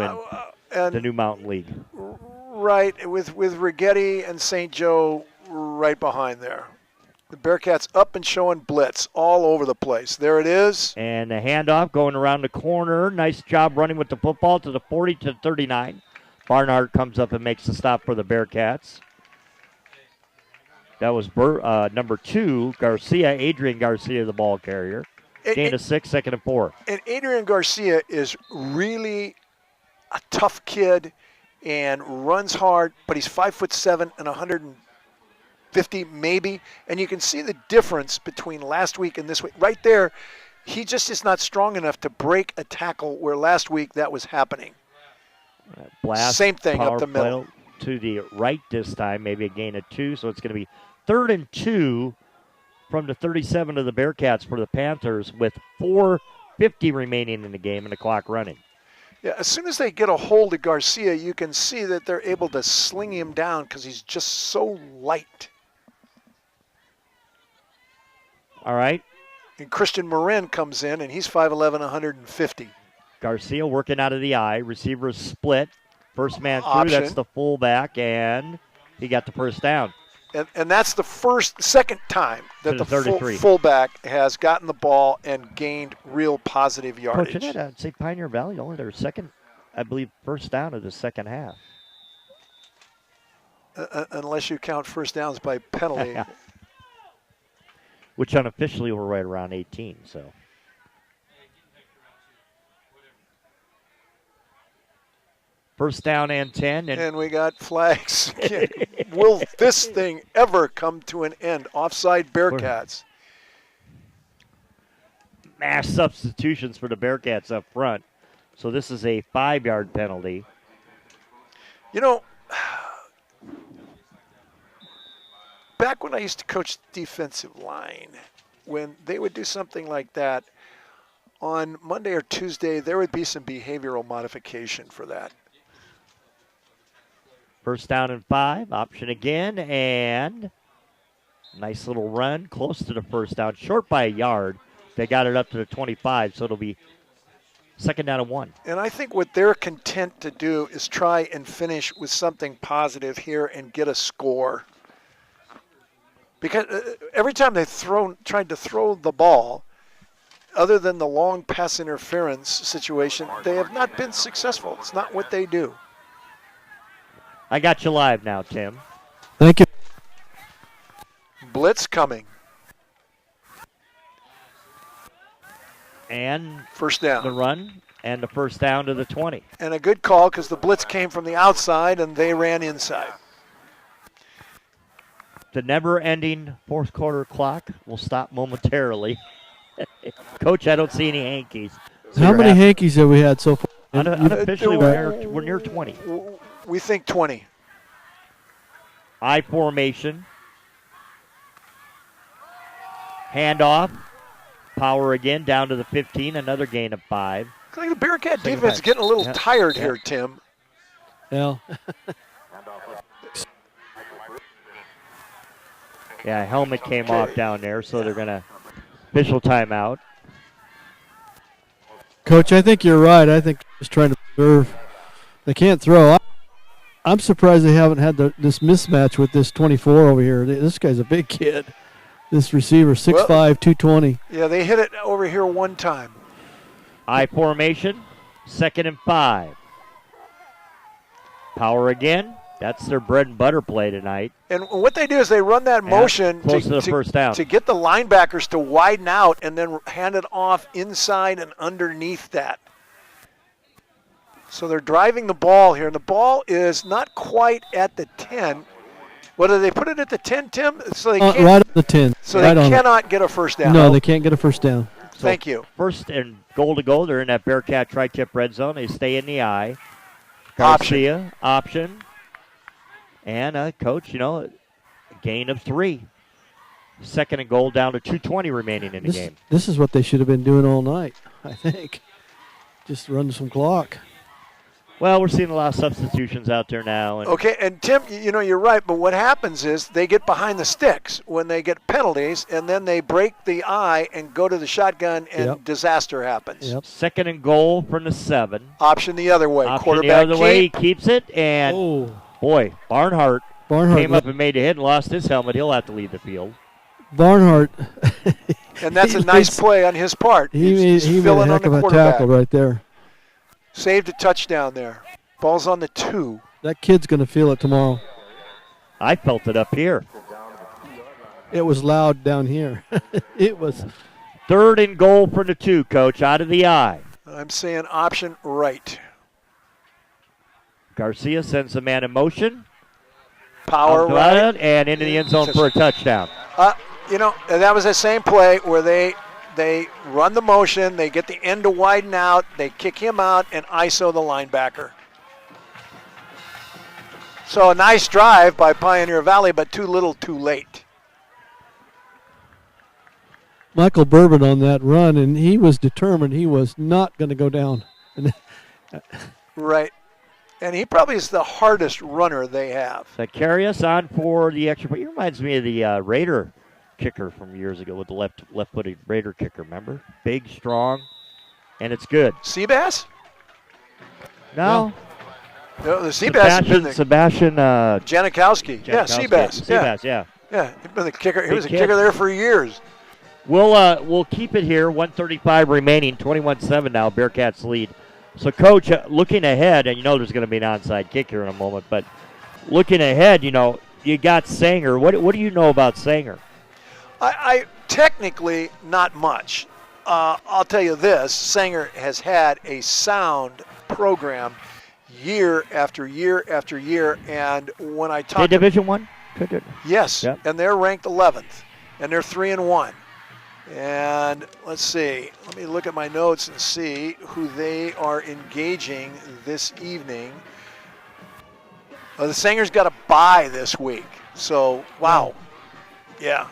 win the New Mountain League. Right, with Righetti and St. Joe right behind there. The Bearcats up and showing blitz all over the place. There it is. And a handoff going around the corner. Nice job running with the football to the 40 to 39. Barnhart comes up and makes the stop for the Bearcats. That was number 2, Garcia, Adrian Garcia, the ball carrier. Gain of 6, 2nd and 4. And Adrian Garcia is really a tough kid and runs hard, but he's 5'7" and 150 maybe. And you can see the difference between last week and this week. Right there, he just is not strong enough to break a tackle where last week that was happening. Blast, same thing up the middle. To the right this time, maybe a gain of 2. So it's going to be 3rd and 2 from the 37 of the Bearcats for the Panthers with 4:50 remaining in the game and the clock running. Yeah, as soon as they get a hold of Garcia, you can see that they're able to sling him down because he's just so light. All right. And Christian Marin comes in, and he's 5'11", 150. Garcia working out of the eye. Receivers split. First man through, Option. That's the fullback, and he got the 1st down. And that's the second time that To the fullback has gotten the ball and gained real positive yardage. Coach, I'd say Pioneer Valley only their second, I believe, 1st down of the second half. Unless you count first downs by penalty. Which unofficially were right around 18, so. First down and 10. And we got flags. Will this thing ever come to an end? Offside Bearcats. Mass substitutions for the Bearcats up front. So this is a 5-yard penalty. You know, back when I used to coach defensive line, when they would do something like that, on Monday or Tuesday, there would be some behavioral modification for that. First down and 5, option again, and nice little run, close to the first down, short by a yard. They got it up to the 25, so it'll be second down and 1. And I think what they're content to do is try and finish with something positive here and get a score. Because every time they've tried to throw the ball, other than the long pass interference situation, they have not been successful. It's not what they do. I got you live now, Tim. Thank you. Blitz coming. And first down. The run and the first down to the 20. And a good call because the blitz came from the outside and they ran inside. The never-ending fourth quarter clock will stop momentarily. Coach, I don't see any hankies. So how many hankies have we had so far? Unofficially, we're near 20. We think 20. I formation. Handoff. Power again down to the 15. Another gain of 5. I think the Bearcat defense is getting a little tired here, Tim. Yeah. Yeah, helmet came off down there, so they're going to official timeout. Coach, I think you're right. I think just trying to preserve. They can't throw. I'm surprised they haven't had this mismatch with this 24 over here. This guy's a big kid. This receiver, 6'5", 220. Yeah, they hit it over here one time. I formation, second and 5. Power again. That's their bread and butter play tonight. And what they do is they run that motion close to the first down to get the linebackers to widen out and then hand it off inside and underneath that. So they're driving the ball here, and the ball is not quite at the 10. What do they put it at the 10, Tim? So they can't, right at the 10. So right they cannot get a first down. No, they can't get a first down. So thank you. First and goal to go. They're in that Bearcat tri-tip red zone. They stay in the eye. Garcia, option. And, Coach, a gain of 3. Second and goal down to 2:20 remaining in the game. This is what they should have been doing all night, I think. Just run some clock. Well, we're seeing a lot of substitutions out there now. And okay, and Tim, you're right, but what happens is they get behind the sticks when they get penalties, and then they break the eye and go to the shotgun, and disaster happens. Yep. Second and goal from the 7. Option the other way. Option Quarterback the other way. He keeps it, and, boy, Barnhart came up and made a hit and lost his helmet. He'll have to leave the field. Barnhart. And that's a nice play on his part. He made a heck of a tackle right there. Saved a touchdown there. Ball's on the 2. That kid's going to feel it tomorrow. I felt it up here. It was loud down here. It was. Third and goal for the 2, Coach, out of the eye. I'm saying option right. Garcia sends the man in motion. Power right. And into the end zone for a touchdown. That was the same play where they run the motion, they get the end to widen out, they kick him out, and ISO the linebacker. So a nice drive by Pioneer Valley, but too little too late. Michael Bourbon on that run, and he was determined he was not going to go down. Right. And he probably is the hardest runner they have. That carry us on for the extra point. He reminds me of the Raider kicker from years ago with the left-footed Raider kicker, remember? Big, strong, and it's good. Seabass? No. No, the Seabass. Sebastian Janikowski. Yeah, Seabass. Seabass, yeah. Yeah, he's been the kicker. He was a kicker there for years. We'll keep it here. 1:35 remaining. 21-7 now. Bearcats lead. So, Coach, looking ahead, and there's going to be an onside kick here in a moment, but looking ahead, you got Sanger. What do you know about Sanger? I technically not much. I'll tell you this: Sanger has had a sound program year after year after year, and when I talk, Division I? Yes, yep. And they're ranked 11th, and they're 3-1. And let's see. Let me look at my notes and see who they are engaging this evening. The Sanger's got a bye this week, so wow, yeah.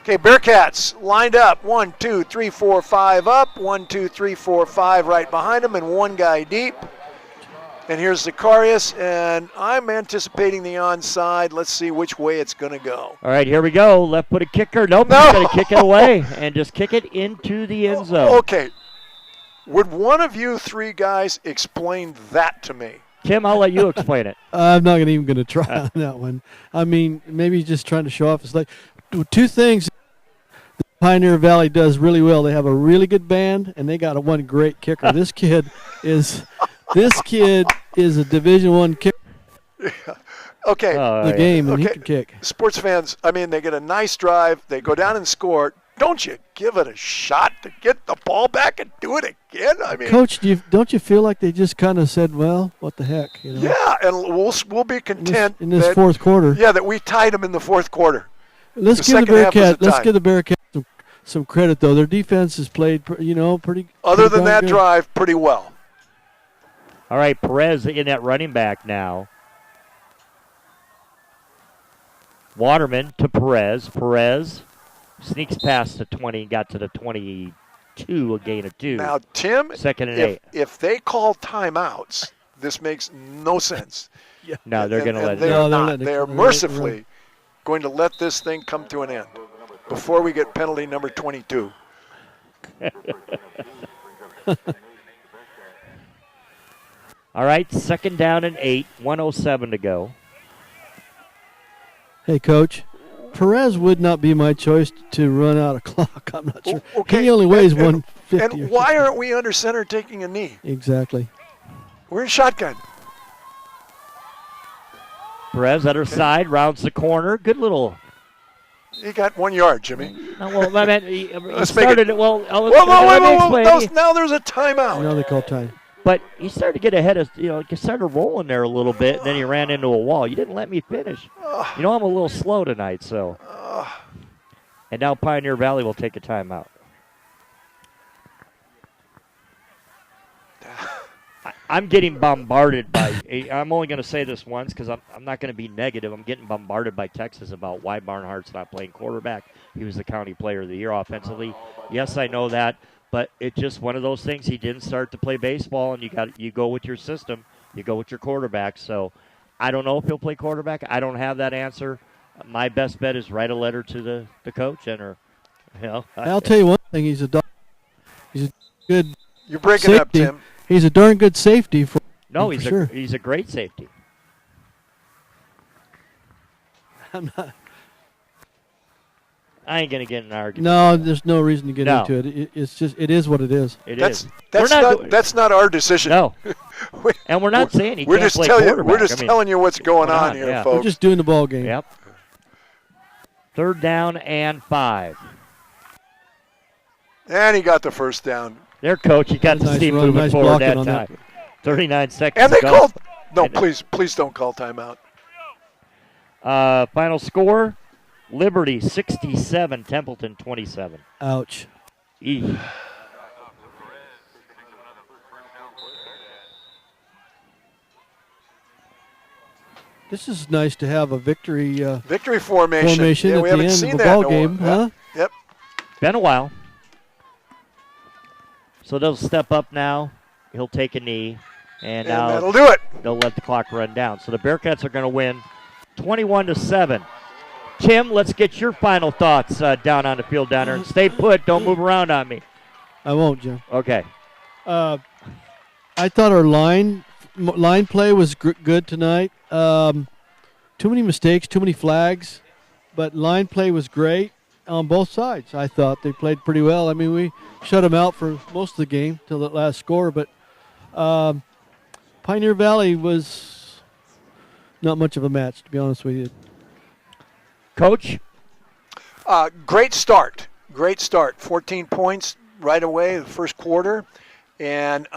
Okay, Bearcats lined up. 1, 2, 3, 4, 5 up. 1, 2, 3, 4, 5 right behind them, and one guy deep. And here's Zacharias, and I'm anticipating the onside. Let's see which way it's going to go. All right, here we go. Left-footed kicker. Nope, No. he's going to kick it away and just kick it into the end zone. Okay. Would one of you three guys explain that to me? Tim, I'll let you explain it. I'm not even going to try on that one. I mean, maybe he's just trying to show off his leg. Two things the Pioneer Valley does really well. They have a really good band, and they got one great kicker. This kid is a Division I kicker. Okay. The game, and he can kick. Sports fans, I mean, they get a nice drive. They go down and score. Don't you give it a shot to get the ball back and do it again? I mean, Coach, don't you feel like they just kind of said, "Well, what the heck"? You know? Yeah, and we'll be content in this fourth quarter. Yeah, that we tied them in the fourth quarter. Let's give the Bearcats some credit though. Their defense has played, pretty. Other than that drive, pretty well. All right, Perez in that running back now. Waterman to Perez. Perez sneaks past the 20 and got to the 22, a gain of 2. Now, Tim, second and 8. If they call timeouts, this makes no sense. Yeah. No, they're going to let it. They're mercifully going to let this thing come to an end before we get penalty number 22. All right, second down and 8, 1:07 to go. Hey, Coach, Perez would not be my choice to run out of clock. I'm not sure. Okay. He only weighs 150. And why aren't we under center taking a knee? Exactly. We're in shotgun. Perez at her side, rounds the corner. Good little. He got 1 yard, Jimmy. Well, I meant he Let's started make it. it. Well, wait. Now there's a timeout. Now they call time. But he started to get ahead of, he started rolling there a little bit, and then he ran into a wall. You didn't let me finish. I'm a little slow tonight, so. And now Pioneer Valley will take a timeout. I'm getting bombarded by, I'm only going to say this once because I'm not going to be negative. I'm getting bombarded by Texas about why Barnhart's not playing quarterback. He was the county player of the year offensively. Yes, I know that. But it's just one of those things. He didn't start to play baseball, and you go with your system. You go with your quarterback. So I don't know if he'll play quarterback. I don't have that answer. My best bet is write a letter to the coach. I'll tell you one thing. He's a good You're breaking safety. up, Tim. He's a darn good safety. He's a great safety. I'm not. I ain't going to get in an argument. No, there's no reason to get into it. It is what it is. That's not our decision. No. And we're not saying he can't play quarterback. We're just telling you what's going on here, folks. We're just doing the ball game. Yep. Third down and 5. And he got the first down. There, Coach. You got the steam moving forward that time. 39 seconds And they ago. called. No, please don't call timeout. Final score. Liberty 67, Templeton 27. Ouch. This is nice to have a victory formation Yeah, at we the haven't end seen of a that ball in a game, while. huh? Yep. Been a while. So they'll step up now. He'll take a knee. And now that'll do it. They'll let the clock run down. So the Bearcats are going to win 21-7. Tim, let's get your final thoughts down on the field down there. And stay put. Don't move around on me. I won't, Jim. Okay. I thought our line play was good tonight. Too many mistakes, too many flags, but line play was great on both sides. I thought they played pretty well. I mean, we shut them out for most of the game till that last score, but Pioneer Valley was not much of a match, to be honest with you. Coach? Great start. 14 points right away the first quarter. And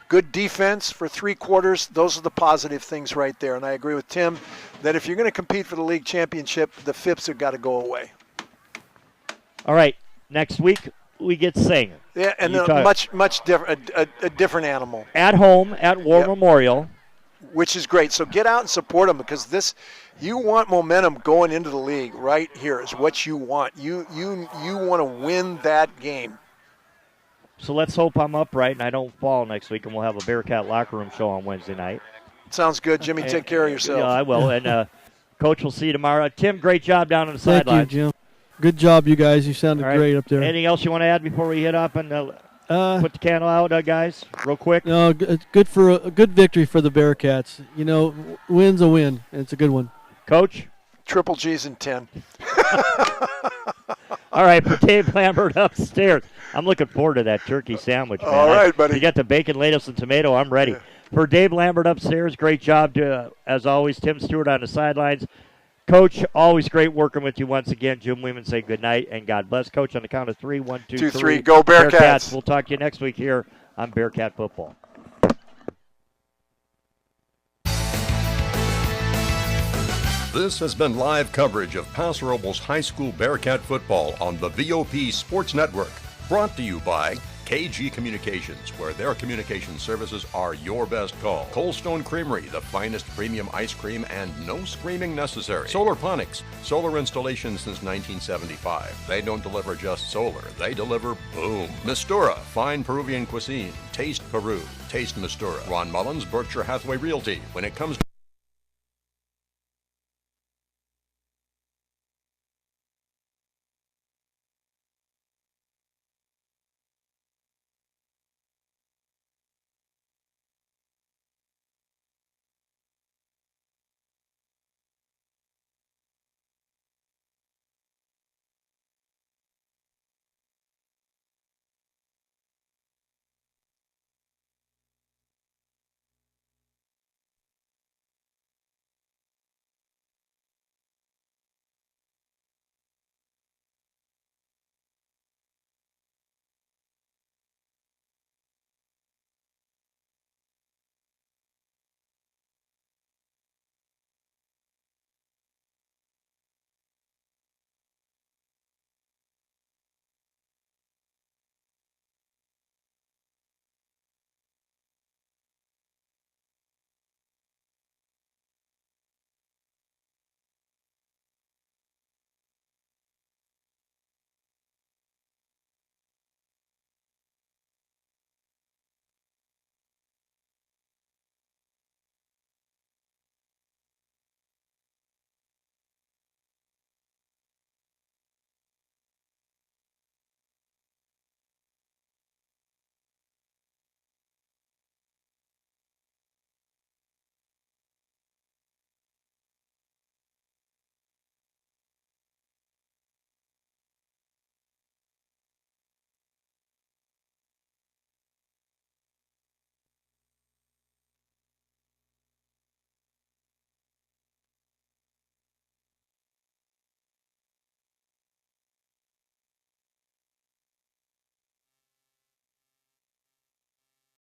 good defense for 3 quarters. Those are the positive things right there. And I agree with Tim that if you're going to compete for the league championship, the Phipps have got to go away. All right. Next week, we get Sanger. Yeah, and a much different, a different animal. At home at War Memorial. which is great. So get out and support them, because you want momentum going into the league. Right here is what you want. You want to win that game. So let's hope I'm upright and I don't fall next week, and we'll have a Bearcat locker room show on Wednesday night. Sounds good, Jimmy. Take care of yourself. Yeah, I will. And Coach, we'll see you tomorrow. Tim, great job down on the sideline. Thank you, Jim. Good job, you guys. You sounded great up there. Anything else you want to add before we hit up and put the candle out, guys, real quick? No, good for a good victory for the Bearcats. You know, win's a win, and it's a good one. Coach? Triple G's and 10. All right, for Dave Lambert upstairs. I'm looking forward to that turkey sandwich, man. All right, buddy. You got the bacon, lettuce, and tomato. I'm ready. Yeah. For Dave Lambert upstairs, great job, as always. Tim Stewart on the sidelines. Coach, always great working with you once again. Jim Weeman, say good night and God bless. Coach, on the count of 3, 1, 2, 3. Go Bearcats. We'll talk to you next week here on Bearcat Football. This has been live coverage of Paso Robles High School Bearcat football on the VOP Sports Network. Brought to you by KG Communications, where their communication services are your best call. Cold Stone Creamery, the finest premium ice cream and no screaming necessary. Solarponics, solar installation since 1975. They don't deliver just solar, they deliver boom. Mistura, fine Peruvian cuisine. Taste Peru. Taste Mistura. Ron Mullins, Berkshire Hathaway Realty. When it comes to